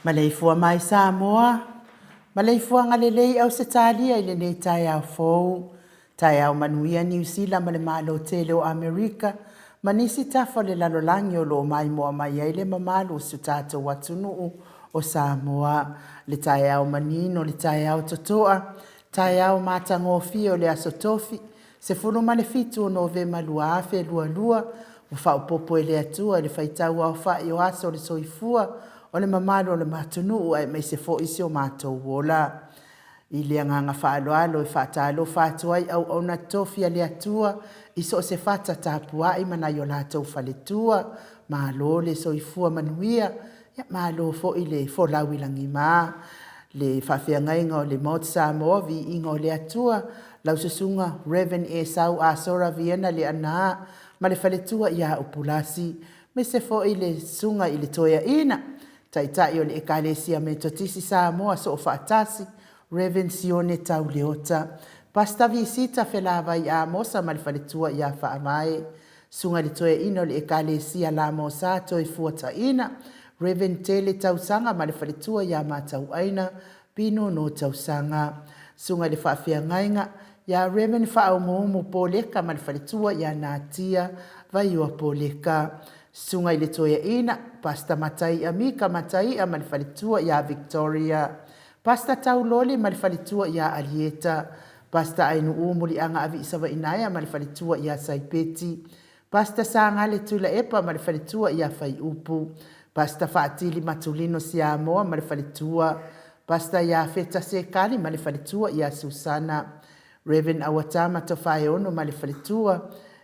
Maleifua mai Samoa. Maleifua ngalelei au se talia ile nei tai au fou. Tai au manuia New Zealand ma le malo tele o Amerika. Manisi tafa le lalolangi o lo mai moa mai ai le mamalu o sutato watunu o Samoa. Le tai au manino, le tai au totoa. Tai au matangofi o le asotofi. Se funu ma le fitu o nove malua afe lua lua. Ufau popo ele atua le faitau au fai o aso le soifua. O le mamalu o le matunu ai mai se fo isi o matou wola. I le anganga whaaloalo i whaatalo whaatuai au na tofi a le atua iso o se whata tāpua i mana i o lātou whaletua ma lo le soifua manuia ia ma lo fo i le fo lauilangi mā le whawhiangainga o le Mount Samoa vi inga o le atua lau susunga Reverend Esau Asora Viena le ana ma le whaletua ia upulasi me se fo i le sunga i le toia ina taitai o le ekalesia me totisi Samoa so o whaatasi Reverend Sione Tauleota. Pasta visita felava i Amosa ma le whaletua i a whaamae. Sunga le toe ino le ekalesia la mosa toi fuata ina. Reverend Tele Tausanga ma le whaletua i a matau aina. Pino no Tausanga. Sunga le whaawhiangainga. Ia Reverend Whaomomo Poleka ma le whaletua i a Natia. Vaiua Poleka. Sunga i le toe ina. Pasta matai amika matai a ma le whaletua i a Victoria. Pasta tauloli ma le whalitua ia Alieta. Pasta ainu umuri anga avi isawa inaya ma le whalitua ia Saipeti. Pasta sanga le tula epa ma le whalitua ia Whai Upu. Pasta whaatili matulino Samoa ma le whalitua. Pasta ia Feta Sekali ma le whalitua ia Susana. Reverend Awatama Tawhai Ono ma le whalitua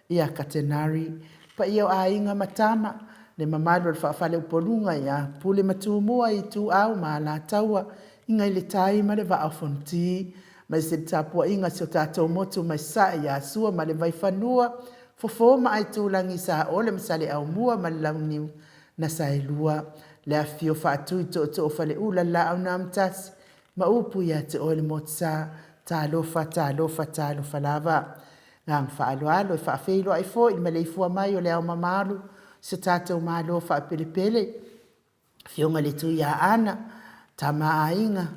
ia Katenari. Pa ia o ainga matama le mamalu al whaafale upolunga ia pule matumua i tu au ma la taua. Inga ile tai ma le vaa fonti, ma se tapua inga se o tātou motu mai sa ia sua ma le vai whanua, fofo ma ai tūlangi sa ole masale au mua ma le launiu na sa e lua. Le a fio whaatui to o fale ula la au na amtasi, maupu ia te o le motsa talofa lava ngang whaaloalo e whaafeilo ai fo i Maleifua mai o le au mamalu se tātou malo whaapelepele fionga le tui a ana tama ainga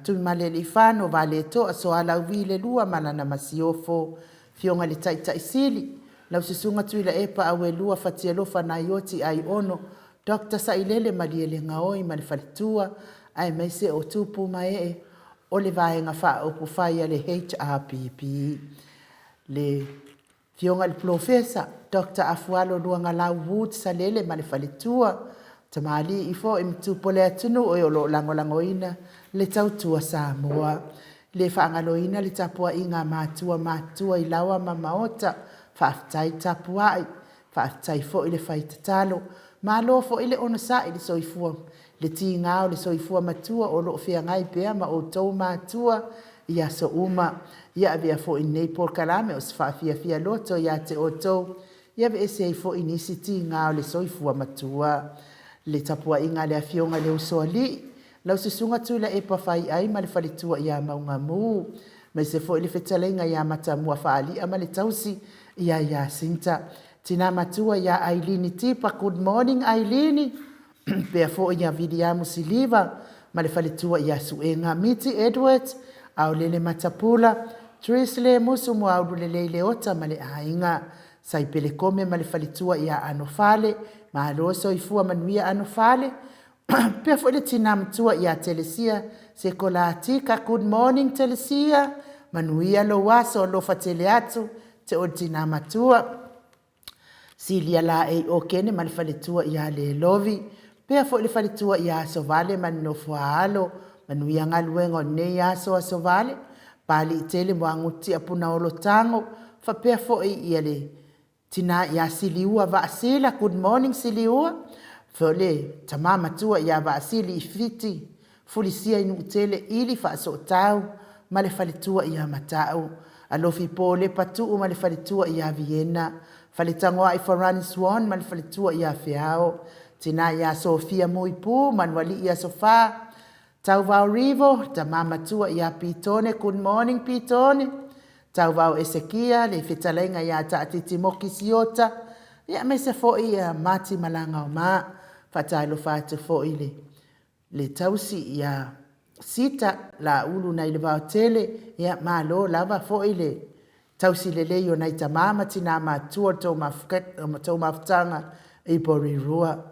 tui male le whano vale to so ala uvi le lua malana masiofo fionga le taitai sili lau se sunga tui la epa awe lua fatia lofa na ioti ai ono Dr. Sailele maliele ngaoi mali falitua ai meise o tupu mae o le vaenga wha o pufai le HRPP le fionga le profesa Dr. Afualo luanga lau wood salele mali falitua tamali ifo imtupo le atunu o yolo langolangoina le tautua Samoa le whaangaloina le tapua inga matua ilawa mamaota whaaftai tapuai whaaftai fo ile whaitatalo malo fo ile ona sa ile soifua le ti ngao le soifua matua o lo fia ngai pea ma o tau matua ia so uma ia via fo in Nepal kalame o sfa fia loto ia te o tau ia ve se fo inisiti ngao le soifua matua le tapua inga le afionga le usoli lau se sunga tu la epa fai ai ma le falitua ia maunga mu me se fo ile fetalenga ia matamua faali ama le tausi ia sinta tina matua ia Ailini tipa good morning Ailini pea fo ia vidiamu siliva ma le falitua ia suenga miti Edwards au lele matapula Trisle musu mo au lele leota ma le ainga sai pele kome ma le falitua ia anofale ma loso ifua manuia anofale pea fo ile tina matua ia Telesia se kolatika good morning Telesia manuia lo waso lo fatele atu te o tina matua Silia la e o kene ma le falitua ia le lovi pea fo le falitua ia sovale Maleifua alo manuia ngaluengo ne ia sovale pali tele mo anguti apuna olo tango fa pea fo ia le tina ia siliua va sila good morning siliua fo le tamama tua ia va sili fiti fulisia inu tele ili fa so tau ma le falitua ia matau alofi po le patu ma le falitua ia Vienna falitangoa i Farani Swan ma le falitua ia Fiao tina ia Sofia Muipu manuali ia Sofa tau vau Rivo tamama tua ia Pitone good morning Pitone tau vau Esekia le fitalenga ia taatiti moki siota ia mese fo ia mati malanga o ma fatalo fatu fo ile le tausi ia sita la ulu na ile vau tele ia malo lava fo ile tausi lele yo na itamama tina matua to maftanga i Porirua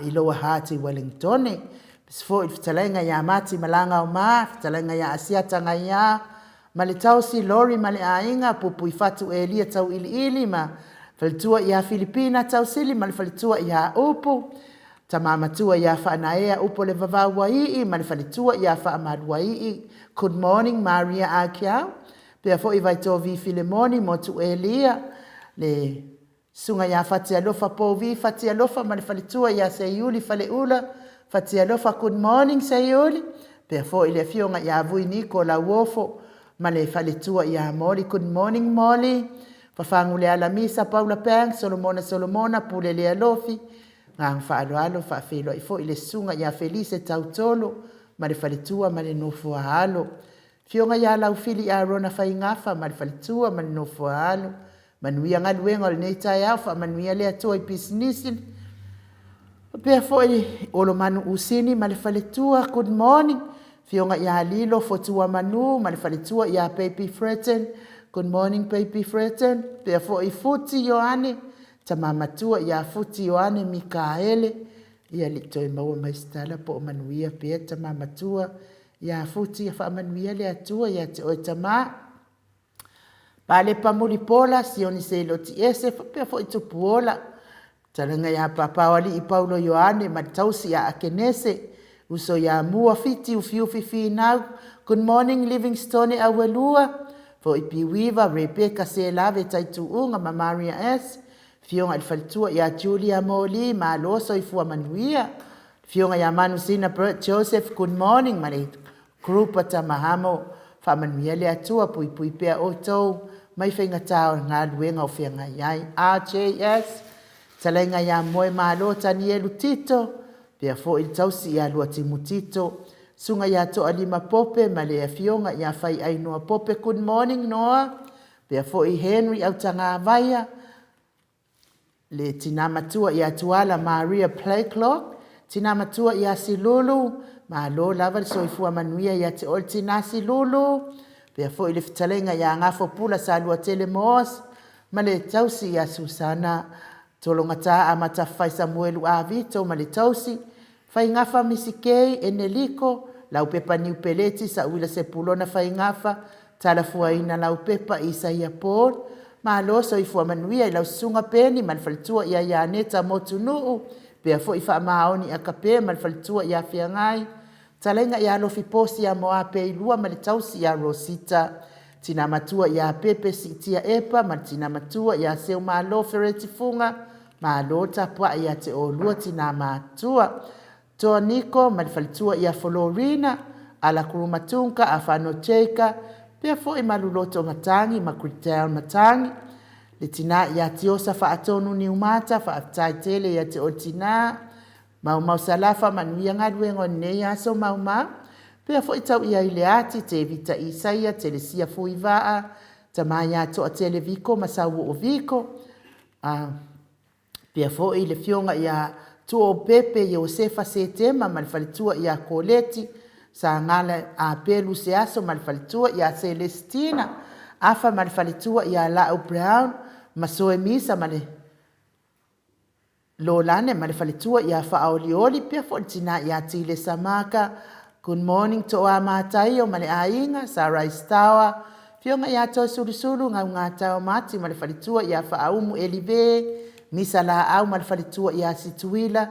iloa hati Wellington fo fitalenga ya mati malanga o ma fitalenga ya asiatanga ya male tausi lori male ainga pupu ifatu elia tau ili ma falitua ya Filipina tausili male falitua ya upu tamama tua ya whanaea upo le vavaua ii male falitua ya whaamadua ii good morning Maria Akiao pea fo i vaito vi Filemoni mo tu elia le sunga ya fatia lofa po vi fatia lofa ma le falitua ya Seiuli faleula fatia lofa good morning Seiuli pea fo i le fionga ya vui niko la wofo ma le falitua ya Molly good morning Molly fafangu le alamisa Paula Pang Solomona pule le alofi ngang faaloalo faafelo i fo i le sunga ya Felice tautolo ma le falitua ma le nofua halo fionga ya lau fili a rona faingafa ma le falitua ma le nofua halo manuia ngaluenga le neita ya fa manuia le atua i pisnisin pea fo i olo manu usini ma le falitua good morning fionga ya lilo fotua manu ma le falitua ya Baby Fretten good morning Baby Fretten pea fo i futi Yohane tamamatua ya futi Yohane Mikaele ia li toi maua maistala po manuia pea tamamatua ya futi fa manuia le atua ya te o tama pale pamuli pola sioni se loti ese pea fo i tupuola talanga ya papa wali i Paulo Yohane matausi ya akenese uso ya mua fiti ufiufi finau good morning Livingstone awelua fo i piwiva Rebecca se lave taituunga ma Maria S fionga il falitua ya Julia Moli ma loso i fua manuia fionga ya manu sina Bert Joseph good morning male grupa tamahamo fa manuia le atua pui pea oto mai fenga tau ngā luenga o fianga yai RJS talenga ya moe malo tanielu tito pea fo il tausi ya lua timutito sunga ia to alima pope ma le afionga ia fai ai noa pope. Good morning noa. Pea foi Henry au tanga vaia. Le tina matua ia tuala Maria Playclock. Tina matua ia silulu. Ma lo lava le soifua manuia ia te ol tina silulu. Pea foi le fitalenga ia ngafo pula sa lua tele moos. Ma le tausi ia Susana. Tolongata amata fai Samuelu Avito ma le tausi. Fai ngafa misikei eneliko. Lau pepa niu peleti sa uila se pulona fai ngafa. Tala fuaina lau pepa Isaia Paul. Ma lo soifua manuia i lau sunga peni man falitua ia ia neta motu nuu. Pea fo ifa maoni a kape man falitua ia fiangai. Talenga ia lo fiposi ia moa pe ilua ma le tausi ia Rosita. Tina matua ia pepe si tia epa ma tina matua ia seu ma lo fereti funga. Ma lo tapua ia te o lua tina matua. Toa Niko ma le falitua ia Florina. Ala kurumatunka a whano cheika. Pea fo i maluloto matangi ma kritel matangi. Le tina ia tiosa whaatonu ni umata whaatai tele ia te o tina. Mau salafa manuia ngaduengo nei aso mau. Pea fo i tau ia ileati te vita Isaia te le sia fui waa. Ta mai ato a tele viko masawu o viko. Pea fo i le fionga ia tuo pepe Josefa Setema ma le falitua ia Koleti. Sa ngala a pelu se aso ma le falitua ia Celestina. Afa ma le falitua ia Lau Brown. Ma soe misa ma le Lolane ma le falitua ia Whaolioli. Pea fo tina ia Tile Samaka. Good morning to a mātai o ma le ainga. Sa Rice Tower. Fionga ia to surusuru ngau ngā tau mati ma le falitua ia Whaaumu Elive. Misa la au ma le falitua ia Situila.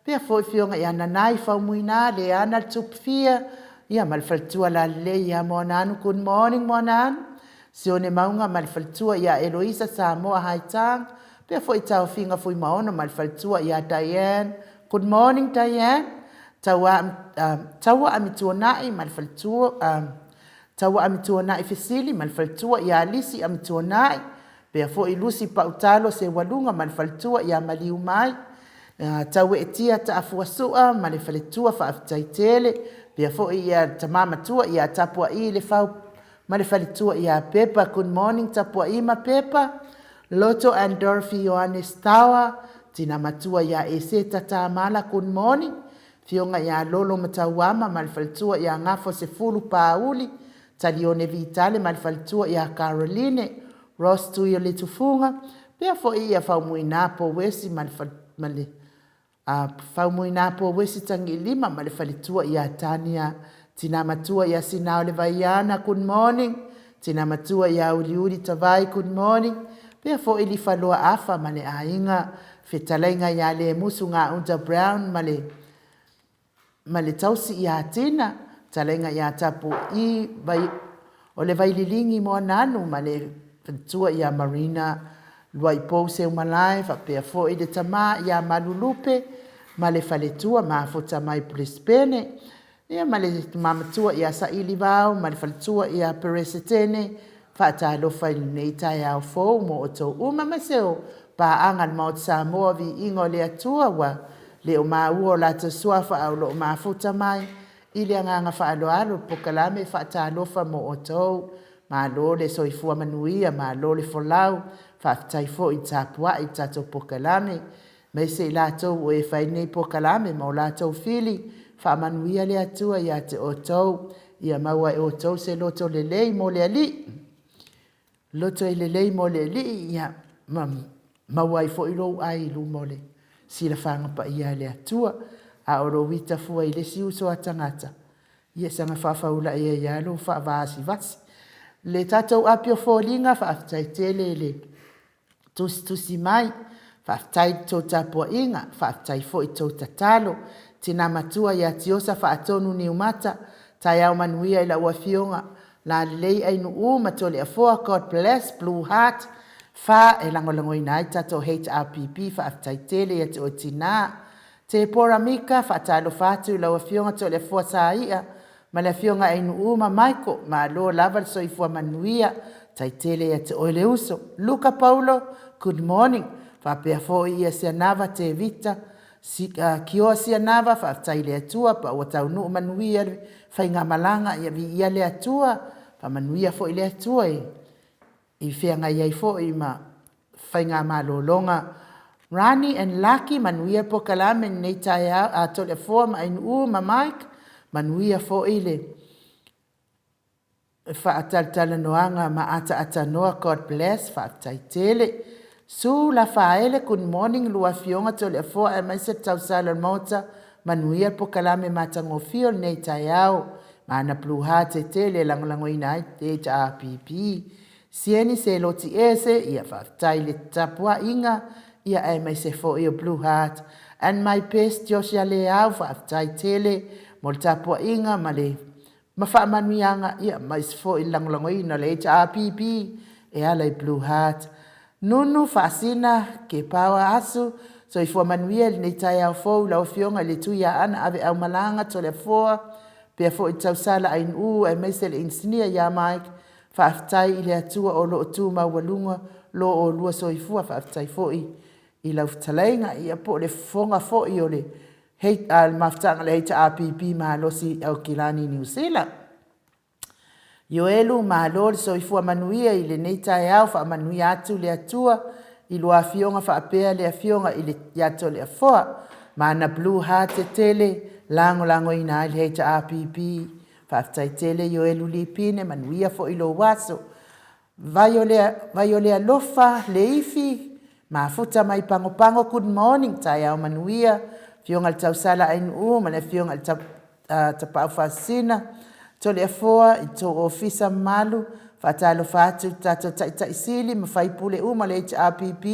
Pea fo fionga ia nanai whaumuina le ana tupfia. Ia ma le falitua la le ia monanu. Good morning monanu. Sione maunga ma le falitua ia Eloisa Samoa Haitang. Pea fo i tau finga fui maono ma le falitua ia Diane. Good morning Diane. Taua amituanai ma le falitua. Taua amituanai fesili ma le falitua ia Alisi amituanai. Pea fo i lusi pautalo se walunga ma le falitua ia Maliu mai. Tau e tia ta afuasua ma le falitua whaaftaitele. Pea fo i tamamatua ia tapua i le fau ma le falitua ia Pepa. Good morning tapua i ma Pepa. Loto and Dorothy Ioannis Tower. Tina matua ia ese tata mala good morning. Fionga ia Lolo matauama ma le falitua ia ngafo se fulu pauli. Talione vitale ma le falitua ia Caroline. Ross tu ia le tufunga. Pea fo ia faumuina po wesi ma le faumuina po wesi tangi lima ma le falitua ia Tania. Tina matua ia Sinao le vaiana good morning. Tina matua ia Uliuri Tavai good morning. Pea fo ili faloa afa ma le ainga. Fetalainga ia le musu ngā Unta Brown ma le tausi ia Tina. Talainga ia tapu i o le vaililingi mo nanu ma le falitua ia Marina. Lua i pou se umalai fa pea fo i le tama ia Malulupe. Ma le faletua ma fota mai Brisbane. Ia ma le mamatua ia Saili Vau. Ma le faletua ia Peresetene. Fata alofa i nei tai au fou mo o tau uma maseo. Pa angan maut Samoa vi ingo le atua wa. Le o maa ua o la ta suafa au lo o maa fota mai. Ili anganga fa alo alo pokalame fata alofa mo o tau. Ma lo le soifua manuia ma lo le folau. Faftai fo i tapua i tato pokalame. Me se la tau o e fai nei pokalame ma o la tau fili. Fa manuia le atua ia te o tau. Ia maua e o tau se loto le lei mo le ali. Loto e le lei mo le ali ia maua i fo i lou ai lu mo le. Sila whanga pa ia le atua. A oro wita fua i le siu so atangata. Ia sanga whawhaula ia ia lo whaavasi vasi. Le tatou apio fōlinga whaaftai tele le. Tusi mai. Whaaftai tō tapua inga. Whaaftai fo i tō tatalo. Tina matua ia tiosa whaatonu ni umata. Tai au manuia i la ua fionga. La lei ai nu matole a foa. God bless Blue Heart. Fa e langolango inai tato HRPP whaaftai tele ia te o tina. Te pora mika whaatalo whatu i la ua fionga tole a foa sa ia. Ma le fionga ai nu maiko. Ma lo lava so i fua manuia. Tai tele ia te oile uso. Luca Paulo, good morning. Whapea fo ia se nava te vita. kioa sia nava whaatai le atua pa ua tau nuu manuia whainga malanga ia vi ia le atua pa manuia fo i le atua i whianga iai fo i ma whainga malolonga. Rani and Lucky manuia po kalame nei tai a tole fo ma inu ma Mike manuia fo i le whaataltala noanga ma ata noa God bless whaatai tele. Su la faele good morning lua fionga tole fo e maise tau sala mota manuia po kalame matango fio nei tai au mana blue heart e tele langolango inai te HRPP sieni se loti ese ia whaatai le tapua inga ia e maise fo i blue heart and my best Josia le au whaatai tele mo tapua inga male mawha manuianga ia maise fo i langolango ina le HRPP e ala i blue heart. Nunu fasina ke pawa asu so ifo manuia nei tai au fo la fionga le tuia ana ave au malanga tole fo pe fo tau sala ai u e mesel insinia ya Mike fa aftai ile atua o lo tu ma walunga lo o lua so ifo fa aftai fo i la ftalainga ia po le fonga fo i ole hei al maftanga le HRPP ma lo si au kilani New Zealand. Yoelu malol so ifua manuia ile nei tai au fa manuia atu le atua i loa fionga fa apea le fionga ile yato le afoa mana blue heart e tele lango ina ile HRPP fa aftai tele yoelu lipine manuia fo ilo waso vayolea lofa le ifi mafuta mai pango good morning tai au manuia fionga tau sala ainu mana fionga tapau fasina tole afoa i to ofisa malu fatalo fatu tato taisili mafai pule uma le HRPP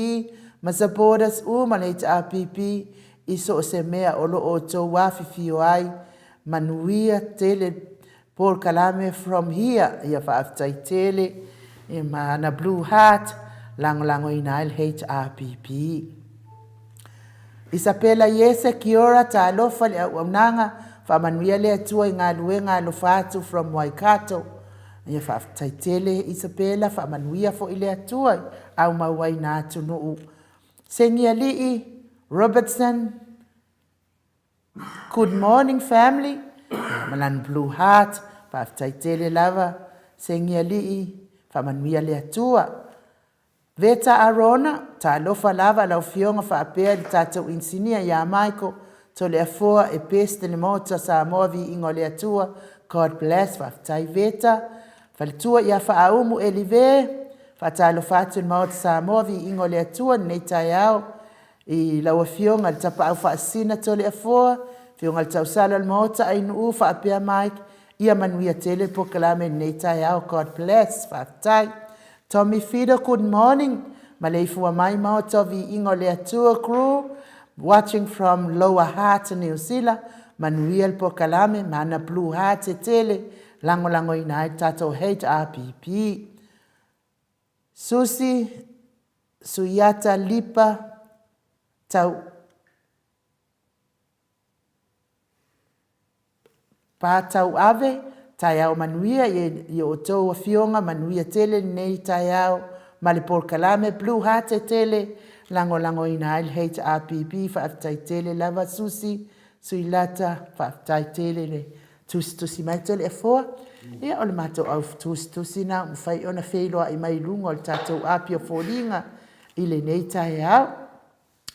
masabodas uma le HRPP iso se mea olo o to wafi fio ai manuia tele por kalame from here ia fa aftai tele e mana blue heart lango inail HRPP Isabella yese kiora ta lofa le unanga fa manuia le atua ngā luenga lo fatu from Waikato. Ia fa taitele Isabella fa manuia fo ile atua au mawai na tunu. Sengia lii Robertson. Good morning family. Malan blue heart fa taitele lava. Sengia lii fa manuia le atua. Veta Arona ta lofa lava la fionga fa apea tatou insinia ya Michael. Tole afoa e peste le mota Samoa vi ingole atua. God bless fa tai veta. Faltua ia fa aumu elive. Fa talo fatu le mota Samoa vi ingole atua nei tai au. I laua fionga le tapa au fa asina tole afoa. Fionga le tau sala le mota ainu fa apea Mike. Ia manuia tele po kalame nei tai au. God bless fa tai. Tommy Fido, good morning. Maleifua mai mota vi ingole atua crew. Watching from Lower Heart, New Zealand, Manuel Pokalame, Mana Blue Heart, Tele, Lango Inai, Tato HRPP. Susi, Suyata Lipa, Tau Patau Ave, Tayao Manuia, ye oto fionga, Manuia Tele, Nei Tayao, Malipol Kalame, Blue Heart, Tele, Lango inail HRPP fa aftai tele lava susi suilata fa aftai tele le tusi mai tele afoa ia ole mato au tusi na mfai ona feilo ai mai lungo le tatou apio folinga ile nei tai au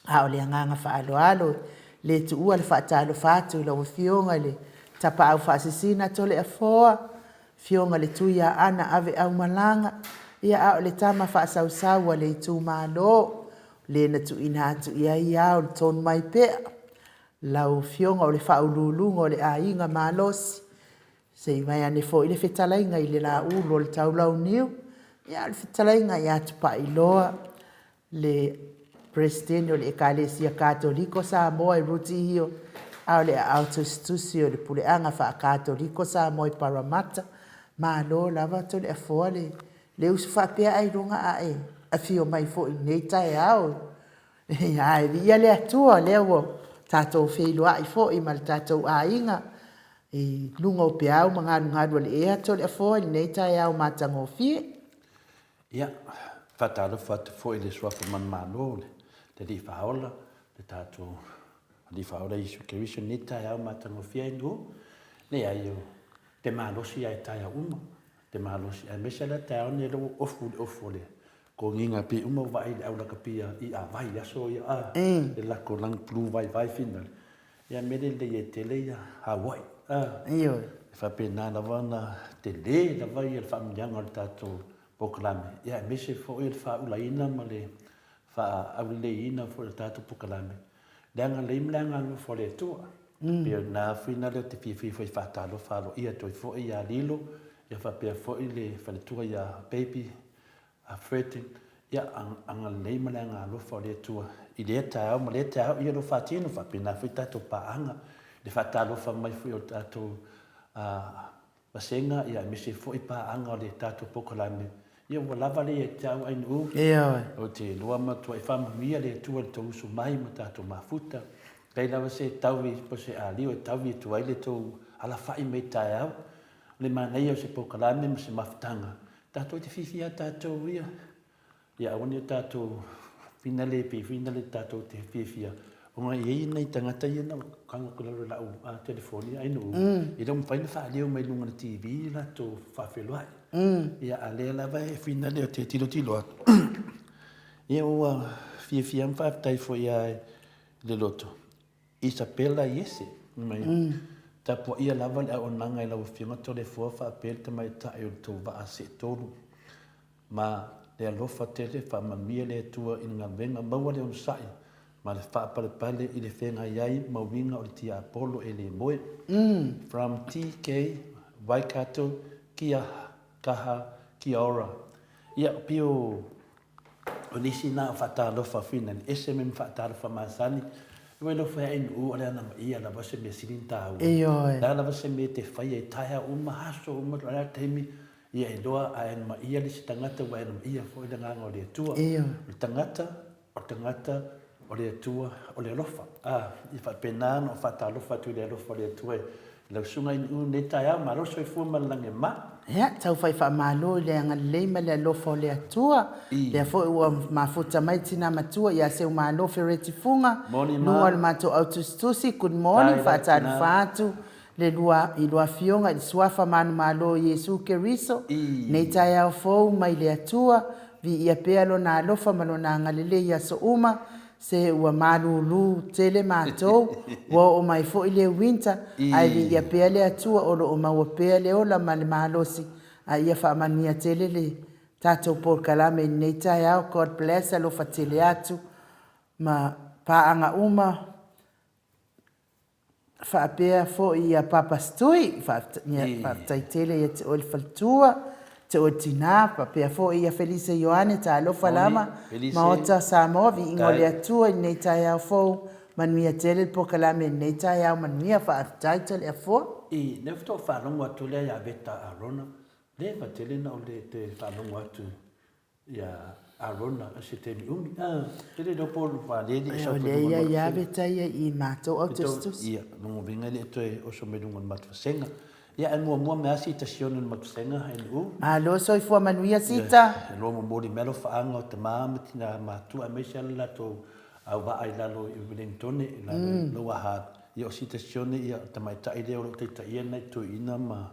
a ole nganga fa alo le tu ua le fa talo fatu lo fionga le tapa au fa sisina tole afoa fionga le tuia ana ave au malanga ia a ole tama fa sau le tu malo le na tu ina tu ia o ton mai pe lau fionga o le faululunga o le ainga malos se mai ane fo ile fetalainga ile la ulo le taulau niu ia le fetalainga ia tupa iloa le presidente o le ekalesia katoliko Samoa i ruti hio au le autostusio le puleanga fa katoliko Samoa i Parramatta malo lava to le afoa le usufa pea ai runga ae a fio mai fo i nei tai au. Ia le atua leo tatou feilua i fo i mal tatou ainga. Lunga o peau ngadu le ea tole fo i nei tai au matango fie. Ia, fatalo fatu fo i le swafa man malole. Te li faola, le tatou Di whaora Isu Keriso ne tai au matango fia inu. Ne ai o te malosi ai tai au uma. Te malosi ai mesa la tai au ne lo ofu le. Ko nginga pi uma vai le au laka pia i a vai aso ia a. E lako lang plu vai final. Ia mele le e tele ia Hawaii. Iyo. Whapena na wana te le na vai e whamjanga o tātou pokalame. Ia mese fo e whaulaina ma le whaawileina fo le tātou pokalame. Leanga leimlanga no fo le tua. Pia na whina leo te whiwhi fo i whatalo whalo ia toi fo i a lilo. Ia whapea fo i le whaletua ia baby a fretting. Ia anga leimlanga no fo le tua. I le tau ma le tau ia no whatino whapena fo i tātou paanga. Le whatalo whamai fo i o tātou masenga ia mese fo i paanga o le tātou pokalame. Ia walava le e tau ainu u. O te loa matua i whamamia le tua le tausu mai ma tātou mafuta. Kei lawa se tauwi po se alio e tauwi e tuai le tau ala whai mei tai au. Le manei au se pokalame ma se mafutanga. Tātou te whiwhia tātou ia. Ia awani o tātou finale pe finale tātou te whiwhia. O ngai e nei tangata ia na kanga kularo lau a telefoni ainu. I rau mwhaina whaaleo mai lunga na TV la tō whawheloai. Ia alea lava e finale o te tilo atu. Ia ua whiwhia mwhaftai fo ia le loto. Isabella Yese. Tapua ia lava le au nanga i lau whiunga to le fua whaapel te mai tae o tō waa se tōru. Ma le alofa tele whamamia le tua i ngā venga maua le unsai. Ma le whaapale i le whenga iai mawinga o le tia Apollo e le moe. From TK, Waikato, kia kaha, kia ora. Ia pio o nisi nā whatalofa whina ni SMM whatalofa masani. Iwe lo whea inu o lea nama ia la wase mea sirinta au. La wase mea te whaia e taia uma haso uma rea teimi. Ia e loa a enma ia li si tangata wa enma ia fo i le nganga o le tua. O tangata o le tua o le alofa. I whapenana o whatalofa tu le alofa o le tua. Lau sunga inu ne taia ma roso i fua malange ma. Ia, tau whai wha malo le anga leima le alofa o le atua. Le fo ua mafuta mai tina matua ia se umalo fereti funga. Nunga le mato autostusi, good morning, whaatari whaatu. Le lua fionga, i suafa manu malo Yesu Keriso. Nei tai au fou mai le atua. Vi ia pealo na alofa malo na ngalele ia so uma. Se ua malulu tele mātou, wa o mai fo i le winter, ai vi ia pea le atua o lo o maua pea le ola ma le malosi, a ia whaamania tele le tātou por kalame nei tai au, God bless, alo fatele atu, ma paanga uma, whaapea fo i a papastui, whaatai tele ia te ol faltua, te o tina, papea fo ia Felice Ioane, ta alofa lama, maota Samoa, vi ingole atua i nei tai au fo, manuia tele po kalame nei tai au, manuia whaatai tele a fo. I nefto whanongo atu lea ia veta Arona, le va tele na o le te whanongo atu ia Arona, se te mi umi. Tele do polo whalele. O le ia veta ia i mato autistus. Ia, nungo vinga le to e oso medunga matwasenga. Ia e mua mea sita sione matwasenga hain u. Alo so i fua manuia sita. E loa mori melo whaanga o te maamati na matua mesia la to au wa ai lalo i Wellington i la loa hard. Ia o sita sione ia te mai tai leo lo te taia nei to ina ma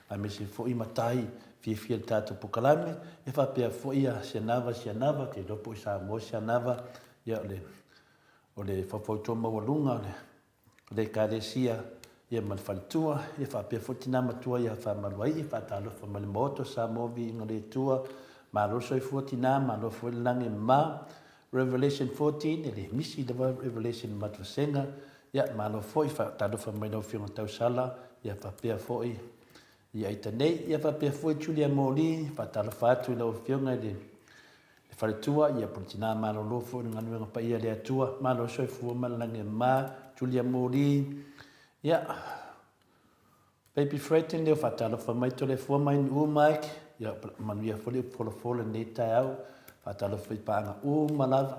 a mesi fo i matai fia tātou pokalame. E whapea fo ia sianava, te lopo i Samoa sianava. Ia o le whawhautoma walunga o le kāresia. Ia malfalitua, ia whapea fotina matua ia whamaruai, ia whatalofa male moto Samoa vi inga le tua, maroso i fotina, malofo i lange ma, Revelation 14, ele misi dawa Revelation matwasenga, ia malofo i whatalofa mai nau whiunga tau sala, ia whapea fo i aitanei, ia whapea fo i Julia Moli, whatalofa atu i lau whiunga i le whalitua, ia politina malolofo i nganuenga pa ia le atua, maloso i fua malange ma, Julia Moli, ia, baby Freighton leo whatalofa mai tole fua mai ni Mike, ia manuia foli upola nei tai au, whatalofa i paanga malava,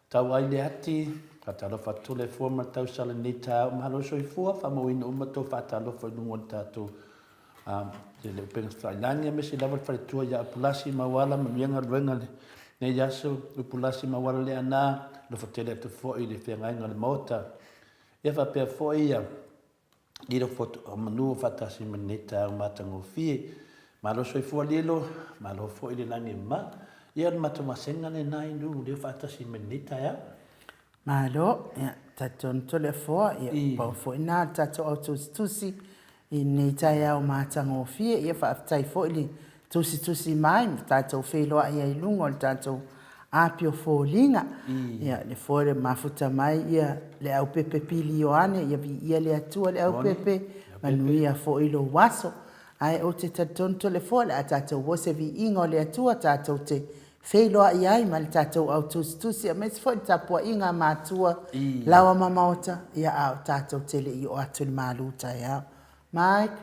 tau ai le ati, whatalofa tole fua ma tau sala nei tai au, mahaloso i fua, whamawina umato whatalofa i nungon tātou, le upenga whailangia mesi lava whalitua ia apulasi mawala, manuianga ruenga nei yaso upulasi mawala le ana, lo fatele atu fo i le whengainga le mota, Ia whapea fo ia. Lilo foto manu fatasi meneta matango fie. Malo soi fo lilo, malo fo ile nangi ma. Ia mato masenga ne nai nu leo fatasi meneta ya. Malo, ia taton tole fo, ia pa fo ina tato tusi i nei tai au matango fie, ia whaafitai fo ili tusi mai, tato wheloa ia i lungo, tato apio fo linga. Ia le fo le mafuta mai, ia le au pepe pili o ane, ia vi ia le atua le au pepe, manuia fo ilo waso. Ai o te taton tole fo, le a tato wose vi ingo le atua, tato te wheloa iai, ma le tato au tusi, a mesi fo i tapua inga matua, lawa mamaota, ia au tato tele i o atu ni maluta ia. Mike?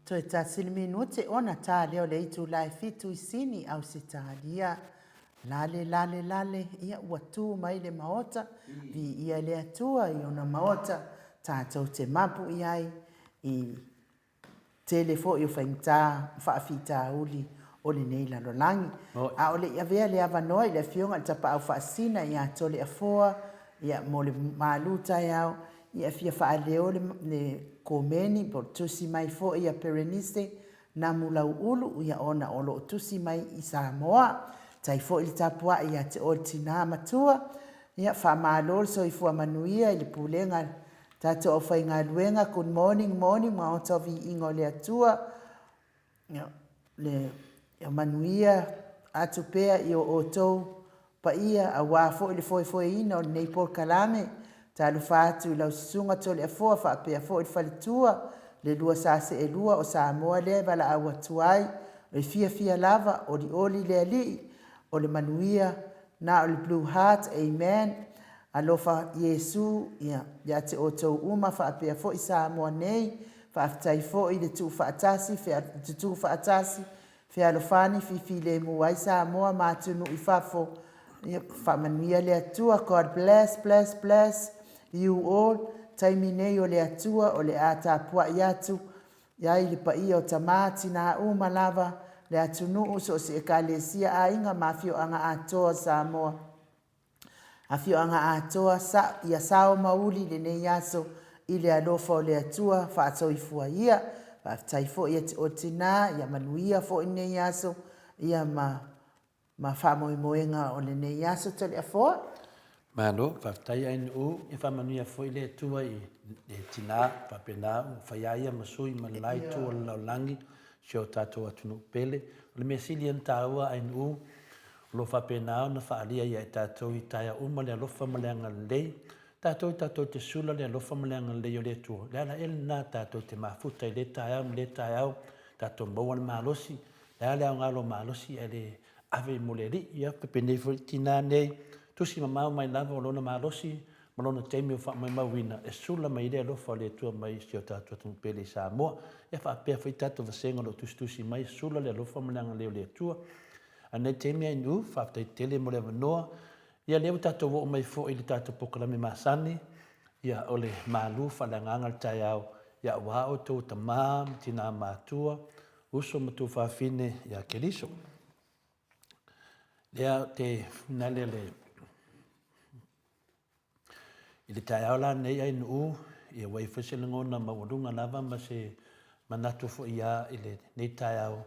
Toe tasili minute ona tā leo le itu lai fitu isini au sitalia. Lale, ia watu mai le maota, vi ia le atua i ona maota, tātou te mapu iai, i telefo i o whaafita uli o le nei lalolangi. A ole ia vea le avanoa i le fionga tapa au whaasina i a tole a foa, ia mo le maluta iau, ia fia whaaleo le komeni, por tusi mai fo ia pereniste, na mulau ulu, ia ona olo tusi mai i Samoa, tai fo ili tapua ia te o tina matua, ia wha maalol so i fua manuia i le pulenga, tato o whainga luenga, good morning, ma o tovi ingo le atua, le manuia atu pea i o tou pa ia a wafo ili foi ina o nei por kalame, Talu fatu lau sunga tole afoa whaapea fo i whalitua le lua sa se e lua o Samoa le wala awa tuai o i fia lava o li oli le ali o le manuia na o le Blue Heart, amen. Alofa Yesu ia te o tau uma whaapea fo i Samoa nei whaafitai fo i le tu whaatasi tu whaatasi alofani fi le mua i Samoa matunu i whafo whamanuia le atua. God bless you all. Taimi nei o le atua o le ata pua i atu iai le paia o tamati na uma lava le atunu so se ekalesia a inga mafio anga atoa Samoa. Afio anga atoa ia sao mauli le nei aso i le alofa o le atua whaatoi fua ia whaafitai fo ia te o tina ia manuia fo i nei aso ia ma whamoimoenga o le nei aso tali a foa. Mano, whaftai ainu u, e whamanuia fwoi le tua i tina, whapena, whaiaia masui malai tua laulangi, sio tātou atunu pele. O le mea sili an tāua ainu u, lo whapena na whaalia ia e tātou i taia uma le alofa maleanga lei, tātou te sula le alofa maleanga lei o le tua. Le ala ele nā tātou te mafuta i le taia au, tātou maua le malosi, le ala au ngalo malosi e le ave mo le ri, ia pepene fwoi tina nei, tusi mamau mai lava o lona malosi, ma lona teimi o wha mai mawina, e sula mai le alofa le tua mai sio tātua tunu pele i Samoa, e wha apea whai tātou vasenga lo tusi mai, sula le alofa malanga leo le tua. Anei teimi ai nu, whaftai tele mo le wanoa, ia leo tātou wo mai fo i le tātou pokalame masani, ia o le malu whalanganga le tai au, ia wā o tō tamā, tina mātua, uso matu whawhine, ia keriso. Lea te funale le I le tai aula nei ai nuu, i wai whaselangona mawarunga lava ma se manatu fo ia i le nei tai au.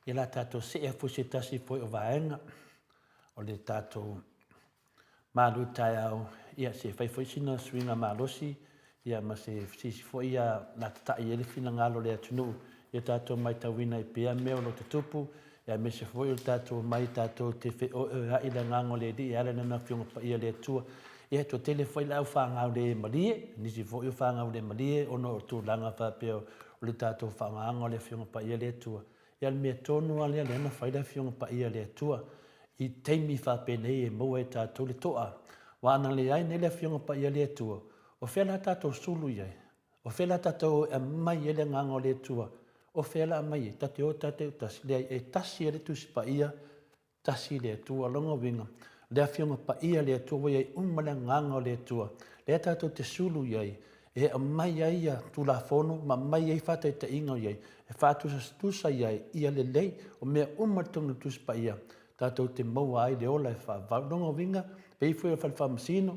I la tātou se e fwese tasi fo o vaenga, o le tātou malu tai au, ia se whaifwesina swinga malosi, ia ma se sisi fo ia la tata i ele fina ngalo le atunu, ia tātou mai tawina I pia meo lo te tupu, ia me se fo i tātou mai tātou te fe o i le ngango le di, ia le nana fionga pa ia le atua, ia to tele foi la whangau le malie, nisi foi o whangau le malie, ono o tū langa whapeo o le tātou whangau le fionga pa ia le tua. Ia le mea tonu a lea lena whaida fionga pa ia le tua. I teimi whapene e mua e tātou le toa. Wana le ai ne le fionga pa ia le tua. O whela tātou sulu iai. O whela tātou e mai ele ngango le tua. O whela mai e tate o tate o tasi le e tasi ele tusi pa ia, tasi le tua longa winga. Lea fionga pa ia le tua iai umale nganga le tua. Lea tātou te sulu iai. E mai ia tu la fono, ma mai ia whata te inga iai. E whatusa stusa iai ia le lei o mea umatunga tusi pa ia. Tātou te maua ai le ola e whaavau winga, peifu e whalwhamasino.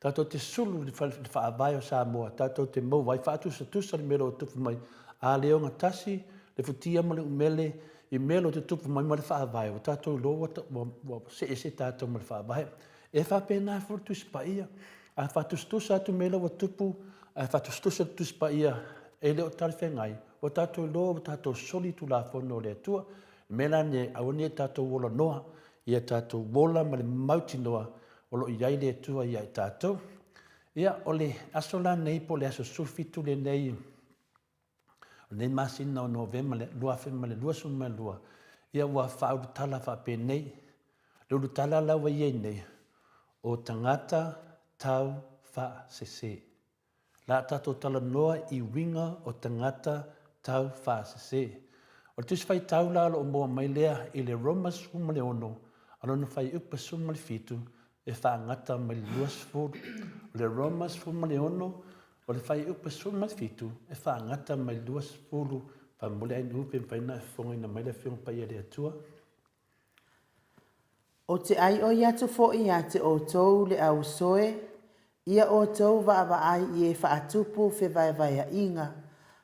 Tātou te sulu le whaavai o Samoa. Tātou te maua ai whatusa tusa le melo o tupu mai. A leonga tasi, le futia male umele, I melo te tupu mai male whaavai. O tātou loa se tātou male whaavai. E whapena futusi pa ia. A whatustusa atu melo o tupu, a whatustusa tusi pa ia. E leo tari whengai. O tātou loa, o tātou soli tu la whono le atua. Mela ne awane tātou wola noa. Ia tātou wola male mauti noa. O lo iai le atua ia tātou. Ia ole asola nei po le aso sulfitu le nei. Nei masina o novema le lua fema le lua suma lua. Ia ua whau tala whape nei. Lulu tala lawa iei nei. O tangata tau wha sese. La tato tala noa I winga o tangata tau wha sese. O tis whai tau la o moa mai lea I le Romas suma le ono. Alona whai upa suma le fitu. E wha ngata mai lua sfuru. Le Romas suma le ono. O le whai upa suma le fitu. E wha ngata mai lua sfuru. Pa mole ai nupe whaina e whonga ina mai le whiong pai e le atua. O te ai o iatu fo I ate o tou le au soe, ia o tou wa ai I e whaatupu fe vai a inga,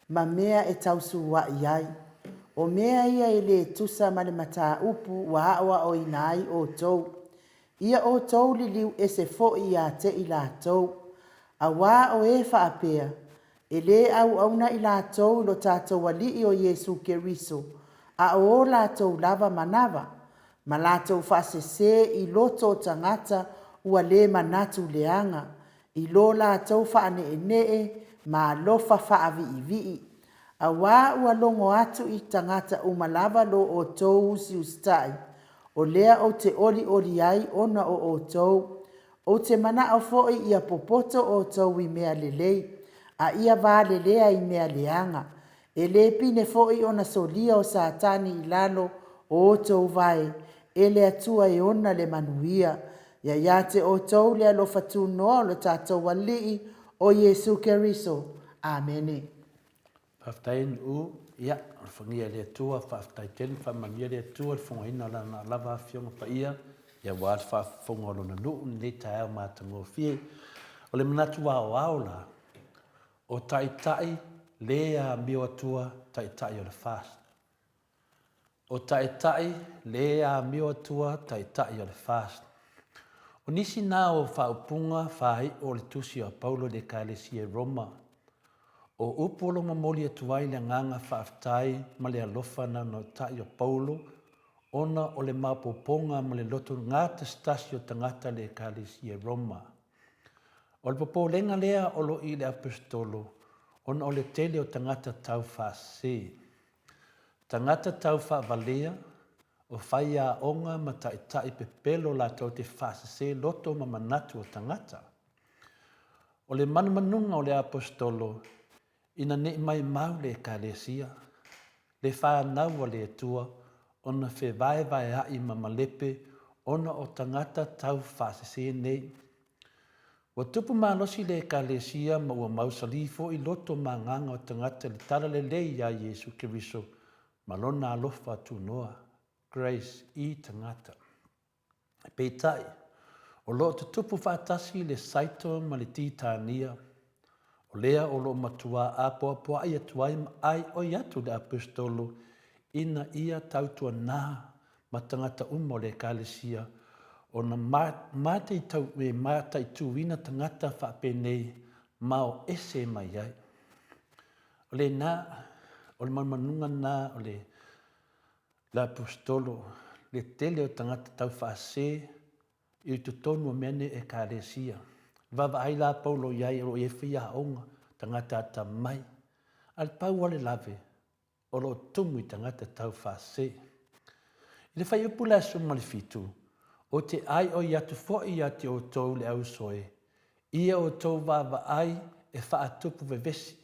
ma mea e tausu wa iai. O mea ia I le tusa ma le mata upu wa awa o inai o tou. Ia o tou li liu e se fo I ate I la tou. A wā o e whaapea, e le au na I la tou lo tātou wali o Yesu Keriso, a o la tou lava manava. Ma lātou whasese I loto tangata ua le manatu leanga. I lo lātou whaane ma lofa whaavi. A wā ua longo atu I tangata umalava lo o tou si ustai. O lea o te ori ai ona o tou. O te mana o foi ia popoto o tou I mea lelei. A ia vā lelea I mea leanga. E le pine foi ona solia o satani I lalo o tou vai. E le atua I ona le manuia. Ia te o tou le alofa tu noa o le tātou walii o Yesu Keriso. Amene. Whaftain u, ia, whangia le tua, whaftai ten, whamangia le tua, whangaina la lava fionga pa ia, ia wād whafonga lona nuu, ni tae au mātango fie. O le manatu wao aula, o tai lea mio atua, tai o le fast. O tai lea mio atua, tai o le fast. O nisi nā o whaupunga whai o le tusi o Paulo de Kalesia Roma. O upolo mamoli atuai le nganga whaaftai ma le alofa na no tai o Paulo, ona o le maupoponga ma le loto ngata stasi o tangata le Kalesia Roma. O le popo lenga lea o lo I le apostolo, ona o le tele o tangata tau whaase. Tangata tau whaavalea, o whaia onga ma tai pepelo la tau te whaase loto ma manatu o tangata. O le manumanunga o le apostolo, ina ne mai mau le Kalesia, le whanau o le tua, ona whe vai ai ma malepe, ona o tangata tau whaase nei. Wa tupu malosi le Kalesia ma ua mausalifo I loto ma nganga o tangata le tala le lei ya Yesu Keriso, ma lona alofa tu noa. Grace I tangata. Peitai, o lo te tupu whaatasi le saito ma le titania, o lea o lo matua apoa ai atuai ai o iatu le apostolo, ina ia tautua nā ma tangata umo le Kalesia, o na mate I tau me mata I tuina tangata whaapenei, ma o ese mai ai. O le nā, o le manunga nā, o le apostolo, le tele o tangata tau whaase, I tu tonu o mene e Kalesia. Vava ai la Paulo iai o e whia onga, tangata ata mai. Al pau ale lave, o lo tumu I tangata tau whaase. I le whai upu la suma le fitu, o te ai o iatu fo'i ati o tou le au soe. Ia o tou vava ai e whaatupu vevesi.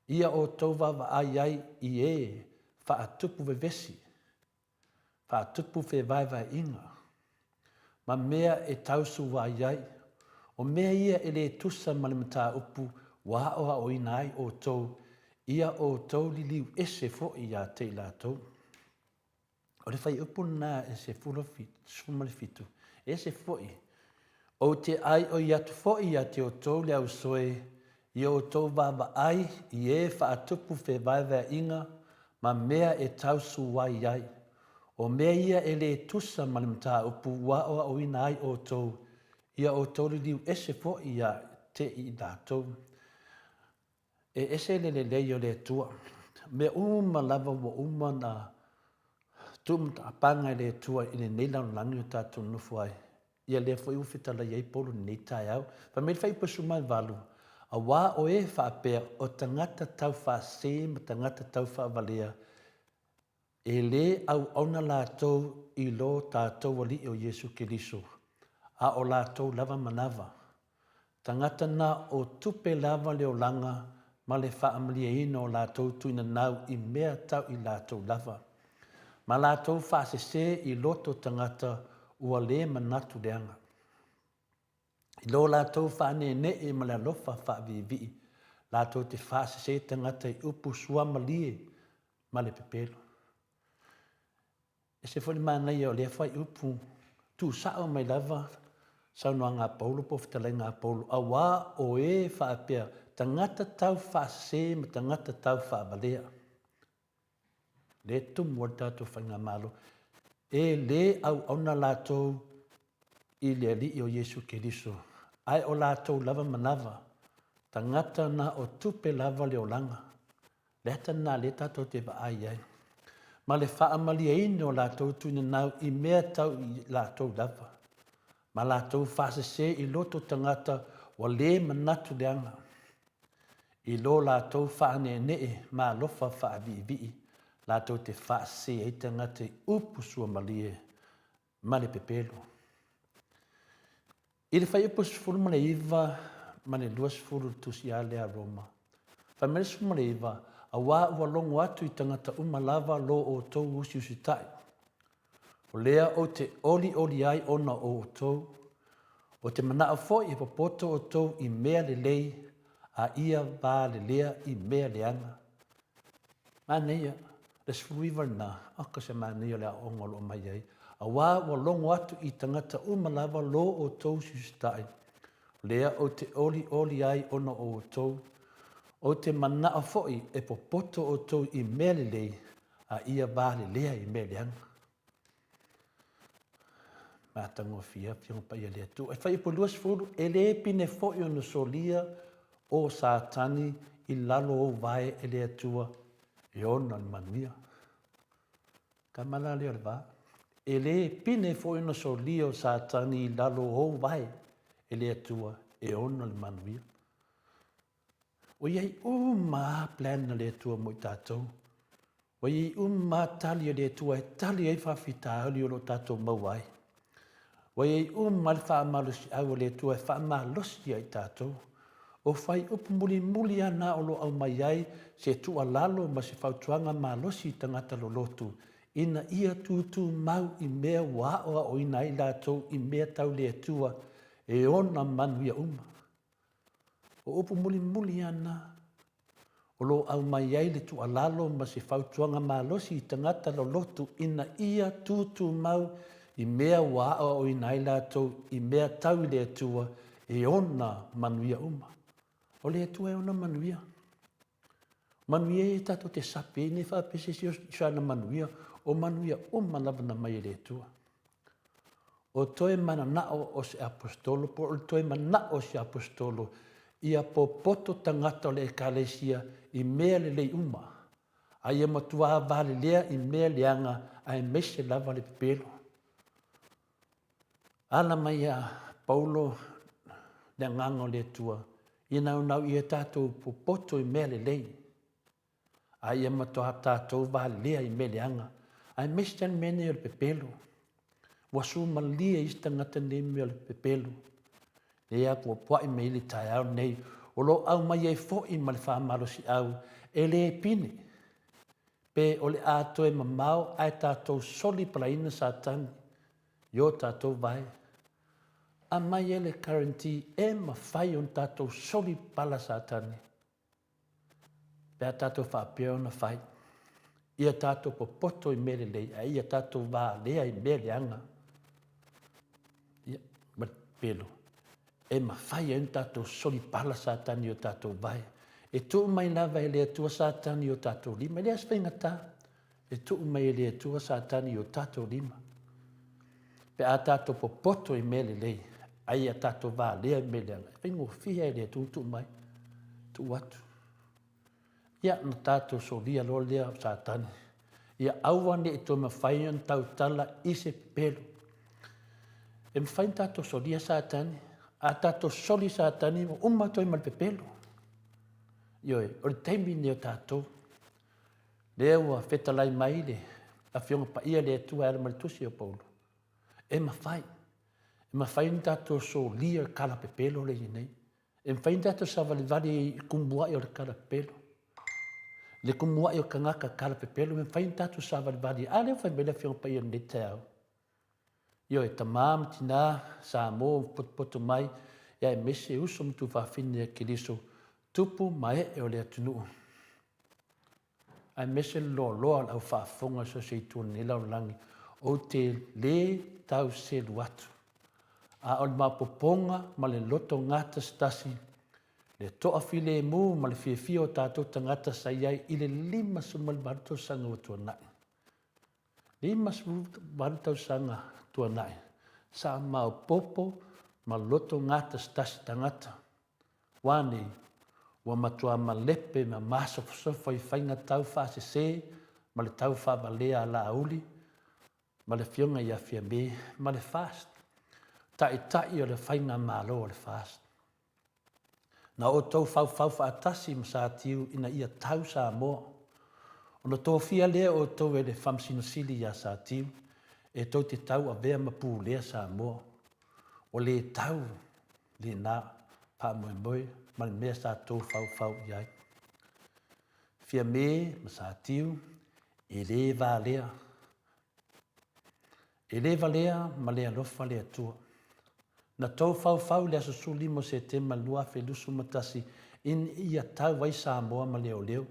Ia o tou vava ai I e whaatupu vevesi. Whaatupu fe vai inga. Ma mea e tausu wa iai. O mea ia e le tusa malimata upu wa o inai o tou. Ia o tou li liu ese fo'i ia te la tou. O le whai upu nā e se suma le fitu. E se fo'i. O te ai o iatu fo'i ia te o tou le au soe. Ia o tou vava ai I e whaatupu fe vai inga. Ma mea e tausu wa iai. O mea ia e le tusa malimata upu wa o inai o tou. Ia o tou li liu ese fo'i ia te I la tou. E ese le lei o le tua. Me lava wa na tum apanga le tua I le neila langi o tātou nufu ai. Ia le fo iu fitala iei polo nei tai au. Pa me fai pasuma valu. A wā o e whaapea o tangata tau whaase ma tangata tau whaavalea. E le au ona lātou I lo tātou wali o Yesu Keriso. A o lātou lava manava. Tangata na o tupe lava leo langa ma le whaamalia ino o lātou tuina nau I mea tau I lātou lava. Ma lātou whaasese I loto tangata ua le manatu leanga. I lo lātou whaane ne e ma le alofa whaavivi. Lātou te whaasese tangata I upu sua malie ma le pepelo. E se foli mānei o le whai upu tu sao mai lava sau noa ngā paulo po fitalai ngā paulo. A wā o e whaapea tangata tau whaasese ma tangata tau whaavalea. Le tumu o tātou whainga malo. E le au ona lātou I le ali o Yesu Keriso. Ai o lātou lava manava. Tangata na o tupe lava leo langa. Leta na le tātou te wa ai ai. Ma le whaamalia ino o lātou tuina nau I mea tau I lātou lava. Ma lātou whaasese I loto tangata ua lē manatu leanga. I lo lātou whaanenee mā lofa whaaviivi'i, lātou te whaase ei tangata i upu sua malie, ma le pepelo. I le whai upu sifuru ma le iwa, ma le lua sifuru tusi a lea Roma. Whai mele sifuru ma le iwa, a wā ua longo atu i tangata umalava lo o tou usi usitai. O lea o te oli ai ona o tou, o te manaa fo i popoto o tou i mea le lei, a ia vā le lea i mea leanga. Māneia, le sifuru iwa nā, aka se māneia lea ongolo o mai ai, a wā ua longo atu i tangata umalava lo o tou usi usitai. Lea o te oli ai ona o tou, o te manaa fo'i e popoto o tou i mea le lei, a ia vā le lea i mea leanga. Mātango fia, whionga pa ia lea tu. E whai ipo luas furu, e le pine fo'i o na solia o Sātani i lalo o vai e lea tua e ona ni manuia. Ka mala lea le vā. E le pine fo'i o na solia o Sātani i lalo o vai e lea tua e ona ni manuia. O iei plan na lea tua mo i tātou. O iei tali a lea tua e tali ei whawhita hali o lo tātou mauai. O iei le whaamalosi au a lea tua e whaamalosi ai tātou. O whai upu muli ana o lo au mai ai se tua lalo ma se whautuanga malosi i tangata lo lotu. Ina ia tūtū mau i mea waoa o ina i lātou i mea tau lea tua e ona manuia uma. O upu muli ana, o lo au mai ai le tua lalo ma se whautuanga malosi i tangata lo lotu ina ia tūtū mau i mea waa o ina i lātou i mea tau lea tua e ona manuia uma. O lea tua e ona manuia. Manuia e tato te sape ne whapese si o sana manuia o manuia uma labana mai lea tua. O toe mananao o se apostolo, po o toe manao o se apostolo, ia popoto tangata o le ekalesia i mea le lei uma. A ia matua vale lea i mea leanga a e mese lava le pepelo. Ala mai a Paulo le ngango le tua, i nau ia tātou popoto i mea le lei. A ia matua tātou vale lea i mea leanga, a e mese tan mene o le pepelo. Wasu malia istangata neme o le pepelo. Lea kua puai me ili tai au nei, o lo au mai e fo i ma le whaamalosi au, e le pine. Pe o le ato e mamau, ai tātou soli palaina Sātani, yo tātou vai. A mai e le karanti e mawhai on tātou soli pala Sātani. Pe a tātou whaapea ona whai. Ia tātou popoto i mele lei, a ia tātou wā lea i mele anga. Ia, ma pelo. E mawhai en tātou soli pala Sātani o tātou vai. E tu mai lava e lea tua Sātani o tātou lima. Lea spengatā. E tu mai e lea tua Sātani o tātou lima. Pe a tātou popoto i mele lei. Ai a tātou wā lea i mele anga. Whengo fia e lea tu mai. Tu watu. Ia na tātou solia lo lea o Sātani. Ia auane e tō mawhai an tau tala i se pelo. E mawhai tātou solia Sātani. A tātou soli Sātani mo umatoi mal pepelo. Ioi, o le taimi neo tātou. Lea ua whetalai mai le. A whionga pa ia lea tua ala maritusi o Paulo. E mawhai. E mawhai ni tātou solia kala pepelo le nei. E mawhai ni tātou savali kumbuai o le kala pepelo. Le kumbuai o kangaka kala pepelo. E mawhai ni tātou savali. A lea whai mele whionga pa ia le te au. Ioi, tamam tina Samoa poto mai. Ia e mese uso mtu whawhine ki liso. Tupu mai e o lea tunu. Ai mese loa au whaafonga so se tu ni lau langi. O te le tau se luatu. A o le mapoponga ma le loto ngata stasi. Le toa file e mu ma le fia o tātou tangata sa iai i le 5 sumal baruto sanga o tua nai. 5 sumal baruto sanga tua nai. Sa mau popo ma loto ngata stasi tangata. Wani wa matua malepe ma masofosofa i whainga tau whaasese, ma le tau whaabalea la auli, ma le whionga i awhia me, ma le fast. Tai o le whainga malo o le fast. Na o tau whau whaatasi ma sa tiu ina ia tau Samoa. O na tō fia lea o tau e le whamsino sili ia sa tiu, e tau te tau a vea mapu lea Samoa. O le tau, le nā, pa moe moe, ma le mea sa tō whau iai. Fia me ma sa tiu, e le va lea. E le va lea ma lea lofa lea tua. Na tau whau lea susuli mo se te malua fe lusu matasi in ia tau wai Samoa ma leo leo.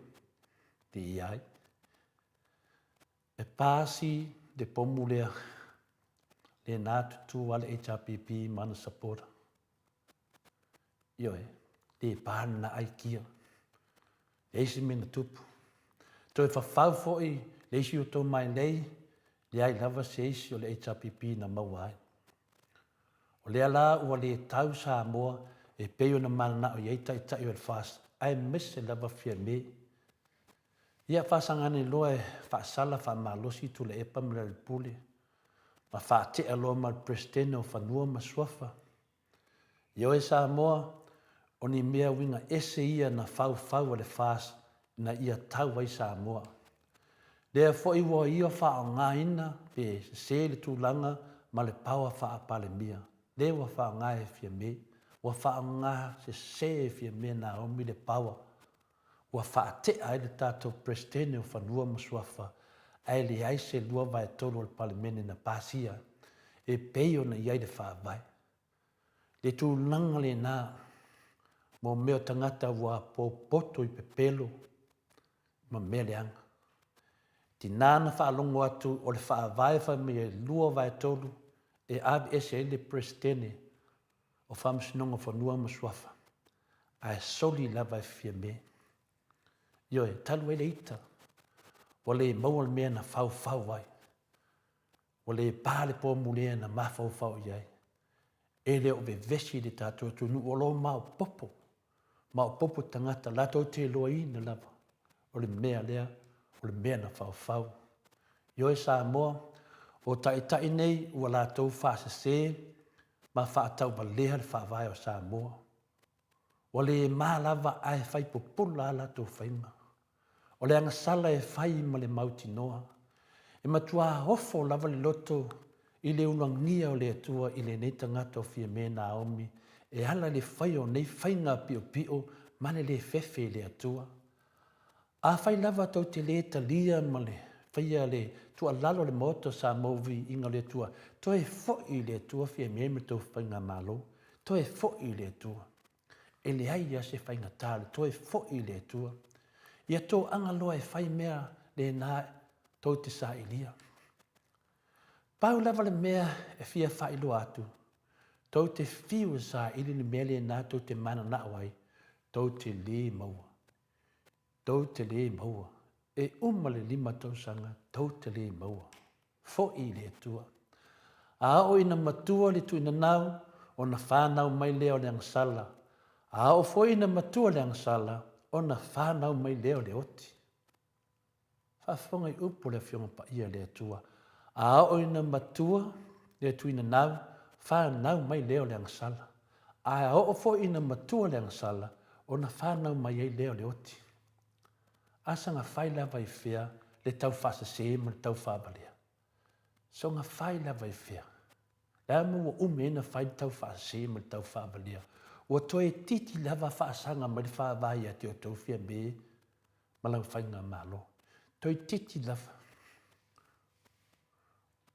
Te iai. E pāsi de pomu lea le nā tutu wale HRPP mana sapora. Io le pāna na ai kia. Leisi mena tupu. Toi whawhau foi, leisi o tō mai nei, le ai lava se isi o le HRPP na mauai. O lea la ua le tau Samoa e peo na mana na o yeita i tai o le fast. Ai mese lava fia me. Ia whasangane loa e whaasala whaamalosi tu le epa mele le pule. Ma whaate aloa ma le presidente o whanua ma suafa. Io e Samoa, o ni mea winga ese ia na whau le fast na ia tau wai Samoa. Lea fo i wa ia wha ngā ina pe se le tūlanga ma le paua wha pale mia. Lea wa wha ngā e fia me, wa wha ngā se e fia me na omi le paua. Wa wha te ai le tātou presidente o whanua masuafa, ai le ai se lua vai tolo le palemene na pasia, e peio na iai le wha vai. Le tūlanga le nā, mo meo tangata wa poto I pepelo, ma mea le anga. Ti nāna whaalongo atu o le whaavai me lua vai tolu e abi ese le presidente o whamsinonga whanua masuafa. Ai soli lava e fia me. Io talu e le ita. O le maua mea na whau vai. O le pāle pō mulea na mawhau iai. E le o vesi le tātua tunu o lo mau popo. Mau popo tangata lato te loa I na lava. O le mea lea, o le mea na whau. Io e Samoa, o tai nei ua lātou whaasese, ma whaatau wa leha le whaavai o Samoa. O le mā lava ai whai popula lātou whainga. O le anga sala e whai ma le mauti noa. E matua hofo lava le loto I le ulangia o le atua I le nei tangata o fia me Naomi. E ala le whai o nei whainga pio mane le fefe le atua. A whai lava tau te le talia ma le whaia le tua lalo le moto sa movi inga le atua. To e foi le atua fia me tau whainga malo. To e foi le atua. E le aia se whainga tale. To e foi le atua. Ia tō angaloa e whai mea le nā tau te sa ilia. Pau lava le mea e fia whai lo atu. Tau te whiu sa ili ni mea le nā tau te mana na wai. Tau te le maua. Tau te le maua. E umale lima tau sanga tau te le maua. Fo I le tua. A o ina matua le tu ina nau o na whanau mai leo le angsala. A o fo ina matua le angsala. Ona whanau mai leo le oti. Whawhonga I upo le whionga pa ia le atua. A o ina matua le tuina nau, whanau mai leo le angsala. A o fo ina matua le angsala, ona whanau mai ei leo le oti. Asanga whaila vai whea le tau whasase ma le tau whabalea. So nga whaila vai whea. Lea mua umena whaila tau whasase ma le tau whabalea. Ua toe titi lava whaasanga ma le whaavai a te o tau whia me malau whainga malo. Toi titi lava.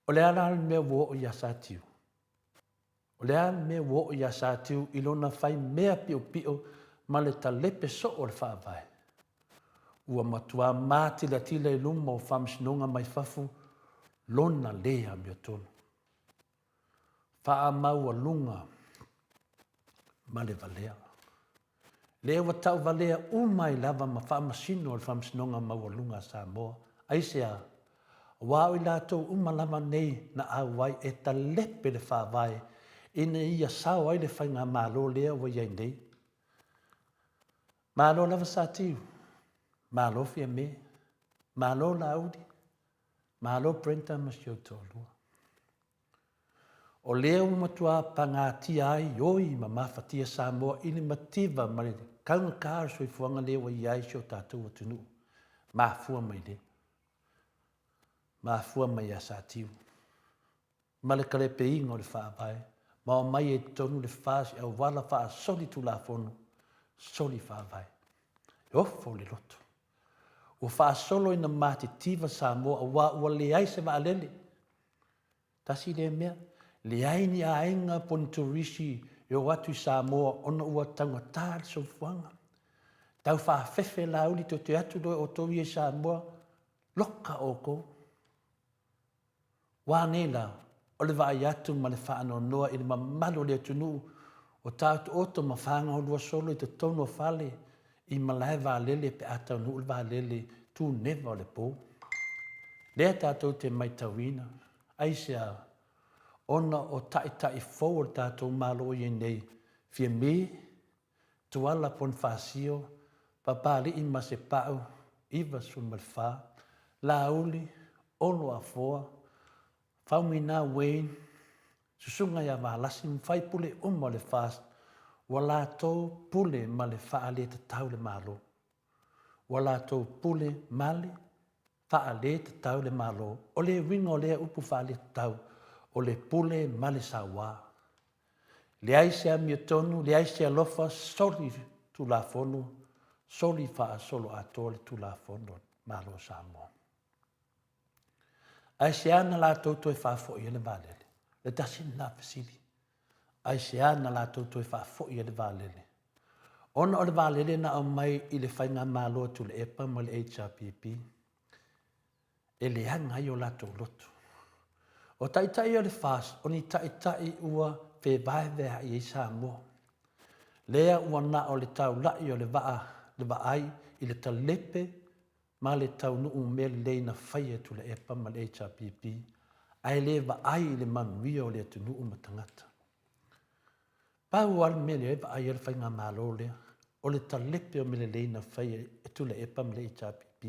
O le ala mea wo o ia sātiu. O le ala mea wo o ia sātiu ilona whai mea pio ma le talepe so o le whaavai. Ua matua māti la tila I luma o whamsinonga mai whafu lona lea mea tonu. Wha maua lunga ma le valea. Lea wa tau valea umai lava ma whaamasino o le whamsinonga maua lunga Samoa. Aisea, wao I lātou umalama nei na awai e ta lepe le whaavai ina ia sao ai le whainga mālo lea wa iai nei. Mālo lava sātiu, mālo fia me, mālo laudi, mālo prenta ma siau tōlua. O leo matua pangatia ai oi ma mafatia Samoa ili mativa ma le kaunga kāra soifuanga leo i ai sio tātou atunu. Mafua mai le. Mafua mai a sātiu. Ma le kare pe ingo le whaapai. Ma o mai e tonu le whaasi au wala whaa soli tu la fono. Soli whaapai. E ofo le loto. O whaa solo ina mati tiva Samoa wa ua le ai se wa alele. Tasi le mea. Le ai ni a inga poni turisi e o watu Samoa ona ua tanga tāle so fuanga. Tau wha fefe la uli to te atu doi o towi e Samoa. Loka o ko. Wane la. O le waa atu ma le wha ano noa i le mamalo le atunu. O tātu oto ma whaanga o lua solo i te tono o whale. I malai wa lele pe atau nu wa lele tu neva o le po. Lea tātou te mai tawina. Aisea. Ona o tai forward tātou malo i nei. Fia me, tuala pon whasio, papali i ma se pau, iwa sun malwha, la uli, ono a foa, whaumina Wayne, susunga ia waalasi mwhai pule umma le fast, wala tō pule ma le whaale te tau le malo. Wala tō pule male, whaale te tau le malo, o le wingo lea upu whaale te tau, o le pule male sawa. Le aisea mia tonu, le aisea lofa, soli tu la fono, soli faa solo atole tu la fono, malo Samoa. Aisea na la toto e faa fo i le valele, le tasi na fasili. Aisea na la toto e faa fo i le valele. Ona o le valele na o mai i le whainga malo tu le epa ma le HRPP, e le hanga i o la to loto. O taitai o le fast, o ni taitai ua pe vai vea i Samoa. Lea ua na o le tau lai o le vaai i le talepe ma le tau nuu me le leina whaia tu le epa ma le HRPP. Ai le vaai i le manuia o le atu nuu matangata. Pau al me le vaai o le whainga malo lea. O le talepe o me le leina whaia tu le epa ma le HRPP.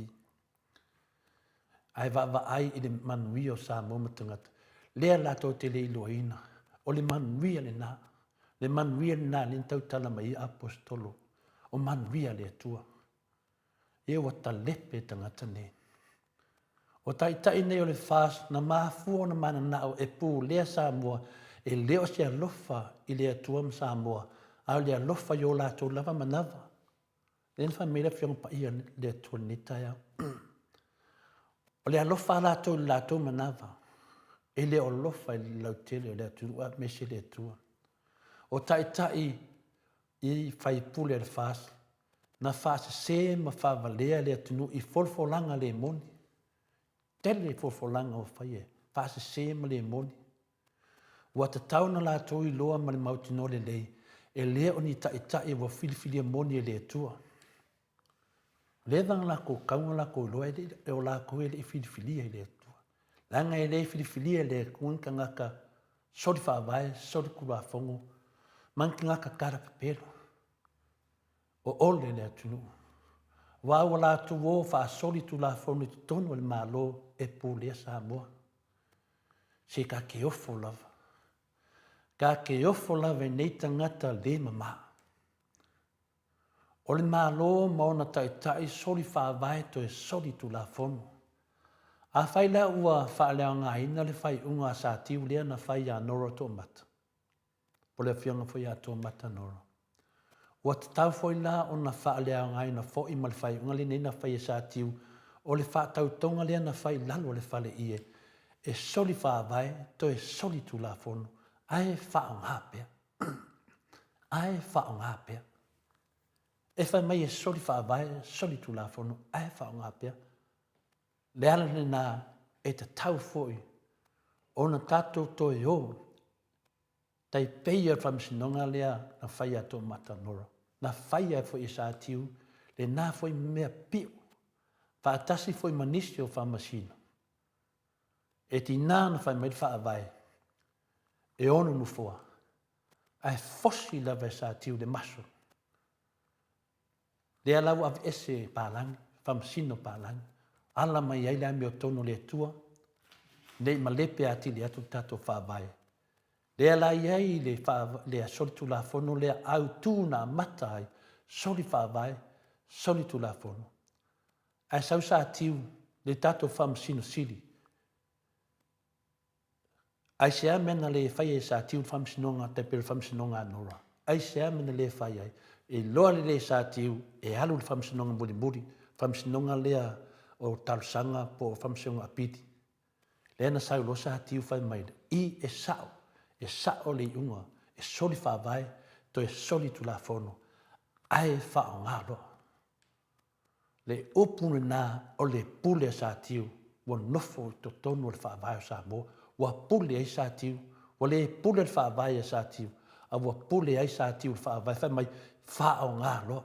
Ai vaai i le manuia o Samoa matangata. Lea lato te le iloina, o le manuia le manuia le na le tau tala mai apostolo, o manuia le atua. E o talepe tangata ne. O taitai nei o le fast na mahafua na mana nao e pū lea Samoa, e leo se alofa i le atua ma Samoa, a le alofa i o lato lava manava. Le nfa mele fiong pa ia le atua nitaya. O le alofa lato manava. E le o lofa i lautele o le atua, me se le atua. O taitai i whaipule le fast, na fast se ma whavalea le atunu i folfolanga le moni. Tele folfolanga o whaie, fast se ma le moni. Ua te tauna la tau i loa ma le mautino le lei, e lea o ni taitai wa filifilia moni e le atua. Le vang la ko kaunga la ko loa e o la ko e le filifilia e le atua. Langa e le filifilia le kuinka ngaka sori whaavai, sori kura whongo, manki ngaka kara pepero. O ole le atunu. Wawa la tu wo wha sori tu la whongo tu tono le malo e pū lea Samoa. Se ka ke ofo lava. Ka ke ofo lava e neita ngata le mama. O le malo maona taitai sori whaavai to e sori tu la whongo. A whai la ua whaalea ngā ina le whai unga sa tiu lea na whai a noro tō mata. Po le whianga whai a tō mata noro. Ua te tau whai la o na whaalea ngā ina fo i ma le whai unga le neina whai e sa tiu o le wha tau tonga lea na whai lalo le whale ie. E soli whaavai to e soli tu la whono. Ai whaong hapea. Ai whaong hapea. E whai mai e soli whaavai, soli tu la whono. Ai whaong hapea. Le ala na e te tau foi, o na tātou to e o, tai peia whamsinonga lea na whaia tō mata nora. Na whaia foi e sa tiu, le nā foi mea piu, whaatasi foi manisi o whamasina. E ti nā na whai mai whaavai, e ono nufua, ai fosi lawa e sa tiu le maso. Le alau av ese pālangi, whamasino pālangi, ala mai aile ami o tono le tua, nei ma lepe ati le atu tato whaavai. Lea la iai le soli tu la fono, lea au tūna matai, soli whaavai, soli tu la fono. Ai sau sa tiu, le tato wham sino sili. Ai sea mena le whai e sa tiu wham sinonga, te pere wham sinonga anora. Ai sea mena le whai ai, e loa le sa tiu, e alu le wham sinonga muri muri, wham sinonga lea o talusanga po wham sinonga apiti. Lea na sau lo sa tiu whai maile, I e sao le unga, e soli whaavai, to e soli tu la fono. Ai whao ngalo. Le opune nā o le pule sa tiu, wa nofo to tonu le whaavai o Samoa, wa pule ai sa tiu, wa le pule le whaavai o sa tiu, a wa pule ai sa tiu le whaavai, whai mai whao ngalo.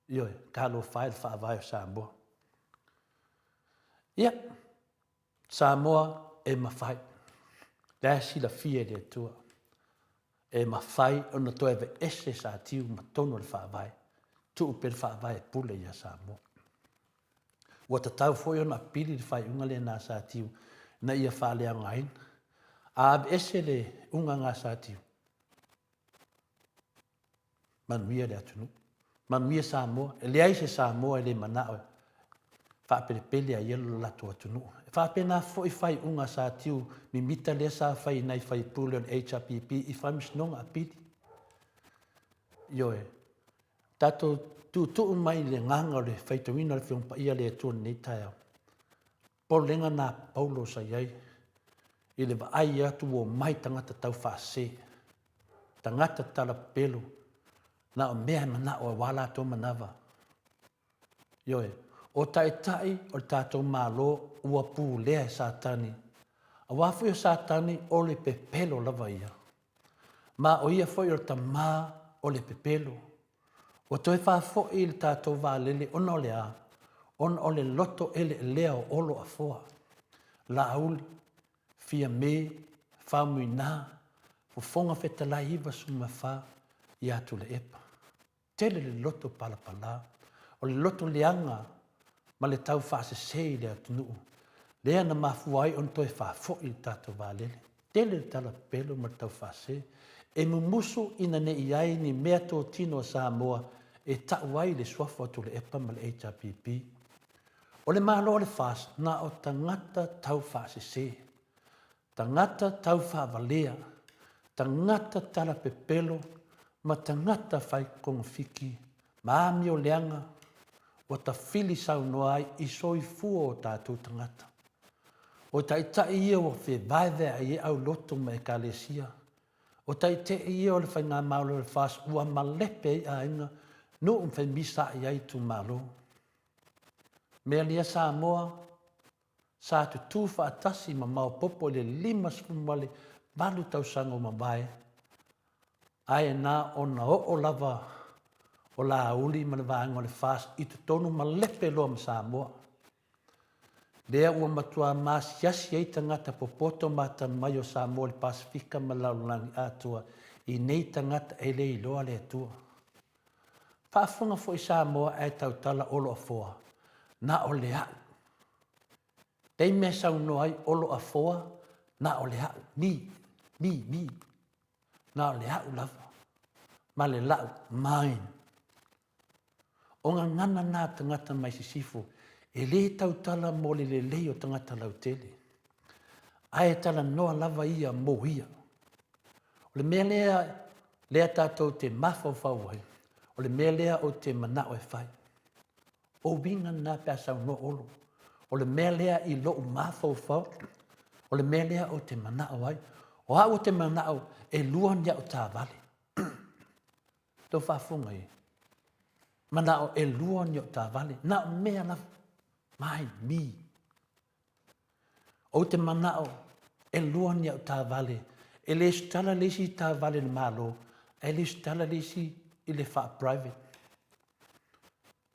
Ioe, ka lo whai le whaavai o Samoa. Ia, Samoa e mawhai. Lea sila fia le tua. E mawhai o na toewe ese sa tiu ma tonu le whaavai. Tu per whaavai e pule ia Samoa. Wa ta tau foi ona pili le whai unga le nā sa tiu na ia whaalea ngain. A ese le unga ngā sa tiu. Manuia le atunu. Manuia Samoa. E le aise Samoa e le manao. Whaapere pele a ielo lato atunu. Whaapena foi whai unga sa tiu mi mita le sa whai nei whai pule on HRPP I whamis nonga apiti. Ioe. Tato tu mai le nganga le whaitawina le whiongpa ia le atua nei taia. Po lenga nā Paulo sa iai. I le vaai atu o mai tangata tau whaase. Tangata tala pelo. Na o mea mana o wala ato manawa. Ioe. O tai o tātou mālo ua pū lea e sātani. A wāwhi o sātani o le pepelo lava ia. Ma o ia foi o ta mā o le pepelo. O toi whāfo I le tātou wālele ona o le a. Ona o le loto ele lea o olo a foa. La auli, fia me, whamui nā, fufonga whetalai iwa suma whā I atu le epa. Tele le loto palapala. O le loto leanga ma le tau whaase sei le atunuu. Lea na mafuai on toi whafo I tātou wālele. Tele le tala pelo ma le tau whaase. E mumusu ina ne iai ni mea tō tino Samoa e tauai le suafo atu le epa ma le HRPP. O le malo le whaas na o tangata tau whaase sei. Tangata tau whaavalea. Tangata tala pepelo ma tangata whai kongwhiki. Maami o leanga. O ta fili sau noai I soi fua o tātou tangata. O ta itai ia o whi vaive a ia au loto ma e kalesia. O ta itai ia o le whai ngā maolo le whas ua malepe a inga no whai misa I ai tu malo. Mea lia Samoa, sa tu tū whaatasi ma mau popo le 5 sumwale balu tau sango ma vai. Ai nā o na o lava o la uli ma le vaenga o le whas I tu tonu ma lepe loa ma Samoa. Lea ua matua masiasi ai tangata popoto mata mai o Samoa le Pasifika ma laulangi atua I nei tangata e le iloa le atua. Whaafunga fo I Samoa e tau tala olo a foa. Na o le au. Dei mea sau noai olo a foa na o le au. Mi. Na o le au lava. Ma le lau mine. O ngā ngana nā tangata mai sisifo, e le tau tala mo le lei o tangata lautele. Ai tala noa lava ia mo ia. O le mea lea tātou te mawhawhau ai. O le mea lea o te manao e whai. O winga nā pia sau no olo. O le mea lea I loo mawhawhau. O le mea lea o te manao ai. O hao o te manao e luania o tā vale. Tō whafunga i. Manao e luania o tā vale. Na mea la mai mi. O te manao e luania o tā vale. E le stala lesi tā vale le malo. E le stala lesi I le wha private.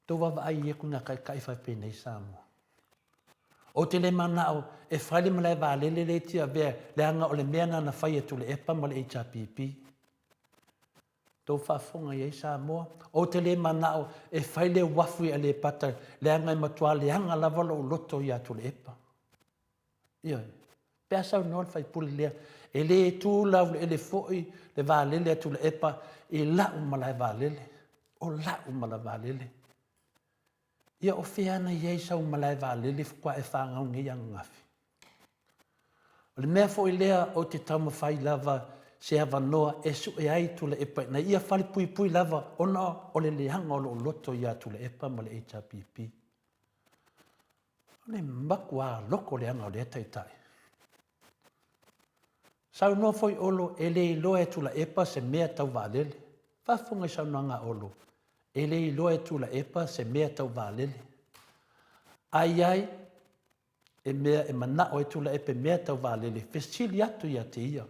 Tō wawa ai e kuna kai whai penei Samoa. O te le manao e whaile malai wale le tia vea le anga o le mea na whai atu le epa ma le HRPP. Tō whafonga i Samoa. O te le manao e whaile wafui a le pata le anga I matua le anga lawala o loto I atu le epa. Ioi. Pea sau noa whai puli lea E le tū lau le fo'i le vālele atu le epa e lau malai vālele. O lau malai vālele. Ia o whea ana iei sau malai vālele kwa e whāngau ngi angafi. O le mea fo'i lea o te taumawhai lava se hawa noa e su e ai tu le epa. Na ia whali pui pui lava ona o le lehanga o lo loto ia tu le epa ma le HRPP. O le makua loko le anga o le taitai. Sau no foi olo e le iloa e tu la epa se mea tau vālele. Whafunga sau nanga olo. E le iloa e tu la epa se mea tau vālele. Ai ai e mea e mana o e tu la epa mea tau vālele. Fesili atu ia te ia.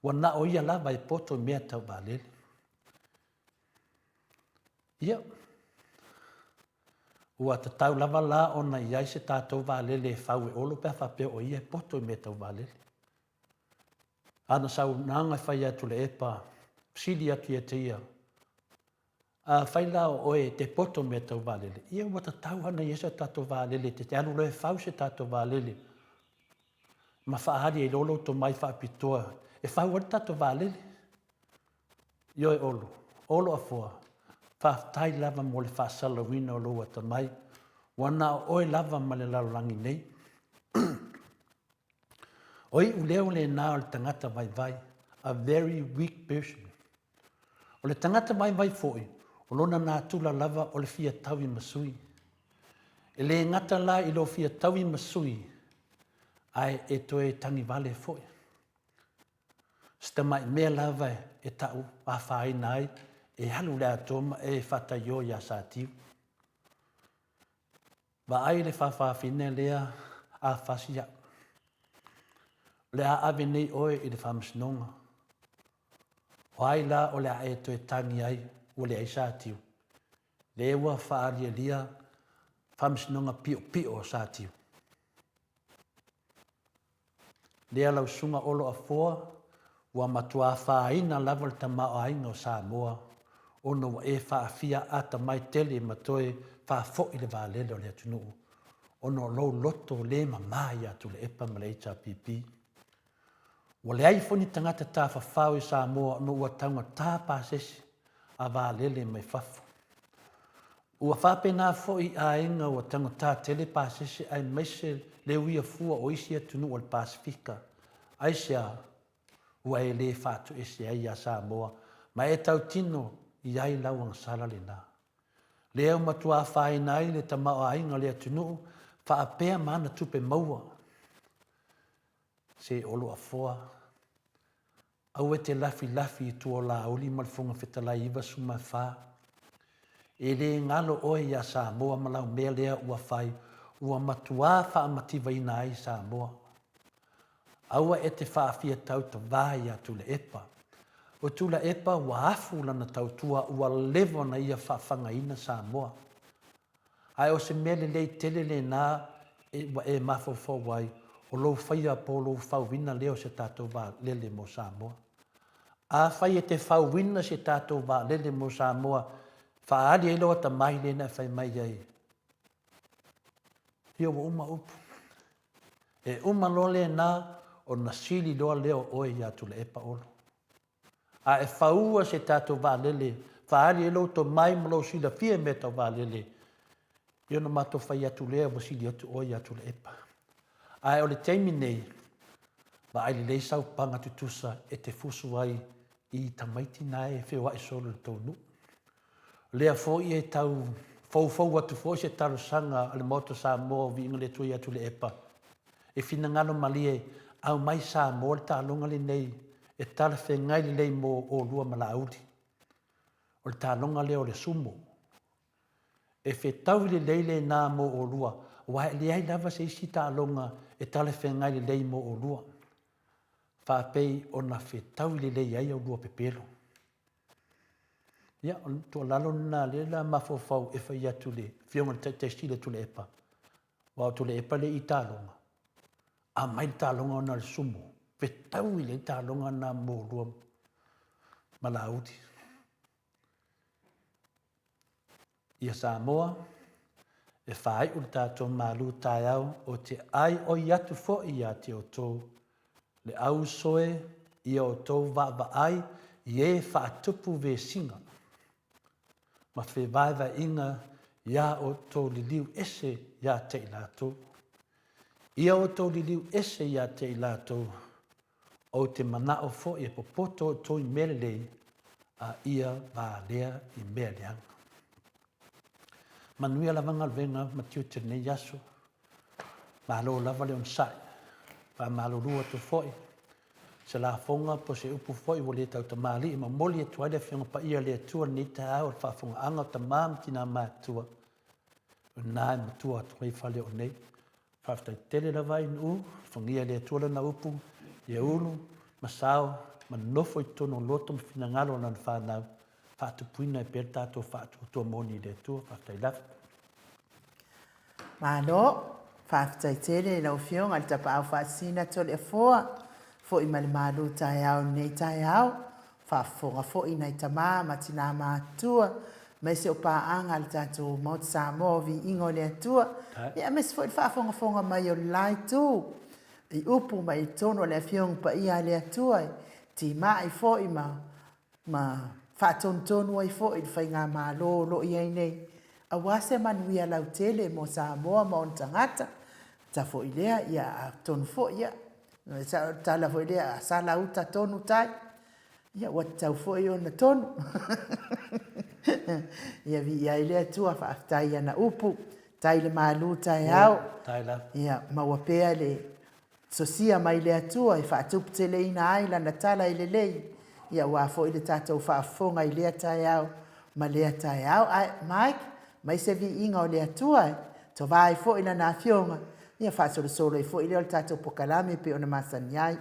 Wana o ia lava e poto mea tau vālele. Ia. Ua ta tau lava la ona iai se tātou vālele e whau e olo pia whapea o ia e poto mea tau vālele. Ana sau nanga whai atu le epa. Fesili atu ia te ia. Whai lao oe te poto mea tau vālele. Ia ua ta tau hana ia se tātou vālele. Te anu loe whau se tātou vālele. Ma whaahari e lolo to mai whaapitoa. E whau ane tātou vālele. Io e olo. Olo a fua. Whaatai lava mo le whaasala wina o loa ta mai. Wana oe lava ma le lalangi nei. Oi uleo le nā o le tangata vai vai. A very weak person. O le tangata vai vai foi. O lona nā tula lava o le fia taui masui. E le ngata la i lo fia taui masui. Ai e toe tangi vale foi. Sta mai mea lava e tau a whai nai. E halu le atoma e whata yo ia sa tiu. Wa ai le whawhawhine lea a whasia. Le a ave nei oe i le whamasnonga. O ai la o le a e toe tangi ai o le ai sa tiu. Le ua whaaria lia whamasnonga pio pio o sa tiu. Lea lau sunga olo a fua ua matua whaaina level ta mao ainga o Samoa. Ono e whaafia ata mai tele matoe whaafo i le vālele o le atunuu. Ono lo loto le mamai atu le epa ma le HRPP. Wa le ai foni tangata tā whawhau i Samoa no ua taunga tā pāsesi a vālele mai whafu. Ua whapena fo i a inga ua taunga tā tele pāsesi ai meise le uia fua o isi atunuu o le Pasifika. Aisia ua e le whātu esi ai a Samoa. Ma e tau tino i ai lauang sala le nā. Le au matua whaina ai le tamao a inga le atunuu whaapea mana tupe maua. Se olo a foa. Au e te lafi lafi tu o la uli malfunga whetalai iwa suma wha. E le ngalo oe ia Samoa malau mea lea ua whai ua matua wha mativa ina ai Samoa. Aua e te whaafia tau ta vai atu le epa. O tula epa ua afu lana tautua ua levo na ia whaafanga ina Samoa. Ai o se mele lei tele le nā e mafofo wai o lou whaia po lou whauwina leo se tātou wā lele mo Samoa. A whai e te whauwina se tātou wā lele mo Samoa whaari e loa ta mai le na whai mai ai. Hio wa uma upu. E uma lo le nā o na sili loa leo oe ia tu le epa olo. A e whaua se tātou wā lele whaari e loa to mai mo lo sila fia me tau wā lele. Io no mato whai atu lea mo sili atu oe ia tu le epa. Ai o le teimi nei, wa ai le sau panga tutusa e te fusu ai i tamaiti nai e whiwa i solo le tonu. Lea fōi e tau fau atu fōi se taru sanga ale moto Samoa vi inga le tui atu le epa. E fina ngalo malie au mai Samoa le tālonga le nei e tala whengai le lei mo o lua malaudi. O le tālonga leo le sumo. E whetau le leile nā mo o lua. Wa le ai lava se isi tālonga e tala whengai le lei mo o lua. Whapei o na whetau le lei ai o lua pepelo. Ia, o tō lalo nā le la mafofau e whai atu le. Whionga te stile tu le epa. Wa tu le epa le i tālonga. A mai tālonga o na le sumo. Whetau le tālonga nā mo o lua malaudi. Ia Samoa. E whaai ul tātou mālu tai au o te ai o i atu fo i a te o tō le au soe ia o tō vaai i e whaatupu ve singa. Ma whi vaiva inga ia o tō liliu ese ia te i lātou. Ia o tō liliu ese ia te i lātou o te manao fo e popoto o tō i merelei a ia vā lea i mea leanga. Manuia lavanga venga matiu te nei yaso. Malo lava le on sai. Pa malo rua tu foi. Se la fonga po se upu foi wo le tau ta mali ma moli e tuai le fionga pa ia le tua ni te au fa fonga anga ta mam tina ma tua. Unai ma tua tuai fale o nei. Fa ftai tele lava in u, fongia le tua na upu, ia ulu, masao, ma nofo i tono loto ma fina ngalo na whanau. Fa tu puina e per tato fa tu tua moni le tua, fa ftai lava. Malo, whaafitai tele lau fionga le tapa au whaasina tole e foa. Fo i male malu tai au nei tai au. Whaafonga fo i nei tamā matina mātua. Mai se o pāanga le tātou Mount Samoa vi ingo le atua. Ia mes fo i whaafonga mai o lai tū. I upu mai i tono le fionga pa ia le atua. Ti mai fo i ma whaatonu ai fo i whai ngā mālo lo i ai nei. A wase manuia lau tele mo Samoa ma on tangata. Ta fo i lea ia a tonu fo ia. Tala fo i lea a sala uta tonu tai. Ia watau fo i ona tonu. Ia vi ia i lea tua whaafitai ana upu. Tai le malu tai au. Tai la. Ia mawapea le sosia mai lea tua. I whaatupu te le ina aila na tala i le lei. Ia wafo i le tātou whaafonga i lea tai au. Ma lea tai au. Mike, mai se vi inga o lea tua. To vai fo i la na fionga. Ia whaasolo solo i fo i lea o le tātou pokalame pe ona masani ai.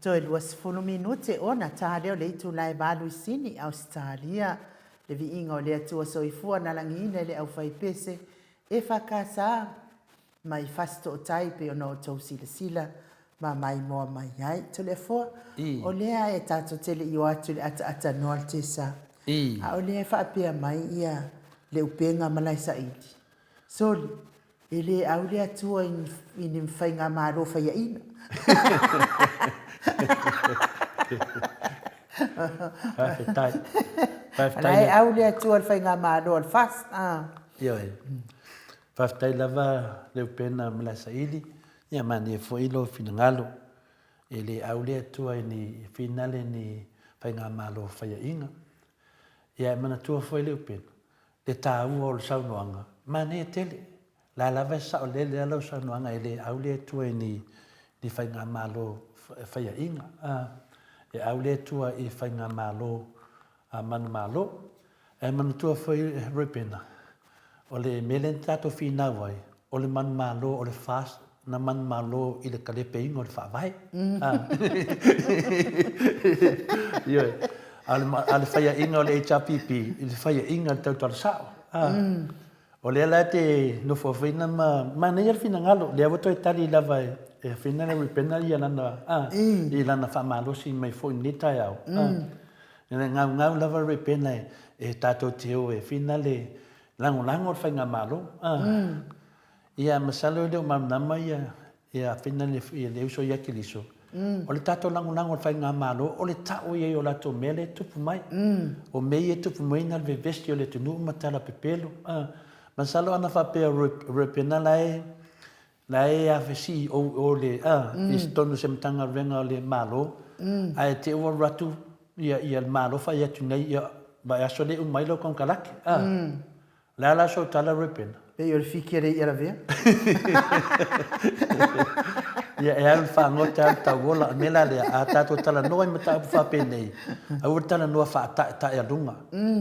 Toi luas fulu minute ona tā leo le itu lai balu sini Australia. Le vi inga o le atua soifua na langine le au fai pese e whakasa mai fasto o tai pe o no tau sila ma mai moa mai ai. To le fua o lea e tato tele i o atu le ata noa te sa. A o lea whaapea mai ia le upenga malai sa iti. Soli, e le au le atua ini mwhainga maro whaia ina. Lai au le atua le whainga maro al fast. Ia e. Whaftai lava leo pena mala sa ili. Ia mani e fo ilo fina ngalo. E le au le atua ni finale ni whainga maro whaia inga. Ia e mana tua fo leo pena. Le tā ua o le saunoanga. Mane e tele. La lava sa o le alau saunoanga e le au le atua ni whainga maro whaia inga. E au le tua i whainga malo a manu malo. E manu tua whai ripena. O le melen tato whina wai. O le manu malo, o le fast, na manu malo i le kalepe inga o le whaavai. Ioi. A le whaia inga o le HRPP, i le whaia inga le tautara sao. O le ala te nofo whina ma nei al whina ngalo. Le awato e tari lava e whina le ripena i lana whamalosi mai fwoi nita au. Ngau lava ripena e tato teo e whina le lango o whainga malo. Ia masalo leo mamnama ia whina le uso ia kiliso. O le tato lango o whainga malo, o le tau ia o lato mele tupu mai. O mei e tupu mai na le vesti o le tunu matala pepelo. Masalo ana whapea ripena lai a vesi o le istonu se mtanga venga o le malo. Ai te ua ratu ia le malo whai atu nei ia ba aso le umailo kon kalake. La so tala ripena. Pe yo le fikere ia la vea? Ia e al whangota ta wola mela le a tato tala noa mata upu whape nei. A ua tala noa wha ta e alunga.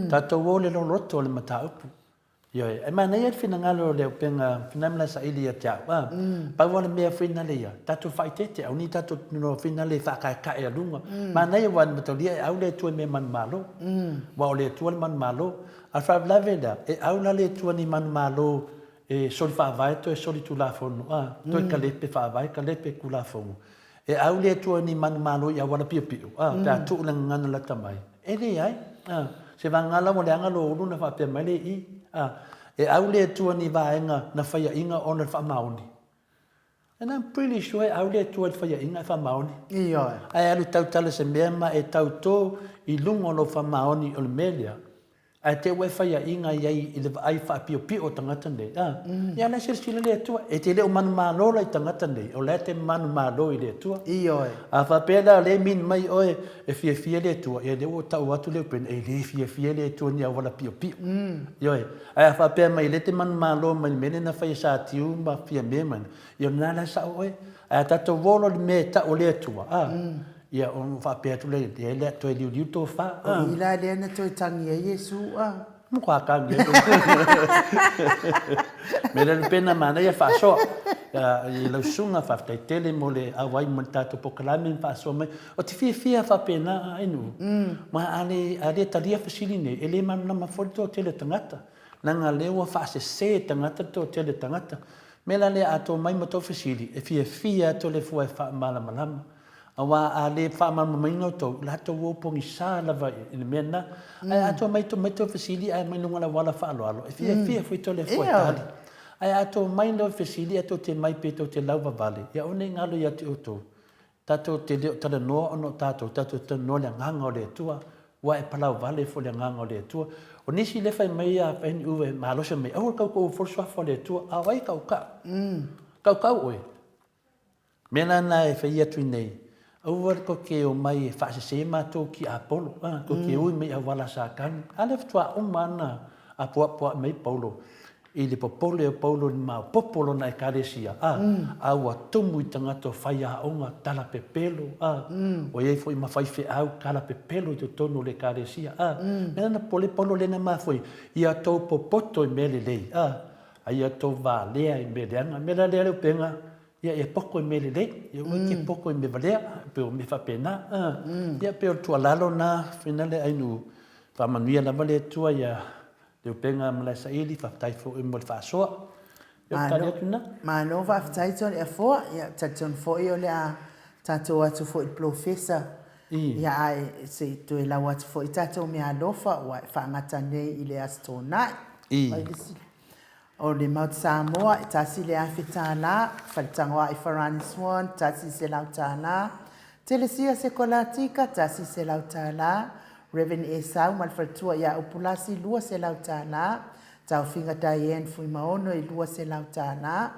Tato wole lo roto le mata upu. Ia e mana ia fina ngalo le upenga finamla sa ili ia tia. Pa wale mea fina le ia. Tato whaitete au ni tato no fina le whakaeka e alunga. Mana ia wan matalia e au le tua me man malo. Wa o le tua le man malo. A whaavlaveda e au la le tua ni man malo e soli whaavai to e soli tu la fonu. To e kalepe whaavai, kalepe ku la fonu. E au le tua ni man malo ia wala pio pio. Pea tu la ngana la tamai. E le ai. Se vangala mo le angalo ulu na whapea mai le i. E au le tua ni vaenga na whaia inga o na whaamaoni. And I'm pretty sure au le tua ni whaia inga e whaamaoni. Ia. Ai alu tautala se mea e tauto i lungo lo whaamaoni o le melia. Ai te wai whaia inga iai i le ai whaapio pio o tangata nei. Ia na sila le tua. E te leo manu malo la i tangata nei. O le te manu malo i le tua. Ia. A whapea le min mai oe e fia le tua. E le o tau atu leo pen. E le fia le tua ni a wala pio pio. Ia. Ai a whapea mai le te manu malo mai mene na whaia sa tiu ma fia me man. Ia nana sa oe. Ai a tato wolo le me ta o le tua. Ia on whapea tu le to e liu to wha. O ila le ana to tangi e Yesu. Mukwa kange. Mele le pena mana ia whasoa. I lau sunga whaftai tele mo le awai mo tato pokalame whasoa mai. O te fia whapena enu. Ma ale talia fasili ne. Ele manu nama whorito o tele tangata. Nanga lewa whaase se tangata to tele tangata. Mela le ato mai mo to fasili. E fia to le fua e wha malama. Awa a le whaamama mainga tau, la tau wopongi sā lava i le mena. Ai ato mai to fasili, ai mai nunga la wala whaaloalo. E fia fui to le fua tali. Ai ato mai no fasili, ato te mai pe to te lauwa vale. Ia one ngalo ia te oto. Tato te leo tala noa ono tato te noa le nganga o le tua. Wa e palau vale fo le nganga o le tua. O nisi le whai mai a whaini uwe mahalosa mai. Aua kau kou forswafa o le tua. Awai kau ka. Kau oe. Mena na e whai atu nei. Aua ko ke o mai e whaasese mātou ki Apollo. Ko ke ui mai a wala sa kani. Ale whatua o mana a pua mai Paulo. I le popole o Paulo ni mao popolo na e karesia. Aua tumu i tangato whai a onga tala pepelo. O iei fo i mawhai whi au kala pepelo i to tonu le karesia. Mena na pole Paulo lena mawhai. Ia tau popoto i mele lei. Ia tau wā lea i mele anga. Mena lea leo penga. ia poko i mele lei, ia ua ke poko i me valea, pe o me whapena. Ia pe o tua lalo na whina le ainu whamanuia lava le tua ia le upenga malai sa ili, whaptai fo i mo le whaasoa. Ia tali atu na? Mano whaptai ton e fo, ia taton fo i o le a tato atu fo i professor. Ia ai se tu e lau atu fo i tato me alofa, wa whaangata nei i le astonai. O le Mount Samoa, tasi le afi tāna, whalitangoa i Wharani Swan, tasi se lau tāna. Telesia se kolatika, tasi se lau tāna. Reverend Esau, malwhalitua ia upulasi, lua se lau tāna. Tau whinga Diane fui maono i lua se lau tāna.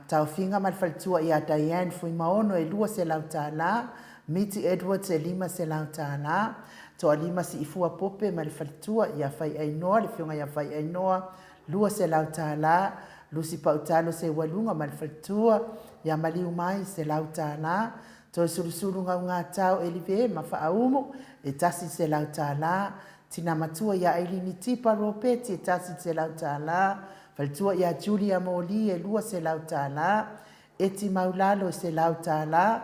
Tau whinga malwhalitua ia Diane fui maono i lua se lau tāna. Miti Edwards e lima se lau tāna. Toa lima si ifua pope malwhalitua ia whai ainoa, le whiunga ia whai ainoa. Lua se lau tāla, lusi pautalo se walunga malwhalitua, ia maliu mai se lau tāla, toi surusuru ngau ngā tau elive ma whaaumu, e tasi se lau tāla, tina matua ia Ailini Tipa Ropeti, e tasi se lau tāla, whalitua ia Julia Moli e lua se lau tāla, Eti Maulalo se lau tāla,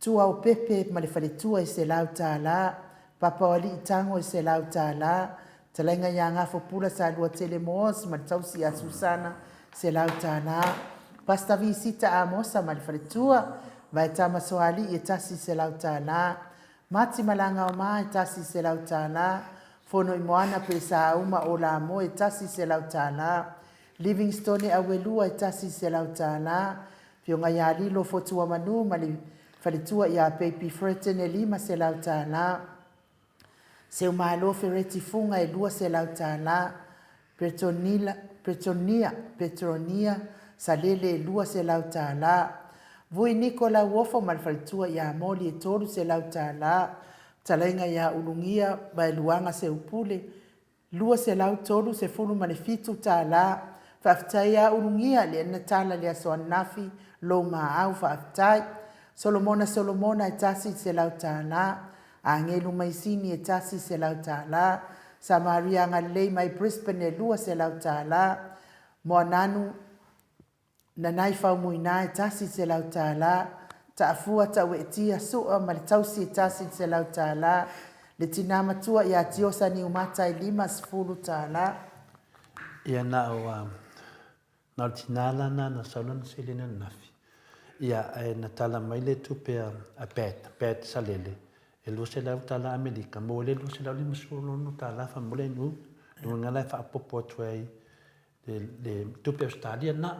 tua o Pepe malewhalitua e se lau tāla, Papa Wali Itango e se lau tāla, Talenga ia ngā whapura sa lua telemos, ma tausi a Susana, se lau tāna. Pasta visita a mosa ma le whaletua, vai tama soali e tasi se lau tāna. Mati malanga o ma e tasi se lau tāna. Fono i moana pe sa uma o la mo e tasi se lau tāna. Livingstone a welua e tasi se lau tāna. Pionga ia lilo fotua manu ma le whaletua ia Baby Fretten e lima se lau tāna. Se umalo fereti funga e lua se lau tāla, Petronia, salele e lua se lau tāla. Vui Nikola Wofo malwhalitua ia moli e toru se lau tāla, talainga ia ulungia mai luanga se upule. Lua se lau toru se fulu manefitu tāla, whaftai ia ulungia le ena tāla le aso anafi, lo maa au whaftai. Solomona e tasi se lau tāla, a ngelu mai sini e tasi se lau tāla, Samaria ngalei mai Brisbane e lua se lau tāla, moa nanu nanai whau muina e tasi se lau tāla, ta afua ta wetia sua ma le tausi e tasi se lau tāla, le tina matua ia tiosa ni umata e lima sifuru tāla. Ia na o na tinala na saulan se le na nafi. Ia na tala mai le tupe a pet salele. E lo se lau tala Amerika, mo le lo se lau lima solo no tala fa mole nu, no ngala fa popo tuai le tupe Australia na.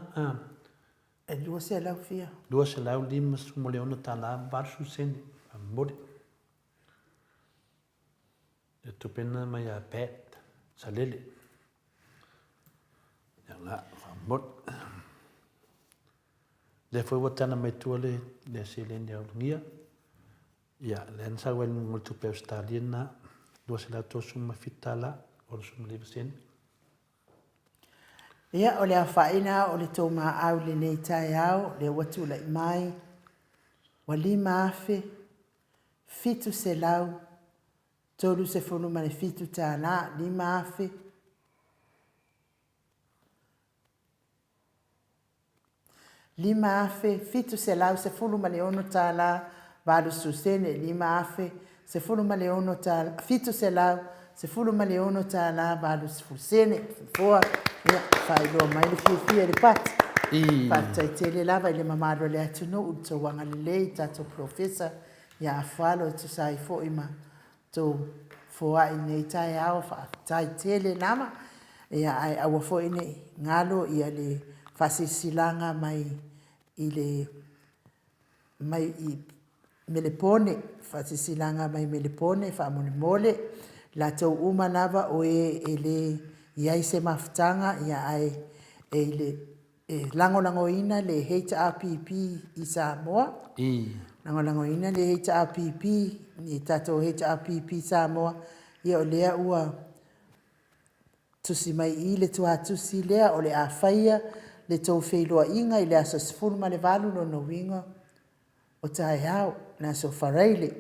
E lo se lau fia. Lo se lau lima mole no tala barsu sen fa mole. E tupe na mai a pet salele. Ya la fa mole. Le foi watana mai tuale le selen ya ngia. Ia, len sa wen multu pe Australian na, dua sila to suma fitala, o suma livesen. Ia, o le awhaina, o le tō maa au le nei tai au, le watu la mai, wa lima afe, fitu se lau, tolu se funu mane fitu tāna, lima afe. Lima afe, fitu se lau, se funu mane ono tāna, Vado susene lima afe, se fulu maleono tala, fitu se lau, se fulu maleono tala, vado susene, fua, ia, fai loa mai le fia le pati. Pata i tele lava i le mamaro le atunu, uto wanga le lei, tato profesa, ia afalo, tu sai fo ima, to fua i nei tai au, fa tai tele nama, ia ai awa fo i nei ngalo, ia le fasisilanga mai i le, mai i Melepone, fasisilanga mai Melepone, fa mole la tau uma lava o ele iai se maftanga ia ai le langolangoina le HRPP i Samoa. Langolangoina le HRPP, ni tato HRPP Samoa, ia o lea ua tusi mai i le tua tusi lea o le a whaia le tau wheiloa inga i le asa sifuruma le valu no winga. O tai au, na so whareile.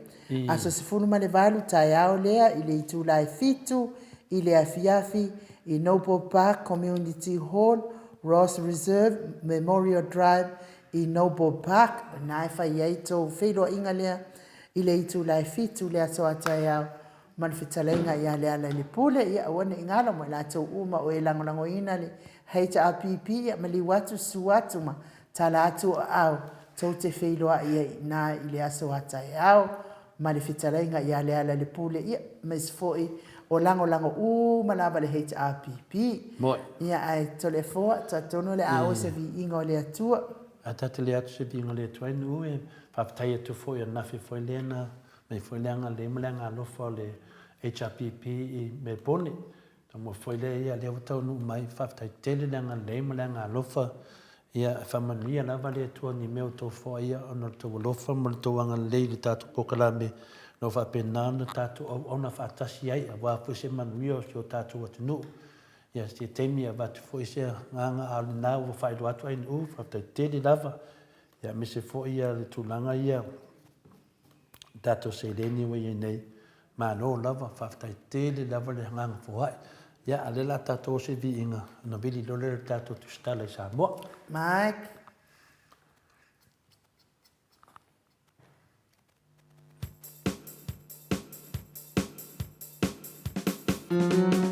Aso sifunu ma le valu tai au lea, i le itulai fitu, i le afiafi, i Noble Park Community Hall, Ross Reserve Memorial Drive i Noble Park na e whai ei tō whelo inga lea i le itu lai fitu lea toa tai au manwhitalenga i a lea le pule i a wane ingala mo la tō uma o e langolango ina le HRPP i a mali watu suatu ma tala atu au tō te whelo a i na i lea soa tai au manwhitalenga i a lea le pule i a mesfoi o lango malava le HRPP. Moi. Ia ai tole foa, tono le a o se vi ingo le atua. A tata le atu se vi ingo le atua inu e whaptai atu fo i a nafi fo i lena, me fo i leanga le mlenga alofa le HRPP i me pone. Ta mo fo i le ia le utau nu mai whaptai tele leanga le mlenga alofa ia whamanuia lava le atua ni meo tau fo ia ono tau alofa mo le tau anga le le tatu pokalame no fa penana tatu ona fa tasi ai wa fu se manuio so tatu atu no ya se temi va tu fo se nga al na wo fa do atu in u fa te lava ya mi se fo ia le tulanga ia tatu se leni we nei ma no lava fa te lava le nga fo ai ya ale la tatu se vi inga no vili lo le tatu tu stale sa mo Mike Ai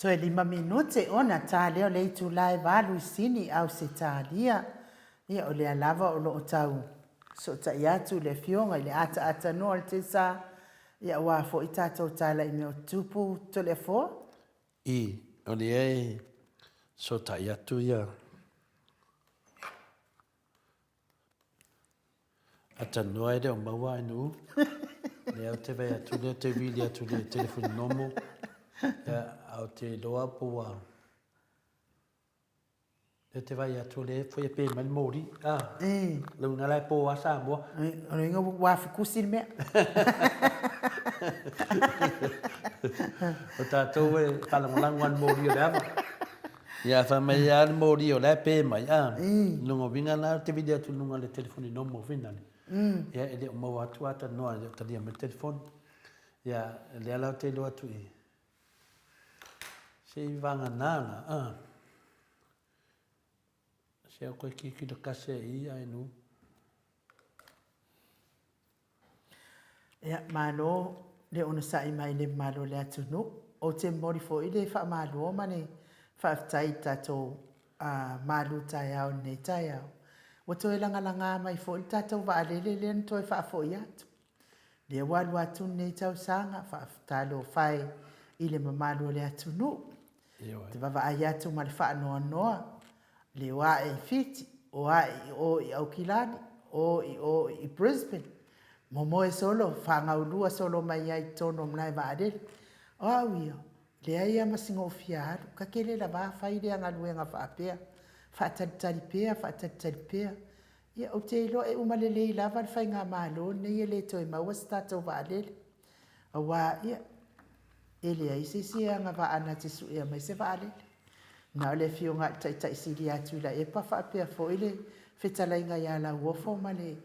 Toe 5 minute ona tāleo le itu lai walu sini au se tālia. Ia o le alava o loo tau. So ta iatu le fionga i le ata noa le te sa. Ia wā fo i tātou tāla i meo tupu to le fo. I, o le e, so ta iatu ia. Ata noa e reo maua inu. Le au te vai atu le te wili atu le telefoni nomo. Ia au te loa pua. Le te vai atu le foi e pe mali mori. Le una lai po a Samoa. O le inga wā fikusi le mea. O tātou e whalangolanguan mori o le ama. Ia whamai a le mori o le pe mai. Nungo winga na te vidi atu nunga le telefoni nomo winani. Ia ele o mau atu ata noa le talia me telefoni. Ia le ala o te lo atu i. Se i vanga nana. Se au koe ki lo kase i a enu. Ia malo le ona sa i mai le malo le atu no. O te mori fo i le wha malo mane whaftai tatou malu tai au nei tai au. O toi langa mai fo i tatou wa alele le an toi wha fo i atu. Le walu atu nei tau sanga whaftalo whai i le mamalo le atu no. Te wawa ai atu ma le wha noa noa. Le wa e fiti o i Aukilani o i Brisbane. Momo e solo, whangaulua solo mai ai tono mnai vaadele. O awio, le ai ama singo fiaru, ka kele la waa whaire anga luenga whaapea. Whaatari pea. Ia o te ilo e umalelei lava le whainga malo, nei e le toi maua stato vaadele. A waa ia, ele ai sisi anga vaana te su ea mai se vaadele. Nā le fionga tai siri atu la e pa whaapea fo ile whetalainga ia la uofo ma le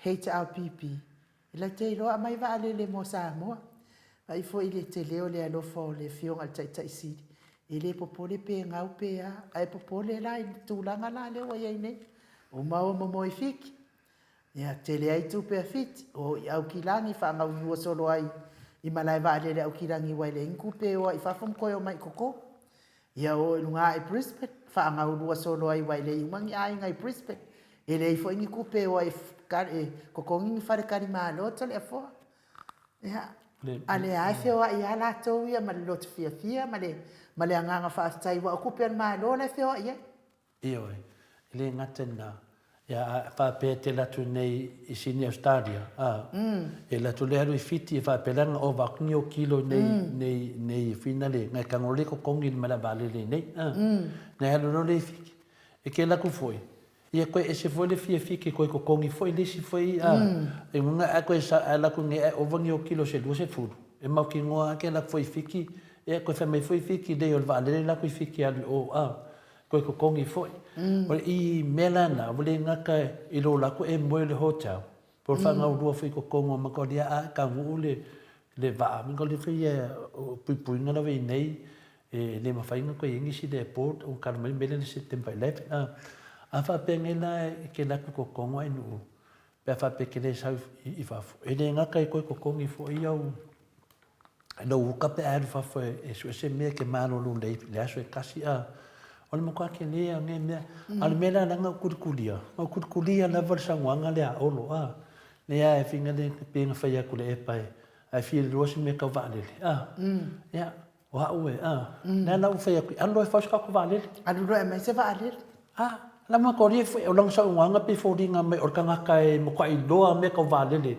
HRPP. Ila te iloa mai wa alele mo Samoa. Ai fo ile te leo le alofo le fionga tai siri. Ile popole pe ngau pe a. Ai popole la i tūlanga la leo ai nei. O mau momo i fiki. Ia te le ai tu pe fiti. O i Aukilangi wha ngau iua solo ai. I malai wa alele Aukilangi wai le inku pe o i whafum koe o mai koko. Ia o lunga i Brisbane. Wha ngau lua solo ai wai le iumangi ai ngai Brisbane. Ele i fo ingi kupe o ai kokongi whare kari maa lota le afoa. Ia, ale ai whioa i ala tau ia ma le lotu fia ma le anganga whaatai wa o kupe an maa lo le whioa ia. Ia oi, le ngatena. Ia whaapea te latu nei i Sydney, Australia. E latu le haru i fiti e whaapelanga o wakungi o kilo nei whina le. Ngai kangole kokongi ni mala vale le nei. Nei haru no le i fiki. E ke laku foi. Ia koe e se foi le fia fiki koe kokongi foi lesi foi e munga a koe sa ala ku nge o vangi o kilo se 12 furu e mau ki ngoa ke la foi fiki e koe fa mai foi fiki de o vale la koe fiki ali o koe kokongi foi o i melana vole ngaka i lo la ko e mo le hotel por fa ngau do foi kokongo ma ko dia a ka mu le va mi ko le foi pui ngala ve nei e le ma fa inga ko ingi si de port o ka mai mele se tempa 11 a whapengena ke laku kokongo ai nuu. Pea whapekele sau i whafu. E le ngaka i koe kokongi fo i au. No uka pe aru whafu e su se mea ke mano lu le aso e kasi a. O le mokua ke lea nge mea. Ale mea nanga kurikulia. O kurikulia na val sanguanga lea olo a. Lea e finga le penga whai aku le e pai. Ai fia rosi mea kau vaalele. Ya. Wa ue Nea na u whai aku. Alo e whauska ku vaalele. Alo e mai se vaalele. La ma ko ri o lang sa uanga pe fo ringa me o kanga kai mo kai loa me ko valele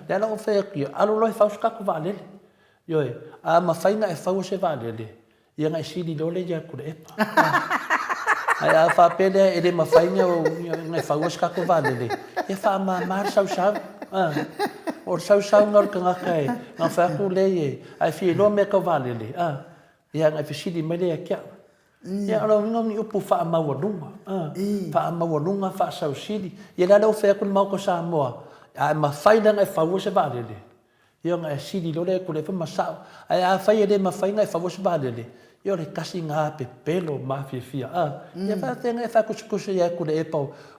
le la o fe ki alo lo fa ska ko valele yo a ma faina e fa o se valele ia nga si di dole ja ku e ai a fa pele e le ma faina o nga fa o ska ko valele e fa ma mar sa o sa ngor kanga kai nga fa ku le ai fi lo me ko valele ia nga fi si di me le kia ia alo ngongi upu fa mawanunga fa mawanunga fa sausidi ia la fe kun mau ko Samoa a ma faina ngai fa wo se valele ia ngai sidi lo le ku le fa masa a fa ia de ma faina ngai fa wo se valele ia le kasi nga pe pelo ma fia ia fa tenga fa ku ia ku le pa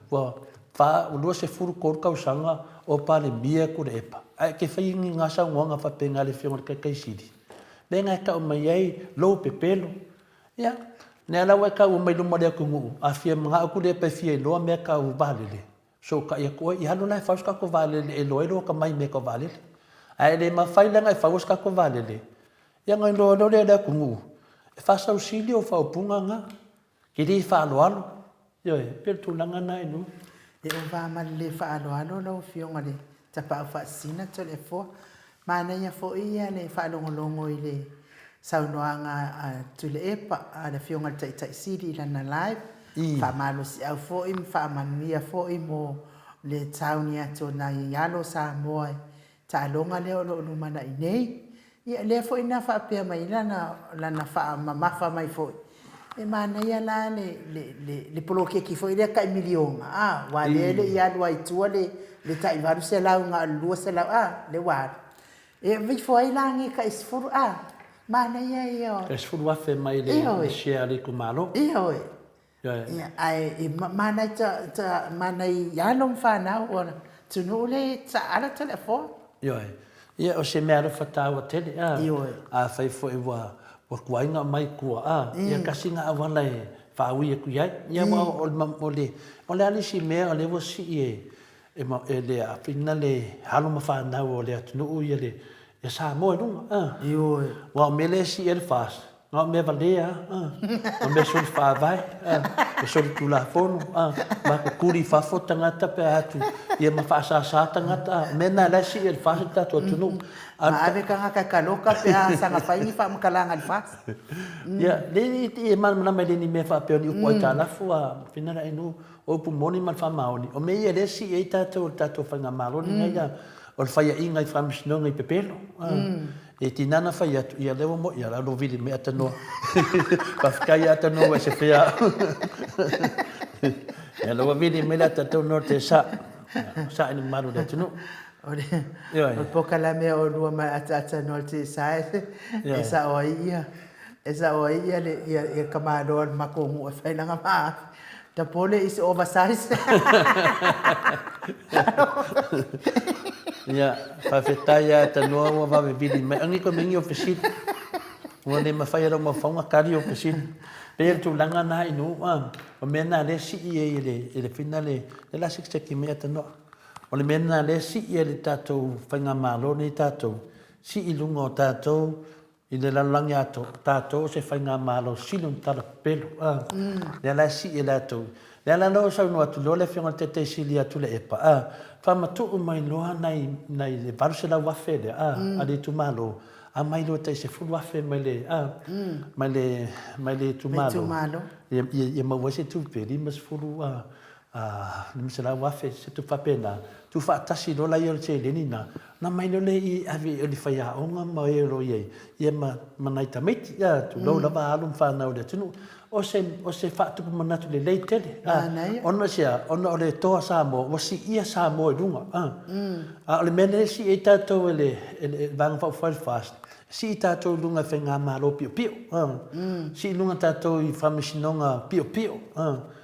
wa fa lo se furu ko ka usanga o pa le mia ku le pa ai ke fa inga nga sa ngonga fa penga le fio ke kai sidi le ngai ka o mai ai lo pe pelo Ia. Ne ala wa ka u mai luma le kungu. A fia mga aku le pe fia loa me ka u valele. So ka ia ko i halo lai faus ka ko valele e loelo ka mai me ka valele. Ai le ma fai langa e faus ka ko valele. Ia ngai lo le kungu. E fasa usili o fa punga nga. Ki di fa alo. Ia pe tu langa na inu. E o va mal le fa alo lo fionga le. Tapa fa sina to le fo. Mana ia fo ia le fa longo i le. Saunoanga tule epa le fionga tai siri lana live fa malo si au fo im fa manuia fo im mo le tauni ato na yalo Samoa ta longa le o mana inei ia le fo ina fa pe mai lana fa mama fa mai fo e mana ia la le poloke ki fo ile ka milion wa le ia lo ai tu le tai varu se la nga lu se la le wa e vi fo ai langi ka isfuru mana ia io. E sfuru afe mai le share ku malo. Io. Ia ai mana mana ia long fa na ora. Tu no le ala telefone. Io. Ia o se mera fata o tele Io. A fai fo e wa kuainga mai kua ia kasinga awala e fa wi ku ia. Ia o le ali si me o le wo si e le a finale halo ma fa na o le atu ia le e Samoa nunga. Io. Wa mele si el fas. Nga me valea. Wa me soli fa vai. Me soli tula fono. Ma kuri fa fota ngata pe atu. Ia ma fa sa tangata. Me na la si el fas ta to tunu. Ma ave ka kaloka pe sanga fai ni fa mkalanga el fas. Ia le e man na me ni me fa pe ni ko ta la fua finala inu o pu moni man fa maoni. O me ia le si e ta to fa nga malo ni nga. O le whaia inga i whamisnonga i pepelo. E tinana whaia tu ia lewa mo, ia raro vili me atanoa. Pawhikai atanoa e se whea. Ia lewa vili me atanoa te sa. Sa ini maru le tunu. O poka la mea o rua mai atanoa te sa e sa o ia. E sa o ia le kamaro al makongu e whainanga maa. Ta pole is oversize. Ia, whawhetaya tanoa wa wawe vili mai. Angi ko mingi o pesit. Ua ne mawhai rau mawhaunga kari o pesit. Pēr tu langa na inu. O mena le si i le whina le la sikseki mea tanoa. O le mena le si i le tātou whainga malo ni tātou. Si i lunga o tātou. I le lalangi ato. Tātou se whainga malo silun tala pelo. Le la si i tātou. Le ala no sa no atu le fionga te sili atu le epa fa matu mai loa nai le varse la wafe le ali tu malo mai lo te se fu wafe mai le tu malo ye ma wase tu pe li mas fu ni se la wafe se tu fa pena tu fa tasi lo la yo che le nina na mai lo le I avi le fa ya onga mai ro ye ma nai ta meti tu lo la ba alum fa na o le tunu o se fa tu manatu le leitele ona sia ona o le toa Samoa o si ia Samoa lunga a le mene si e tato ele vang fa fast si tato lunga fenga malo pio si lunga tato I famisinonga pio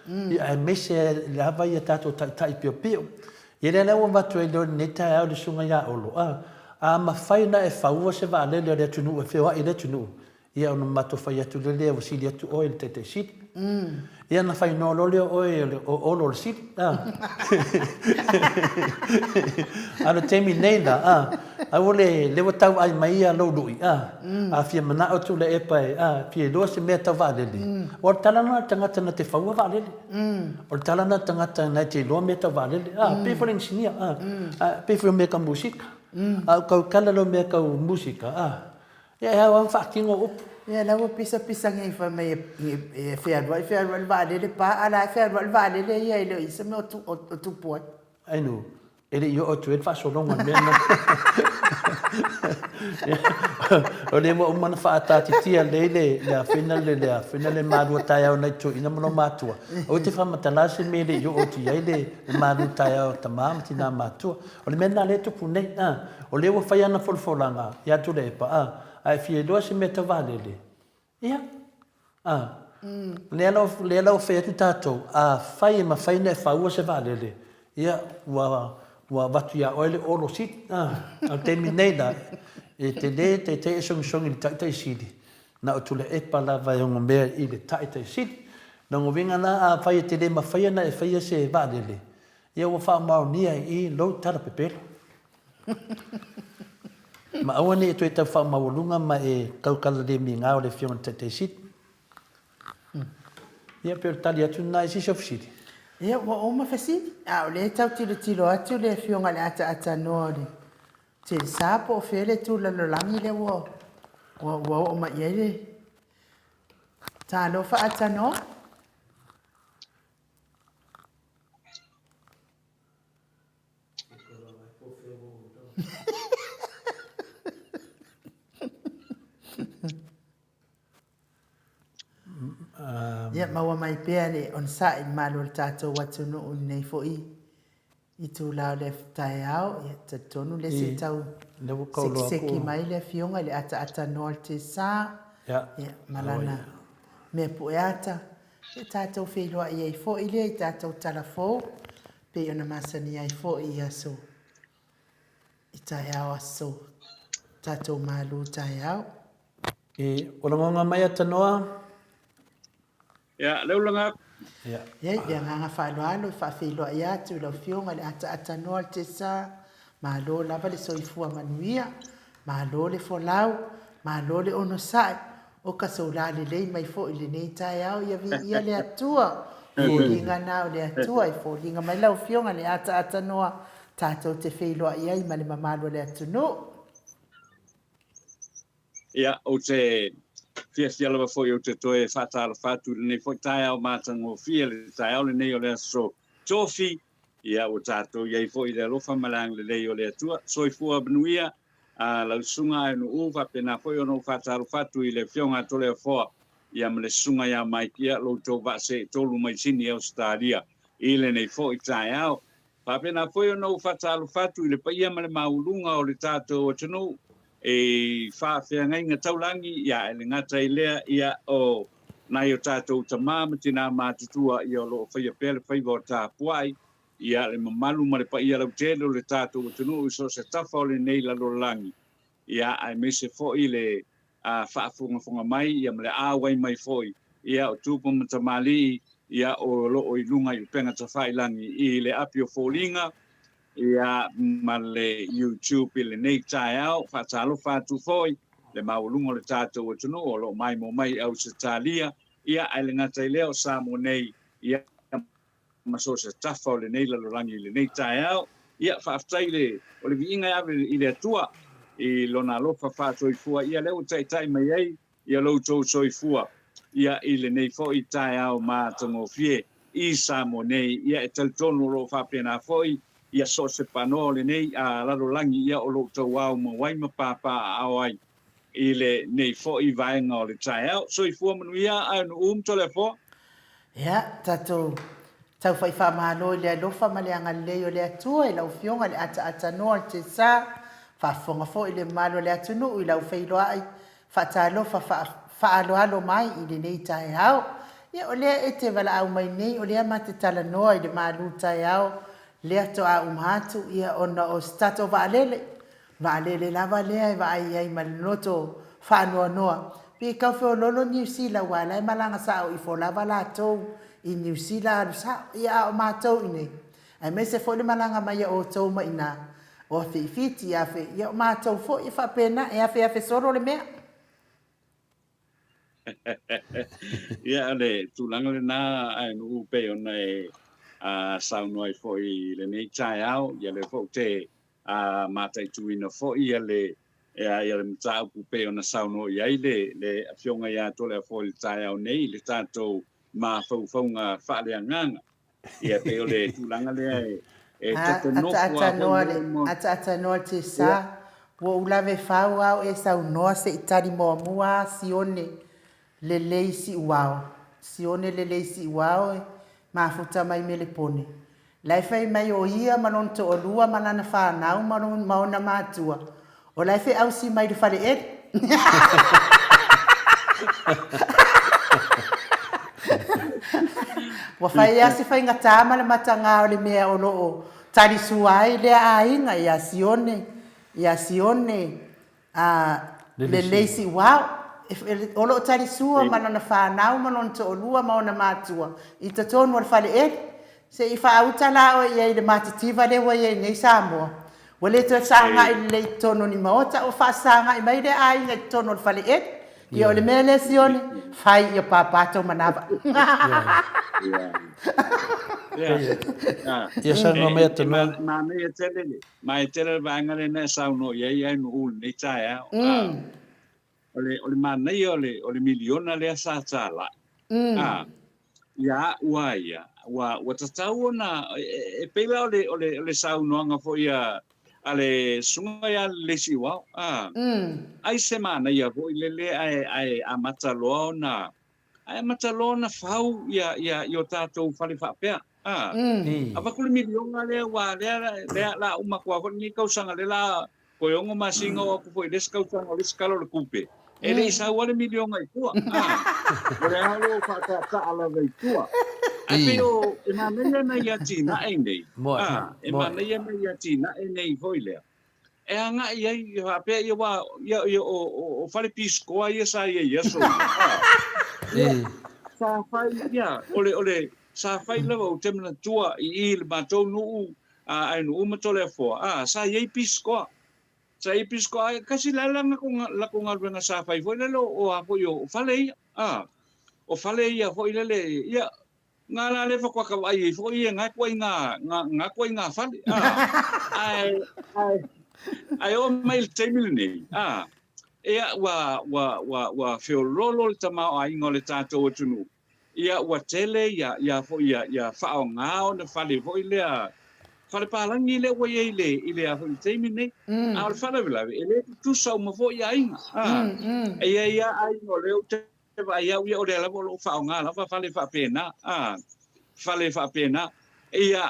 I ai mese lava ia tato tai pio e le na wa tu ele neta au le sunga ya olo a ma faina e fa se va le tunu e fe ile tunu ia ona mato fai atu lele o sili atu oil te sit. Ia na fai no lole oil o lo sit. Ana temi neina a ole le tau ai mai a lo lui a fia mana o tu le epa fia lo se me tau valele. O talana tangata na te fau valele. O talana tangata na te lo me tau valele. Pe for engineer pe for me ka musika. Kau kala lo me ka musika ia wan fakingo up. Ia la pisa ngai fa mai e fairwell vale le pa ala fairwell vale le ia ile isa me o tu poi. Ai no. Ele io o tu e fa solo un mena. O le mo man fa ata tia le la finale madu tai au nei tu ina mo matua. O te fa matala se me le io o tu ile madu tai au tamam tina matua. O le mena le tu pune o le wo fa yana folfolanga ya tu le pa ai fie do se meta valele ia le lo fe tu tato fai ma fai ne fa se valele ia wa vatu ya ole olo sit a terminada e te song in tai sidi na o tule e palava e ngomea i le tai siti. Na ngovinga na a whaia te le mawhaia na e whaia se vālele. Ia ua wha maonia i lo tara pepelo. Ma aua ni e tue tau wha mawalunga ma e kaukala le mi ngāo le whionga te siti. Ia pero tali atu na e si sofisiti. Ia ua oma fasiti. A o le tau tilo atu le whionga le ata noa le. Te sapo o fele tu lalolangi le ua. Ua oma iere. Tā lofa ata noa. Ia maua mai pea le on sa i malo le tātou watu no un nei fo i tu lao le tae au ia ta tonu le se tau seki mai le fionga le ata noa te sa ia malana me pu e ata le tātou wheilua i ei fo i le i tātou talafo pe ona masani ai fo i aso i tae au aso tātou malu tae au ola ngonga mai ata noa Ya, leu langa. Ya, nganga whaaloalo i whawhiloa i atu lau whionga le ata noa te sa, ma lo lava le soifua manuia, ma lo le folau, ma lo le ono sae, o ka soula le lei mai fo i le nei tae au ia vi ia le atua, fōlinga nao le atua, i fōlinga mai lau whionga le ata noa, tātou te whiloa i ai ma le mamalo le atu no. Ya, o te fia lava foi o te toe whatala whatu le nei foi tae au mātango fia le tae au le nei o le aso tofi ia o tātou iei foi le alofa malang le nei o le atua soifua benuia a lau sunga e no uwa pena foi o no whatala whatu i le fionga tole a foa ia me le sunga ia mai kia lo tō vase tolu mai sini au stadia i le nei foi tae au pa pena foi o no whatala whatu i le paia ma le maulunga o le tātou o tunu e whawhiangainga taulangi ia e le ngata i lea ia o nai o tātou tamama tina mātutua ia o loo whaia pēle whaiva o tā puai ia le mamalu ma le pa ia lau tēlo le tātou o tunu i so se tafa o le nei la lolangi ia ai me se foi le whaafunga mai ia ma le āwai mai foi ia o tūpa matamali ia o loo i lunga i penga tawhailangi i le api o fōlinga ia ma le YouTube i le nei tae au, whatalo whatu foi, le maulungo le tātou o tunu, o lo mai mo mai au se tālia, ia ai le ngata i leo Samoa nei, ia maso se tafa o le nei lalorangi i le nei tae au, ia whaftai le, o le viinga ave i le atua, i lona lofa whātoi fua, ia leo tai mai ei, ia lo tau soi fua, ia i le nei foi tae au mātango fie, i Samoa nei, ia e taltono lo whapena foi, ia so se pano le nei a lalolangi ia o lo tau au ma wai ma papa au ai i le nei fo i vaenga o le tae au so i fua manuia a no tole fo ia tatou tau fai whamalo i le alofa ma le anga leo le atua i lau fionga le ata noa te sa whafonga fo i le malo le atunu i lau whailoa ai whatalofa whaaloalo mai i le nei tae au ia o lea e te wala au mai nei o lea ma te tala noa i le malu tae au lea toa umhatu ia ona o stato vaalele lava lea e vaai ai malinoto whanua noa. Pi kau whio lolo New Zealand wala e malanga sao i fo lava la tau i New Zealand sa ia o mātou ine. Ai me se fo le malanga mai o tau ma ina o whiwhiti ia whi ia o mātou fo i whapena e a soro le mea. ia le tulanga le nā ai no upe ona e sau noi fo i le nei tae au ia le fo te matai tuina fo ia le ia le mtau pupe ona sau no ia le afionga ia tole fo i tae au nei le tatou ma faufaunga whaaleanganga ia te o le tulanga le e tato nofua ata noa te sa wo ulave fau au e sau noa se itari moa mua sione le leisi uao mafuta mai mele pone. Lai fai mai o ia manon to o lua manana whanau manon maona mātua. O lai fai au si mai de whare ere. Wa fai asi fai ngata ma le matanga o le mea o loo. Tari suai le a inga ia sione le leisi wao. olo tari sua manona whanau manona to olua maona matua I ta tonu al fale se I whauta la o ia I le matitiva le wa ia nei Samoa wale to sanga I le tono ni maota o whasanga I mai le ai le tono al fale ia o le mele sione fai ia papato manava ia sa no me te no ma me tele mai tele vanga le na sa no ia no ul nei tae ole manai ole miliona le sa tsala ya wa tatau na e pela ole sa no nga fo ia ale sunga ya le siwa ai semana ia fo le ai amatalo na ai amatalo na fau ia yo tato fale fa pe ava kule miliona le wa le la uma kwa ko ni kausanga le la ko yongo masinga o ko le skauta o le skalo le kupe ele isa wale miliona I tua ole halo fa ta ala ve tua ai o ina na ya tina nei ina na ya tina nei foile e anga ia va pe ia wa ia o fale pisco ia sa ia so sa fai ia ole sa fai lava o temna tua I le matou nuu ai nuu matole fo sa ia pisco sa ia pisco ai kasi lalanga la ko ngalwenga sa fai foi le o apo yo fale ia o fale ia foi le ia ngala le fa kwa ka ai foi ia nga ko nga fale ai o mail temil ni ia wa feo lolo le tama ai ngole tato tunu ia wa tele ia fo ia fa o ngao na fale fo ile fale palangi le wa ile a fo temil ni a fale vela ele tu sa mo fo ia inga ia ai ngole te va ia o le la lo fa o ngala fa fale fa pena fale fa pena ia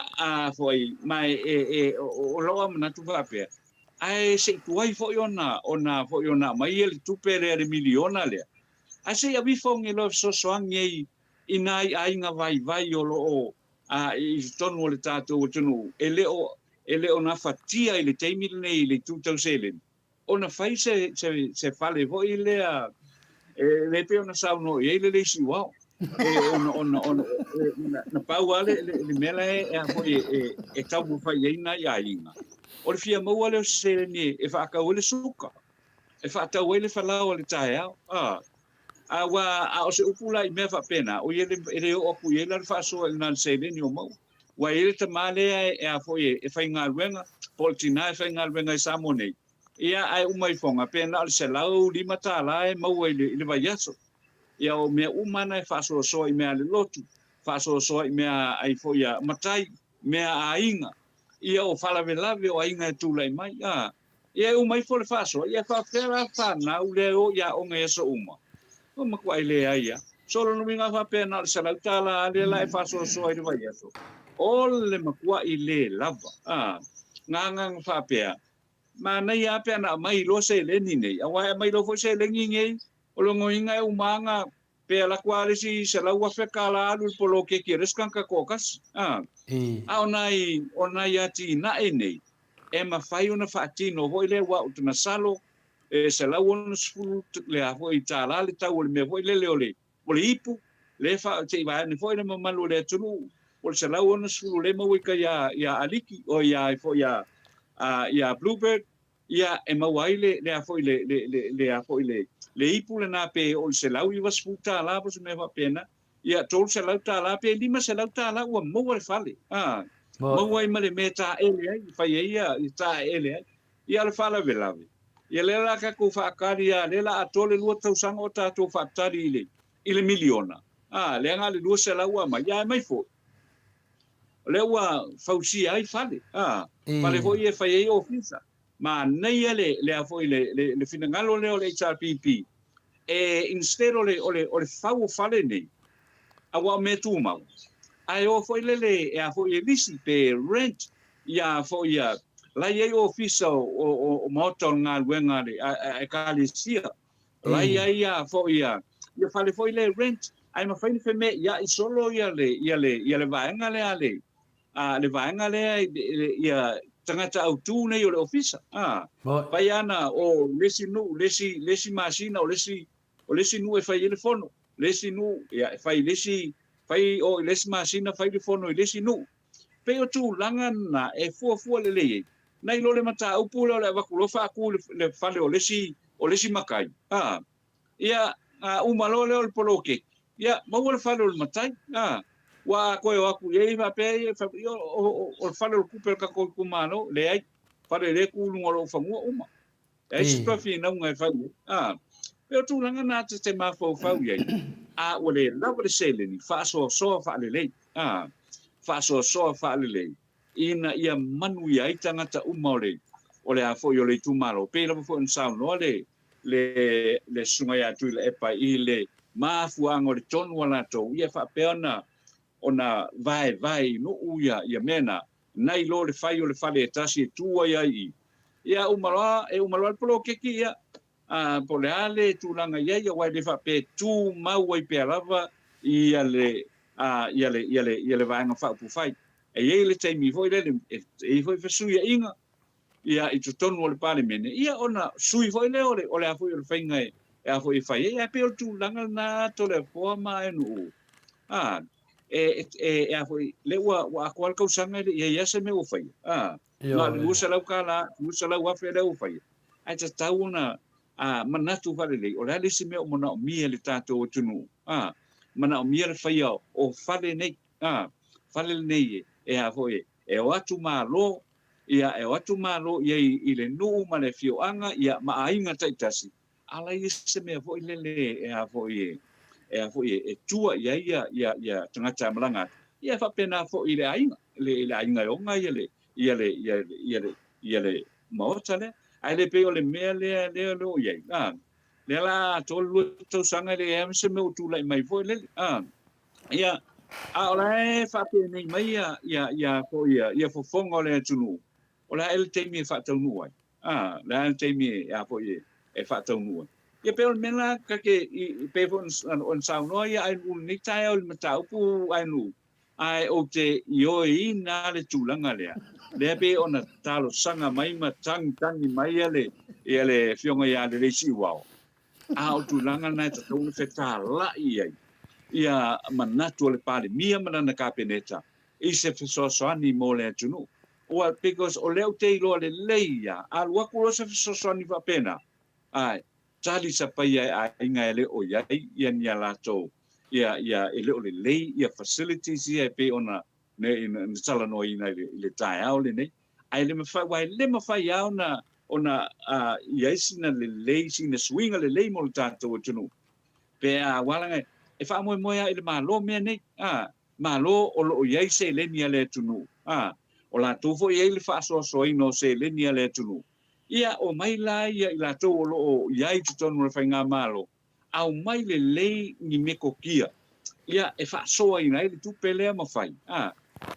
foi mai o lo na tu fa pe ai se tuai fo ona fo ona mai ele tupere le miliona le ai se avi fo ngelo so soangi inai ai nga vai o lo I tonu le tato tunu ele o na fatia ile teimil nei le tutau selen ona fai se fale fo ile le pe ona sa no ile le siwa ona na pau ale le mela fo e tau mo fai ina ia inga o le fia mau ale o se ni e fa ka ole suka e fa ta ole fa la ole tae a o se upula I me fa pena o ele o ku ele fa so na se ni o mau wa ele te male e a foi e fa inga luenga poltina e fa inga luenga sa monei ia ai umai fonga pena o se lau lima tala e mau ele vai yaso ia o me umana e fa so I me ale lotu fa so I me ai foi a matai me a inga ia o fala velave o inga tu lai mai ia o mai fole faso ia fa fera fa na u le o ia o nge so uma o ma kwa ile ia solo no minga fa pena se la tala le la faso I vai eso o le ma kwa ile lava nganga fa pe ma na ia pe na mai lo se le ni nei awa mai lo fo se le ngi o lo ngoinga u manga pe la kwa si se la wa fe kala lu polo ke kires kan ka kokas onai ati na nei e ma fai una fatino voi le wa utna salo se la won sfulu le a voi tala le tau le me voi le ole ipu le fa te va ni foi le malu le tunu o se la won sfulu le mo ka ya aliki o ya fo ya bluebird ya e ma wai le a foi le a foi le ipu le na pe o se la wi was futa la po se me va pena ya tol se la tala pe lima se la tala wa mo wa fale mo wai male meta ele ai fa ia ta ele ia le fala velave ia le la ka ku fa karia le la atole lu tau sang o ta to fa tari ile miliona le nga le lu se la wa ma ia mai fo le wa fausi ai fale fale fo ia fa ia ofisa ma nei le a fo le finangalo le HRPP instead ole fau fale nei awa me tu mau ai o foi lele e a foi visi pe rent ya foi ya la ye ofisa o moto nga wenga e kalisia la ya foi ya fale foi le rent ai ma fai fe me ya solo ya le vaenga le ale le vaenga le ya tangata autu nei o le ofisa pa yana o lesi masina o lesi o lesi nu e fai ele fono lesi nu ia e fai lesi fai o lesi masina fai le fono i lesi nu pe o tu langa na e fu le nai lo le mata upu le wa ku lo fa ku le fale o lesi makai ia umalo le o poloke ia mo le fale o matai wa ko e aku ye va pe o fale o kupel ka ko kumano le ai fale le ku ngolo fa mo uma e si to fi na ngai fa pe o tu langa na te ma fo fa ye o le lava le sele ni fa so fa le fa so fa le ina ia manu ia i tangata umaole o le a fo yo le tumalo pe la fo sa no le sunga ya tu le pa i le Maleifua le tonu wala to ia fa pe ona vai no uia ia mena nai lo le fai o le fale tasi tua ia umaloa polo keki ia po le ale tulanga ia wai le fa pe tu mau wai pe lava ia le vaenga fa pu fai e le taimi foi le foi fesu inga ia i tonu o le parliament ia ona sui foi le o le afoi o le fainga e afoi fai ia pe o tulanga na to le forma enu afoi le wa kwal ka usanga ia se me o fai na le usa lau kala usa lau afe le o fai ai ta tauna manatu fale le o le se me o mona o mia le tato o tunu mana o mia le fai o fale nei fale nei e afoi e o atu malo ia e o atu malo ia i le nu ma le fioanga ia ma ainga taitasi ala i se me afoi le e afoi e tua ia tangata malanga ia fa pena fo ile ainga le ainga o nga ia le maota le ai le pe o le mea le lo ia le la to lu to sanga le em se me tu lai mai fo le ia ola fa pena mai ia fo fongo le tunu ola el temi fa tunu ai la el temi fo e fa tunu ia pe o mena ka ke i pe on sauno ia ai ni tai o mata pu ai nu ai o te i na le tulanga le pe ona talo sanga mai ma tangi mai ia le fionga ia le si wao o tulanga na te tonu feta la ia manatu le pale mia mana ka peneta i se so ani mo le tunu o because o le te lo le leia al wa ko se so ani va pena ai tali sa pai inga le o ia ia lato ia ele o le ia facilities ia pe ona ne sala no ina le tai au le nei ai le mafai wai le mafai au na ona ia sina le sina swinga le mo tato tunu pe wala e fa mo ia le malo me nei malo o lo ia se le nia le tunu o la tofo ia le fa so ino se le nia le tunu ia o mai la ia i la tō o iai tutonu le whainga malo. Au mai le ni meko kia. Ia e whaasoa ina e le tupe lea mawhai.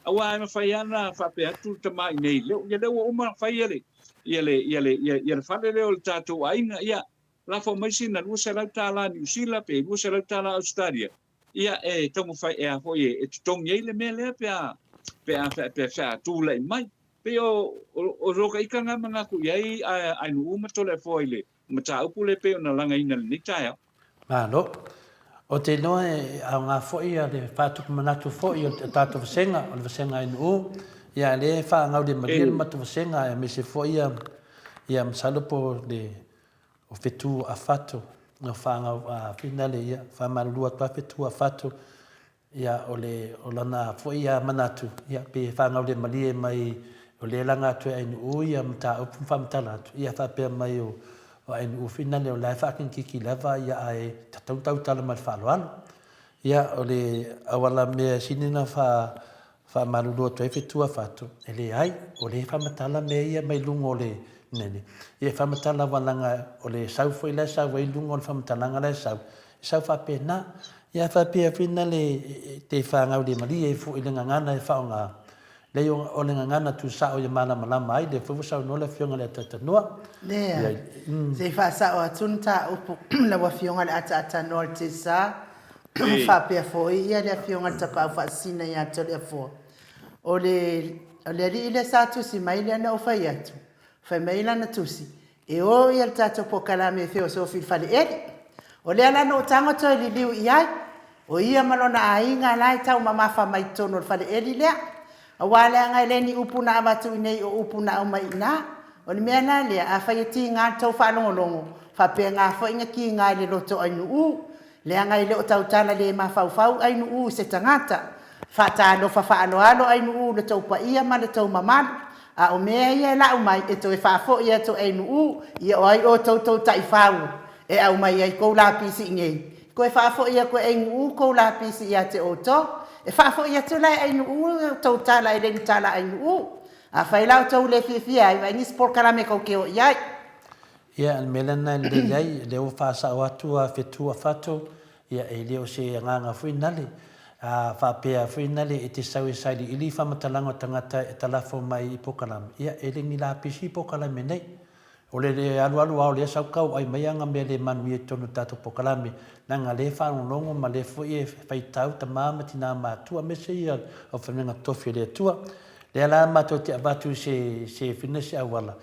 Awa e mawhai ana whape atu tamai nei leo. Ia leo o ma whai ele. Ia le whale leo le tātou ainga. Ia la wha maisi na lua se lau tāla New Zealand pe lua se lau tāla Australia. Ia e tamu whai e a hoi e tutongi e le mea lea pe a tūlai mai. Pe o roka ika nga mga ku iai ai nu umato le foile mata upu le pe ona langa ina ni taia no o te no e a nga foi a le fatu manatu foi o tatu vasenga ai nu ia le fa nga de malir matu vasenga e me se foi ia msalo po de o fetu a fatu no fa nga finale ia fa malua pa fetu a fatu ia o lana foi ia manatu ia pe fa nga de malir mai o le langa tu ai nu ia mta o fam talat ia fa pe mai o ai nu fina le la fa kin kiki lava ia ai tau tala mal fa loan ia o le awala me sinina fa malu to e fitua fatu ele ai o le fa matala me ia mai lungo le nene ia fa matala walanga o le sau foi la sau i lungo fa matala la sau fa pe na ia fa pe fina le te fa ngau de mali e fu ile ngana e fa nga le o le ngana tu sa o mana malama ai de fu sa no le fionga le tata no le se fa sa o tunta o la wa fionga le ata no te sa fa pe fo ia le fionga ta pa fa sina ya to le fo o le ri le sa tu si mai le na o fa ya tu fa mai la na tu si e o ia tata po kala me fe o so fi fa le O lea lana o tanga toi li liu iai. O ia malona a inga lai tau mamafa mai tono fale eli lea. A wale anga eleni upuna amatu inei o upuna au mai ina. O ni mea na lea a whaiati ngā tau whanongolongo. Whapea ngā whainga ki ngā le loto ainu u. Lea ngai le o tau tana le mawhauwhau ainu u se tangata. Whatano whawhaano alo ainu u le tau pa ia ma le tau mamanu. A o mea ia la umai e to e whafo ia to ainu u. Ia o ai o tau tau tai whau. E au mai ai kou la pisi ingei. Ko e whafo ia ko ainu u kou la pisi ia te o to. E whafo ia to lai ainu u tau tala e leni tala ainu u. A whailau tau le fia ai nis por karame kau ke o iai. Ia an melana le iai le o whasa o atua whetua whato. Ia e leo se nganga whinale. Whapea whinale e te sau e sairi ili whamatalango tangata e talafo mai i Pokalame. Ia e lengi la pisi i Pokalame nei. O le alu au le sau kau ai mai anga me le manu e tonu tato Pokalame. Nanga le whanongongo ma le fo e whaitau ta mama tina mātua me se ia o whanenga tofi le tua. Le ala mātua te abatu se whina se awala.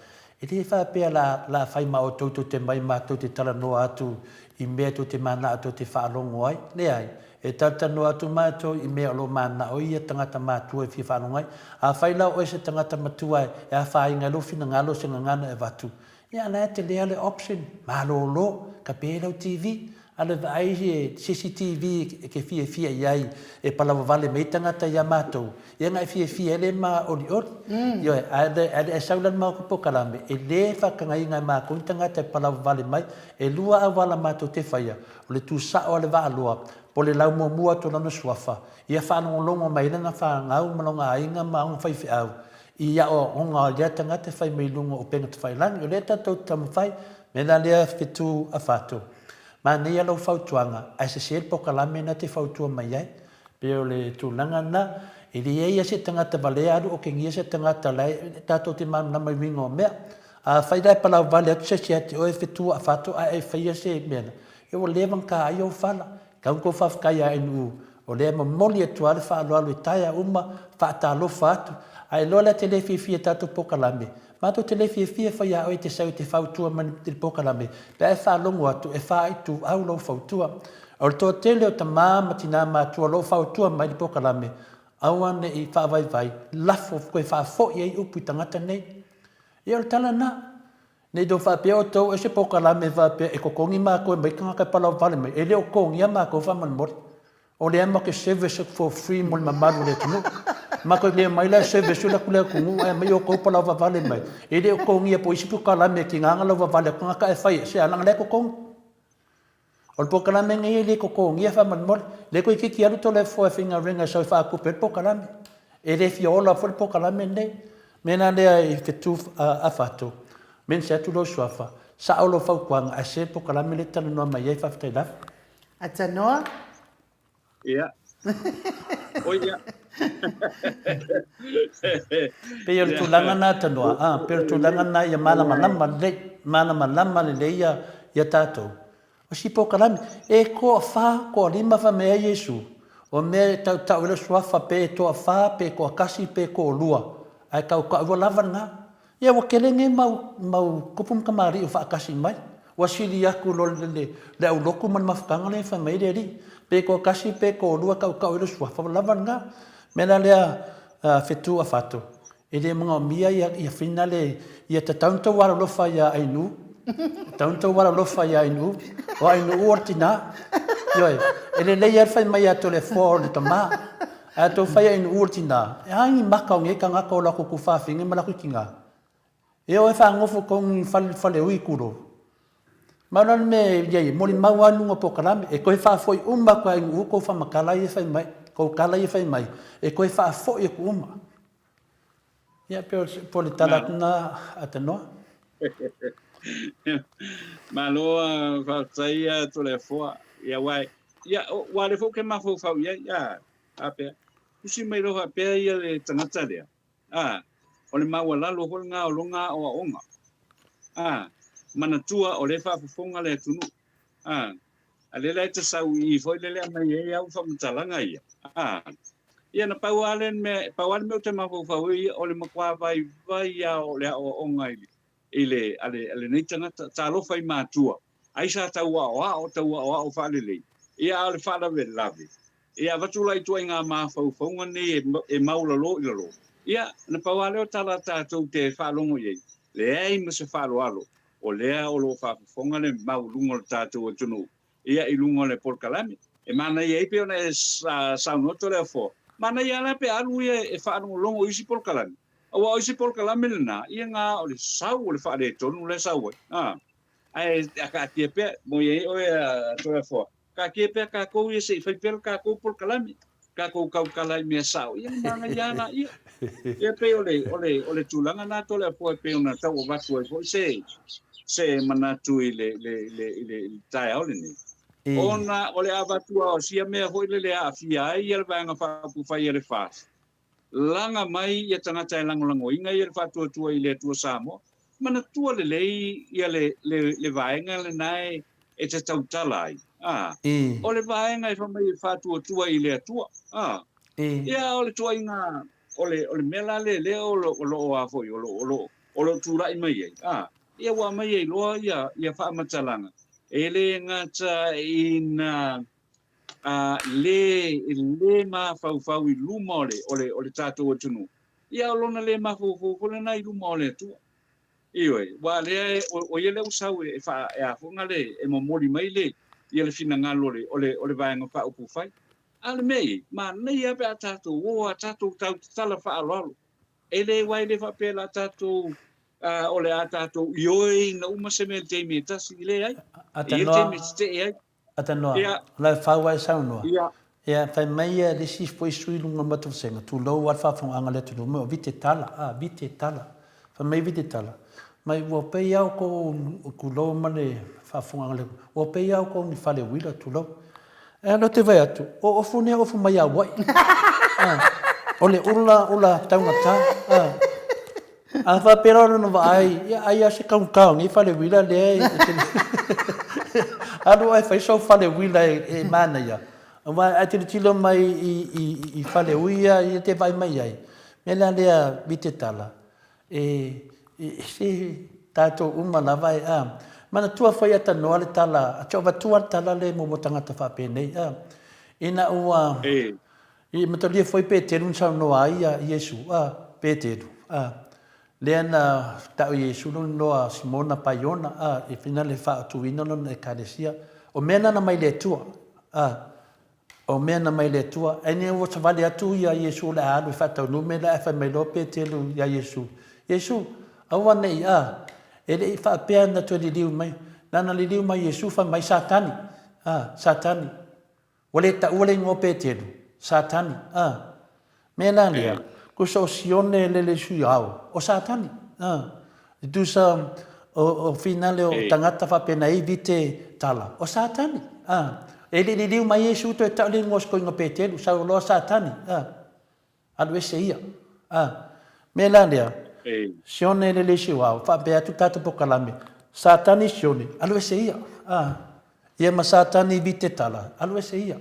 E te whapea la whaima o tautu te mai mātua te tala noa atu i mea to te mana ato te whaalongo ai. Le ai. E tatano atu mātou i mea lo mana o ia tangata mātua e whia whanongai. A whailau o e se tangata matua e a whainga lo whina ngalo se ngangana e watu. Ia ana te lea le option, malo lo, ka pēlau TV, ale vai e CCTV ke fia iai e palawa vale mei tangata ia mātou. Ia ngai fia ele ma oli ori. Ia e saulan mau ka Pokalame, e le whakangai ngai mā koi tangata e palawa vale mai, e lua a wala mātou te whaia, o le tū sao ale wa aloa, po le lau mua to lana suafa. Ia whanongo mai lana whangau malonga ainga maunga whaifi au. Ia o onga lea tangata whai mei lunga o penga te whailangi. O lea tatou tamu whai, me la lea whetu a whato. Ma nea lau whautuanga, ai se se Pokalame na te whautua mai ai. Peo le tūlanga na, e le ia se tangata vale aru o ke ngia se tangata lai, tatou te manu namai winga o mea. A whai rai palau vale atu se se ate oe whetu a whato, ai whaia se mea. E o lewa ka ai o whala, kau ko whafkai a inu. O lea ma moli atu ale whaaloalo i taia uma, whaatalofa atu. Ai lola te le fia tatou Pokalame. Mato te le fia whaia oi te sau te whautua mani te Pokalame. Pea e whalongo atu, e whaitu au lau whautua. O le toa tele o ta māma tina mātua lau whautua mai te Pokalame. Au ane i whaavai, lafo koe whaafo i ei upu i tangata nei. I o le tala na. Nei do whaapea o tau e se Pokalame whaapea e kokongi mā koe mai kanga kai palau vale mai. E leo kongi a mā koe whaman mori. O le ama ke service for free mo le mamaru le tunu. Mako le mai la service la kule kungu ai mai o ko pala va vale mai. E le ko ngia po isi Pokalame ki nganga lo va vale ko ka e fai se ala le ko kong. O Pokalame ngai le ko ngia fa man mol le ko ki alu to le fo finga ringa so fa ku pe Pokalame. E le fiola fo Pokalame nei. Mena le ai ke tu a fato. Men se tu lo swafa. Sa o lo fa kwang a se Pokalame le tanu no mai fa ftai la. Atanoa? Ia. O ia. Pero tulanga na tanoa, pero tulanga na ia malama le ia tatou. O si Pokalame, e ko fa ko lima fa me Yesu. O me tau le suafa pe to fa pe ko kasi pe ko lua. Ai ka ko lava nga. Ia wa kelenge mau kupum kamari o fa kasi mai. Wa sili aku lo le au loku man mafkanga le fa mai ri. Pe ko kasi pe ko lua ka le suafa lava nga. Mena lea whetu a whato. E le mga mia ia whinale ia te taunta wara lofa ia ainu. Taunta wara lofa ia ainu. O ainu uortina. Ioi, e le leia whai mai ato le fōr le tama. Ato whai ainu uortina. E hangi maka o nge ka ngaka o lako ku whawhingi malaku ki ngā. E o e whangofu kongi whale ui kuro. Maurana me iei, mori mau anunga Pokalame. E koe whawhoi umma ko ainu uko whamakala i whai mai. Ko kala i whai mai, e koe whaafo i ku uma. Ia peo pole tala kuna atanoa. Maloa whautaia to le fua. Ia wai. Ia wale fo ke mafo whau ia. Apea. Usi mai roha pea ia le tangata lea. O le maua lalo hol ngā o longa o a onga. Manatua o le whaafufonga le tunu. A le lai te sau i foi le lea mai e au whamatalanga ia. Ia na paualen me o te mawhauwhaui o le makua vai ia o le o ngai. I le ale nei tangata, tā lofa i mātua. ai sa tau o whalele. Ia ale whala ve lave. Ia watula i tua ngā mawhauwhaunga ni e maulalo i lalo. Ia, na pawale o tala tātou te whalongo iei. Lea i masa whalo alo. O lea o lo whawhauwhaunga le maulungo le tātou o tunu. Ia i lungo le porkalame. E mana iei pe ona e saunoto lea fo. Mana ia la pe alu ia e whaanongo longo isi porkalame. Awa o isi porkalame le na. Ia ngā o le sau o le whaare tonu le sau. Ai ka kia pe mo iei o e toa fo. Ka kia pe ka kou ia se i whaipel ka kou porkalame. Ka kou kalai mea sau. Ia mana ia na ia. Ia pe ole tūlanga nā tole a poe pe ona tau o watu e fo. Se manatu i le tae au le ni. Ona ole a watua o sia mea hoi le a fia ai ia le vanga whapu whai ele whas. Langa mai ia tangata e langolango inga ia le whatua tua i le tua Samoa. Mana tua le lei ia le vaenga le nae e te tautala ai. O le vaenga e whamai e whatua tua i le atua. Ia o le tua inga o le mela le o lo a foi o lo tura i mai ai. Ia wa mai ai loa ia whaamatalanga. Ele ngata ina le ma fau i luma ole tātou o tunu. Ia o lona le ma fau le nai luma ole tua. Iwe, wa le o ia le usau e a fonga le e momori mai le ia le fina ngalo ole vaenga wha upu fai. Ale mei, ma nei ape a tātou o a tātou tala wha alo. Ele wai le wha pēla tātou ole a tātou ioi na uma se me te me tasi i le ai. Atanoa, la whaua e saunoa. Ia, whai mai e le sis po isui lunga matu senga. Tu lau at whawhonga le tunu mo, vite tala, vite tala. Whai mai vite tala. Mai ua pei au ko lau mane whawhonga le. Ua pei au ko ni whale wila tu lau. E alo te vai atu, o ofu nea ofu mai a wai. Ole ula taungata. A wha pera no wa ai ase kaukau, ni whale wila le ai. Aru ai whai sau whale wila e mana ia. Wa ai tira tilo mai i whale uia i te vai mai ai. Mela lea vite tala. Se tātou umana vai mana tua whai ata noa le tala. A tau watua tala le mo tangata whapene. Ina ua... I matalia foi Peteru un sau noa ia Iesu. Peteru. Lea na tau Iesu noa Simona Paiona. E fina le wha atuina no e karesia. O mena na mai le tua. O mena mai le tua. E ne o savale atu ia Iesu le alu i whatau nume la e wha mai lo Peteru ia Iesu. Iesu, awa nei e le i wha pēr na tua li liu mai. Nana li liu mai Iesu wha mai Satani. Satani. Wale ta ule ngō Peteru. Satani. Mena lea. Kusa o sione le sui au. O Satani. Tu sa o finale o tangata whapena i vite tala. O Satani. E li liu mai Iesu to e tau le ngō sko ngō Peteru. Sa o loa Satani. Alu e se ia. Mena lea. Sione le sui au. Whapea tu tata pokalame. Satani sione. Alu e se ia. Ia ma Satani vite tala. Alu e se ia.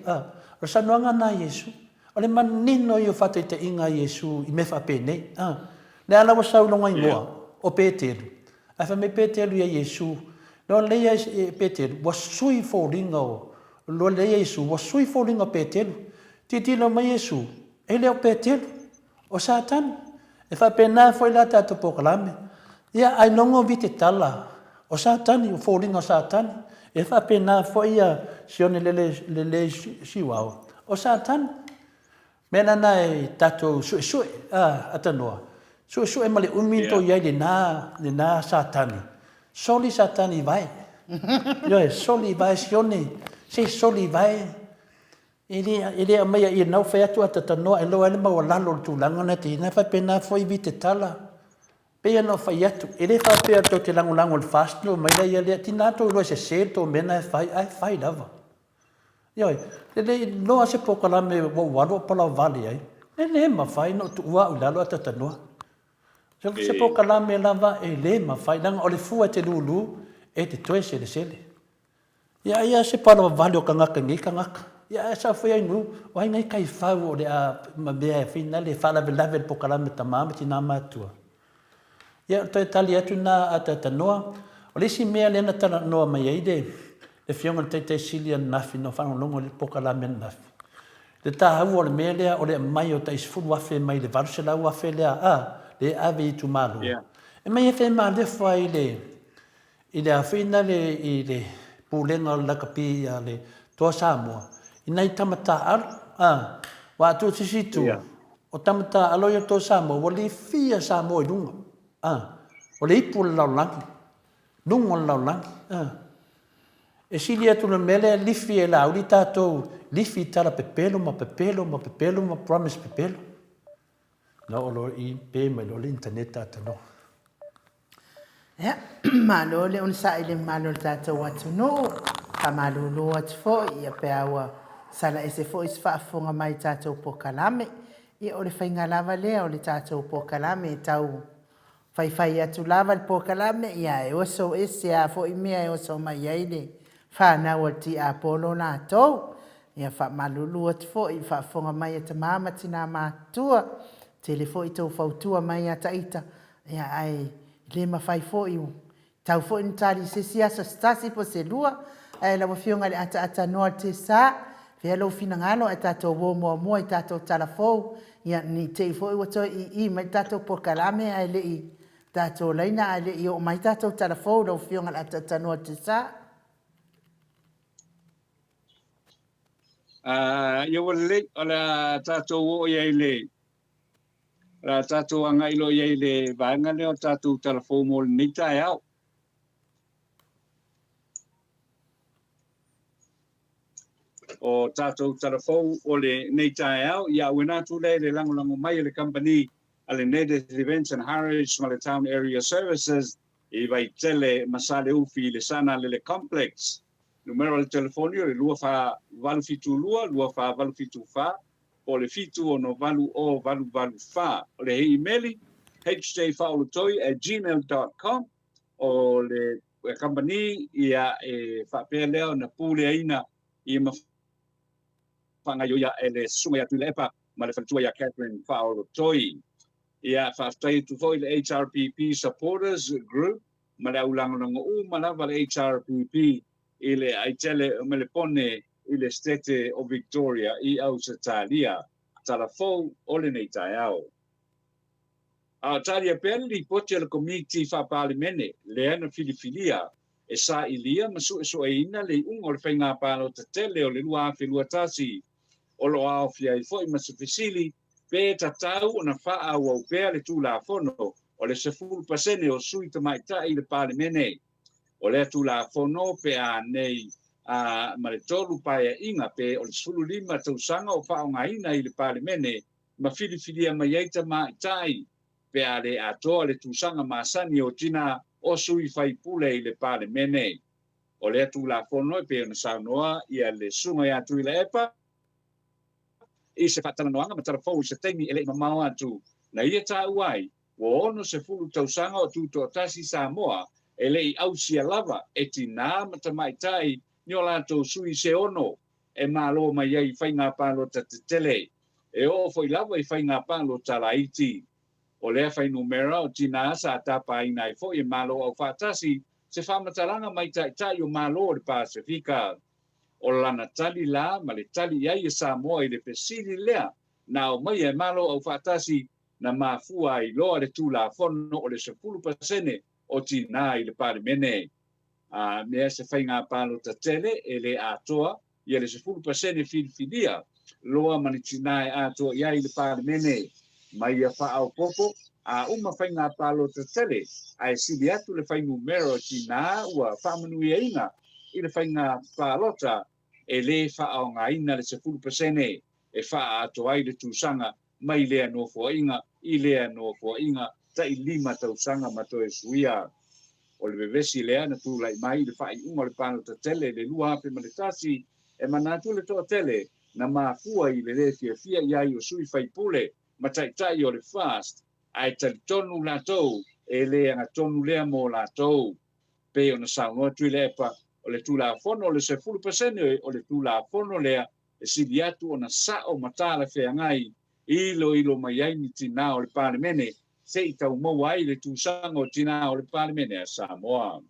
O sa noanga na Iesu. O le manino i o whatu i te inga Iesu i me whapene. Le ala wa sau longa ingoa. O Peteru. A wha me Peteru ia Iesu. Lo leia Peteru. Wa sui fōringa o. Lo leia Iesu. Wa sui fōringa o Peteru. Titilo ma Iesu. E leo Peteru. O Satani. E whapena foi la tato pokalame. Ia ai longo vite tala. O Satani. O fōringa o Satani. E whapena foi ia sione lele siwao. O Satani. Mena nai tato sue atanoa. Sue male uminto iai le na Satani. Soli Satani vai. Yoe, soli vai sione. Se soli vai. Ele a meia i nau whai atu atatanoa. E loa ele maua lalo tu langana te ina whapena foi vite tala. Pea no whai atu. Ele whapea tau te lango le fastno. Maila ia lea tinato loa se seto mena e whai lava. Ioi, le loa se pokalame wawaro pala vale ai. Le mawhai no tu ua ulalo atatanoa. Se pokalame lava e le mawhai. Nanga o le fua te lulu e te toe sele sele. Ia se pala vale o kangaka ngi kangaka. Ia sa whai ainu. Wai ngai kai whau o le a mabea e whina le whalawe lawe pokalame tamama tina matua. Ia toi tali atu na atatanoa. O le si mea lena tana noa mai ai le fionga te silia nafi no whanau longo le poka la mena nafi. Le tā hau o le mea lea o le mai o ta isfuru wafe mai le varuse lau wafe lea le ave i tu malo. E mai e whai maa le whai i le awhina i le pūlenga o le lakapi a le toa Samoa. I nei tamata alu, wa atu tisitu. O tamata aloia toa Samoa, wa le fia Samoa i runga. O le ipu le laulangi. Lungo le laulangi. E sili atu le mele lifi e la uli tātou lifi tala pepelo ma promise pepelo. Na olo i pe me lo le internet atano. Malo le un sa ile malo le tātou atu no. Ka malo lo atu fo i a pe awa sala ese fo is whaafonga mai tātou po kalame. I o le whainga lava lea o le tātou po kalame tau whai atu lava le po kalame ia e oso ese a fo i mea e oso mai aile. Whanau ati a polo nā tau. Ia wha malulu atu fo i whaafonga mai ata māma tina mātua. Tele fo i tau whautua mai ata ita. Ia ai le mawhai fo i tau fo i ntari se siasa stasi po se lua. Ai la wafionga le ata noa te sa. Vea lau fina ngalo e tatou wo mua i tatou talafou. Ia ni te fo i wato i mai tatou po kalame ai le i. Tatou leina ai le i o mai tatou talafou lau fionga le ata noa te sa. Ia wale o la tātou o iei le. La tātou anga ilo iei le vaenga leo tātou telefon mo le nita e au. O tātou telefon o le nita e au. Ia wena tu le lango mai le company ale Native Events and Heritage ma le Town Area Services i vai tele masale ufi le sana le complex. Numero le telefonio le lua fa valu fitu lua, lua fa valu fitu fa, o le fitu o no valu o valu fa. O le emaili hjfaulutoi@gmail.com o le company ia e whapea leo na pule aina i whangaioia e le sunga ia tui lepa ma le whantua ia Catherine Faulutoi. Ia whaftai tu foi le HRPP Supporters Group ma le aulangonango ma lava le HRPP i le aitele o melepone i le State of Victoria i au Satalia, talafou o le nei tai au. A talia peli poti le community fa parlimene le ana filifilia e sa ilia masu e ina le un o le whainga palo te tele o le lua afi lua tasi o lo au fia i foi masu fisili pe tatau o na faa au pea le tu la fono o le 10% o sui tamaita i le parlimene. O le tu la fono pe a nei a maletolu pae inga pe o le sulu lima tausanga o whaonga ina i le parlimene ma filifilia mai eita ma itai pe a le atoa le tusanga masani o tina o sui fai pule i le parlimene. O le tu la fono pe o saunoa i a le sunga ia tu i le epa i se fatana noanga ma tarafou i se teimi ele mamau atu na ia ta uai o ono se fulu tausanga o tuto tasi Samoa ele i ausia lava e tina matamaitai ni o lato sui se ono e malo mai ai whainga palo tatele e o foi lava i whainga palo talaiti o lea whai numera o tina sa tapa ina i fo i malo au fatasi se whamatalanga mai tai o malo o le Pasifika o lana tali la ma le tali ai e Samoa i le pesili lea na o mai e malo au fatasi na mafua i loa le tula fono o le 10% o tina i le parlimene. Mea se whainga palo tatele e le atoa i le 10% filifilia loa mani tina e atoa i le parlimene mai a whaau popo a uma whainga palo tatele ai sili atu le whaingu mero tina ua whamanui inga i le whainga palota e le whaau ngā ina le 10% e wha atoa i le tūsanga mai lea no fua inga i lea no fua inga ta i lima tausanga mato e suia. O le bevesi lea na tūlai mai le whai unga le pano ta tele le lua hape maletasi e manatu le toa tele na mafua i le fia iai o sui whai pule ma tai o le fast ai tali tonu lātou e lea ngā tonu lea mō lātou pe o na saunoa tui le epa o le tūla fono o le 10% o le tūla fono lea e sili atu o na sao matala whea ngai ilo mai ai ni tina o le parlimene se i tau mau ai le tūsanga o tina o le parlimene a Samoa.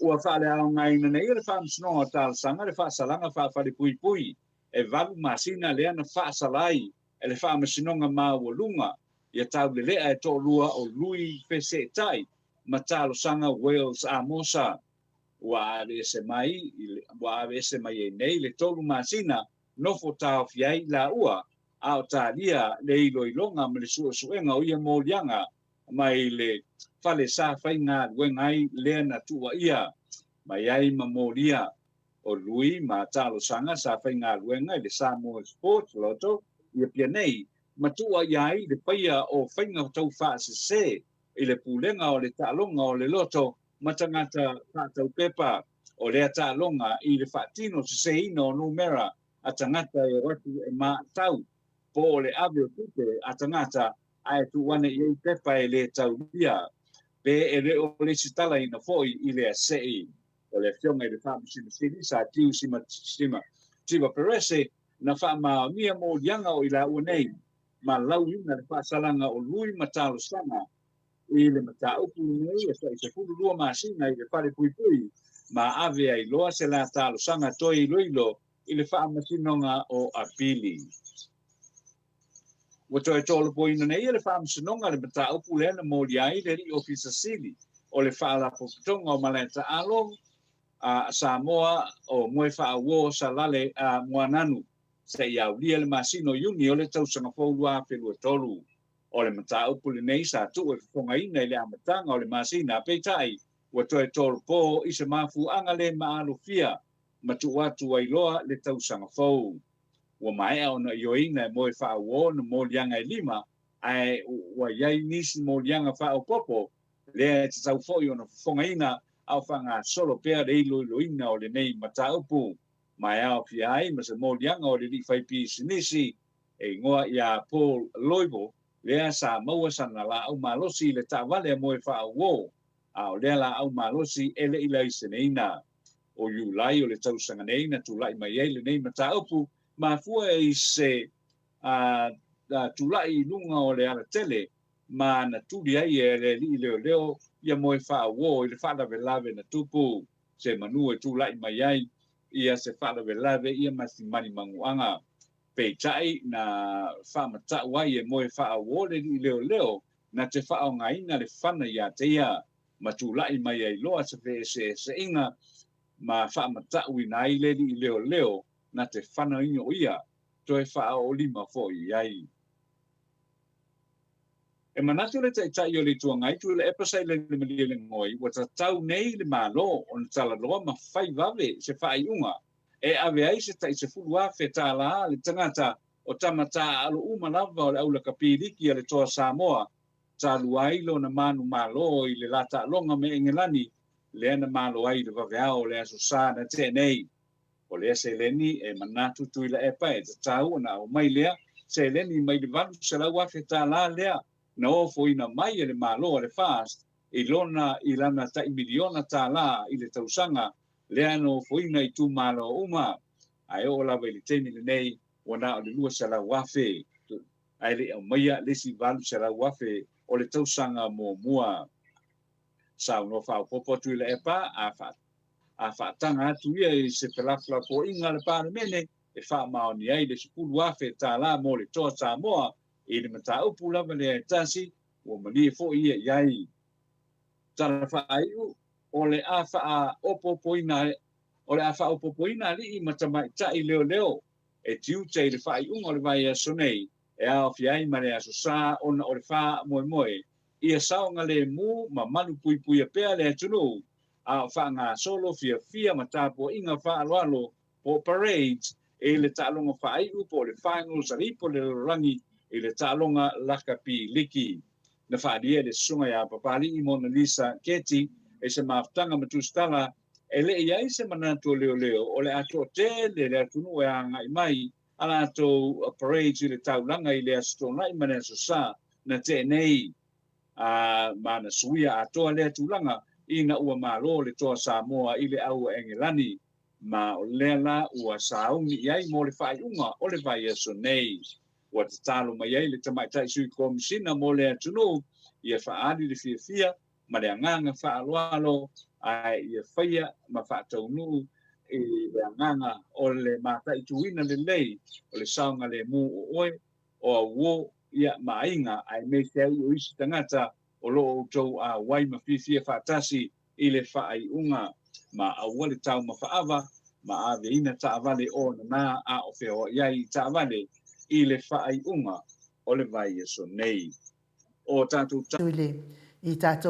ua whaale au ngai na nei le wha msino o tal sanga le wha salanga wha whale pui pui e valu masina lea na wha salai e le wha msinonga maa walunga ia tau le lea e to lua o lui pese tai ma talo sanga Wales a mosa ua ave se mai e nei le tolu masina no fo tau fiai la ua au talia le ilo ilonga ma le suenga o ia molianga mai le fale sa fainga wengai le na tua ia mai ai ma molia o lui ma talo sanga sa fainga wenga le Samoa Sports Lotto ia pia nei ma tua iai le paia o fainga tau fa se i le pulenga o le talonga o le loto ma tangata tau pepa o le talonga i le fatino se ino numera a tangata e ratu e ma tau po le ave tute a tangata ai tu wane i pepa e le tau ia pe e le o le sitala ina foi i le sei o le fionga i le fama sini sa tiu sima tima perese na fama mia mo yanga o ila unei ma lau ina le fasalanga o lui matalo sanga i le mata upu nei e se fulu lua masina i le fale pui pui ma ave ai loa se la talo sanga toi i loilo i le fama sinonga o apili wato e tolo po ina nei le fama sinonga le mata upu le na mo liai le ri ofisa sili o le fala potonga o maleta along a Samoa o moe fa wo salale a moananu se ia lia le masino yuni o le tau sanga fōlua pelu tolu o le mata upu le nei sa tu e fonga ina le amatanga o le masina peitai wato e tolo po i se mafu anga le maalufia matu watu wailoa le tau sanga fōu wa mai au na yoina moe fa wo no mo lianga lima ai wa yai nisi mo lianga fa o popo le tau fo yo no fonga ina au fanga solo pea le ilo ina o le nei mata upu mai au fi ai ma se mo lianga o le li fai pi sinisi e ngoa ia Paul Loibo le sa mo sa na la au malosi le ta vale mo fa wo au le la au malosi ele ila iseneina o yu lai o le tau sanga nei na tu lai mai ele nei mata upu ma fua i se tu lai lunga o le ala tele ma na tuli ai e le li leo ia moe wha wo i le wha lave na tupu se manu e tu lai mai ai ia se wha lave ia masi mani manguanga peitai na wha mata wai e moe wha wo le li leo na te wha o ngaina le whana ia te ia ma tu lai mai ai loa se inga ma wha mata ui nai le li leo na te whana ingo ia to e wha o lima fo i ai e manatu le tai o le tuangai tu le epasai le malia le ngoi wa tau nei le malo on tala loa ma fai vave se fai unga e ave ai se tai se fulua fe tala le tangata o tamata alo uma lava o le aula kapiriki le toa Samoa talu ai lo na manu malo i le lata longa me engelani le na malo ai le vaveao le aso sa na te nei o le se leni e manatu tu ila epa e tau na o mai lea se leni mai le valu se la wa fe tala lea na ofo ina mai le malo le fast i lana ta miliona tala i le tausanga le ano fo ina i tu malo uma ai o la veli teni le nei wana o le lua sala wafe ai le o mai le si valu sala wafe o le tausanga mo mua sa no fa popo tu le epa a fa tanga tu ia i se pelafla po inga le pa mene e fa ma ni ai le sipulu wafe tala mo le toa Samoa i le mata upu lava le tasi o mali fo ia iai tala fa aiu o le afa opo poina li i mata mai tai leo e tiu te le fa iu o le vai aso nei e a fiai mare aso sa ona o le fa moe ia saonga le mu ma manu pui pea le tunu a fa nga solo fia mata po inga fa alo po parades e le talonga fa aiu po le finals ali po le rangi i le talonga lakapi liki na whaadia le sunga ya papali i Mona Lisa Keti e se maftanga matustala e le iai se manatu leo o le ato te le atunu e anga i mai ala ato parade i le taulanga i le astona i mane sa na te nei ma na suia atoa le atulanga i na ua malo le toa Samoa i le au engelani ma o le la ua saungi iai mo le whaiunga o le vai aso nei wa te talo mai ai le tamaitai sui komisina mo le atunu ia whaari le fia ma le nganga whaaloalo ai ia whaia ma whaataunu i le nganga o le mātai tuina le lei o le saunga le mū o oe o a uo ia mainga ai me te au o isi tangata o loo tau a wai ma whiwhia whaatasi i le whaai unga ma a wale tau ma whaava ma a veina taavale o na a o wheo iai taavale i le whaai unga o le vai e so nei. O tātou Tuile i tātou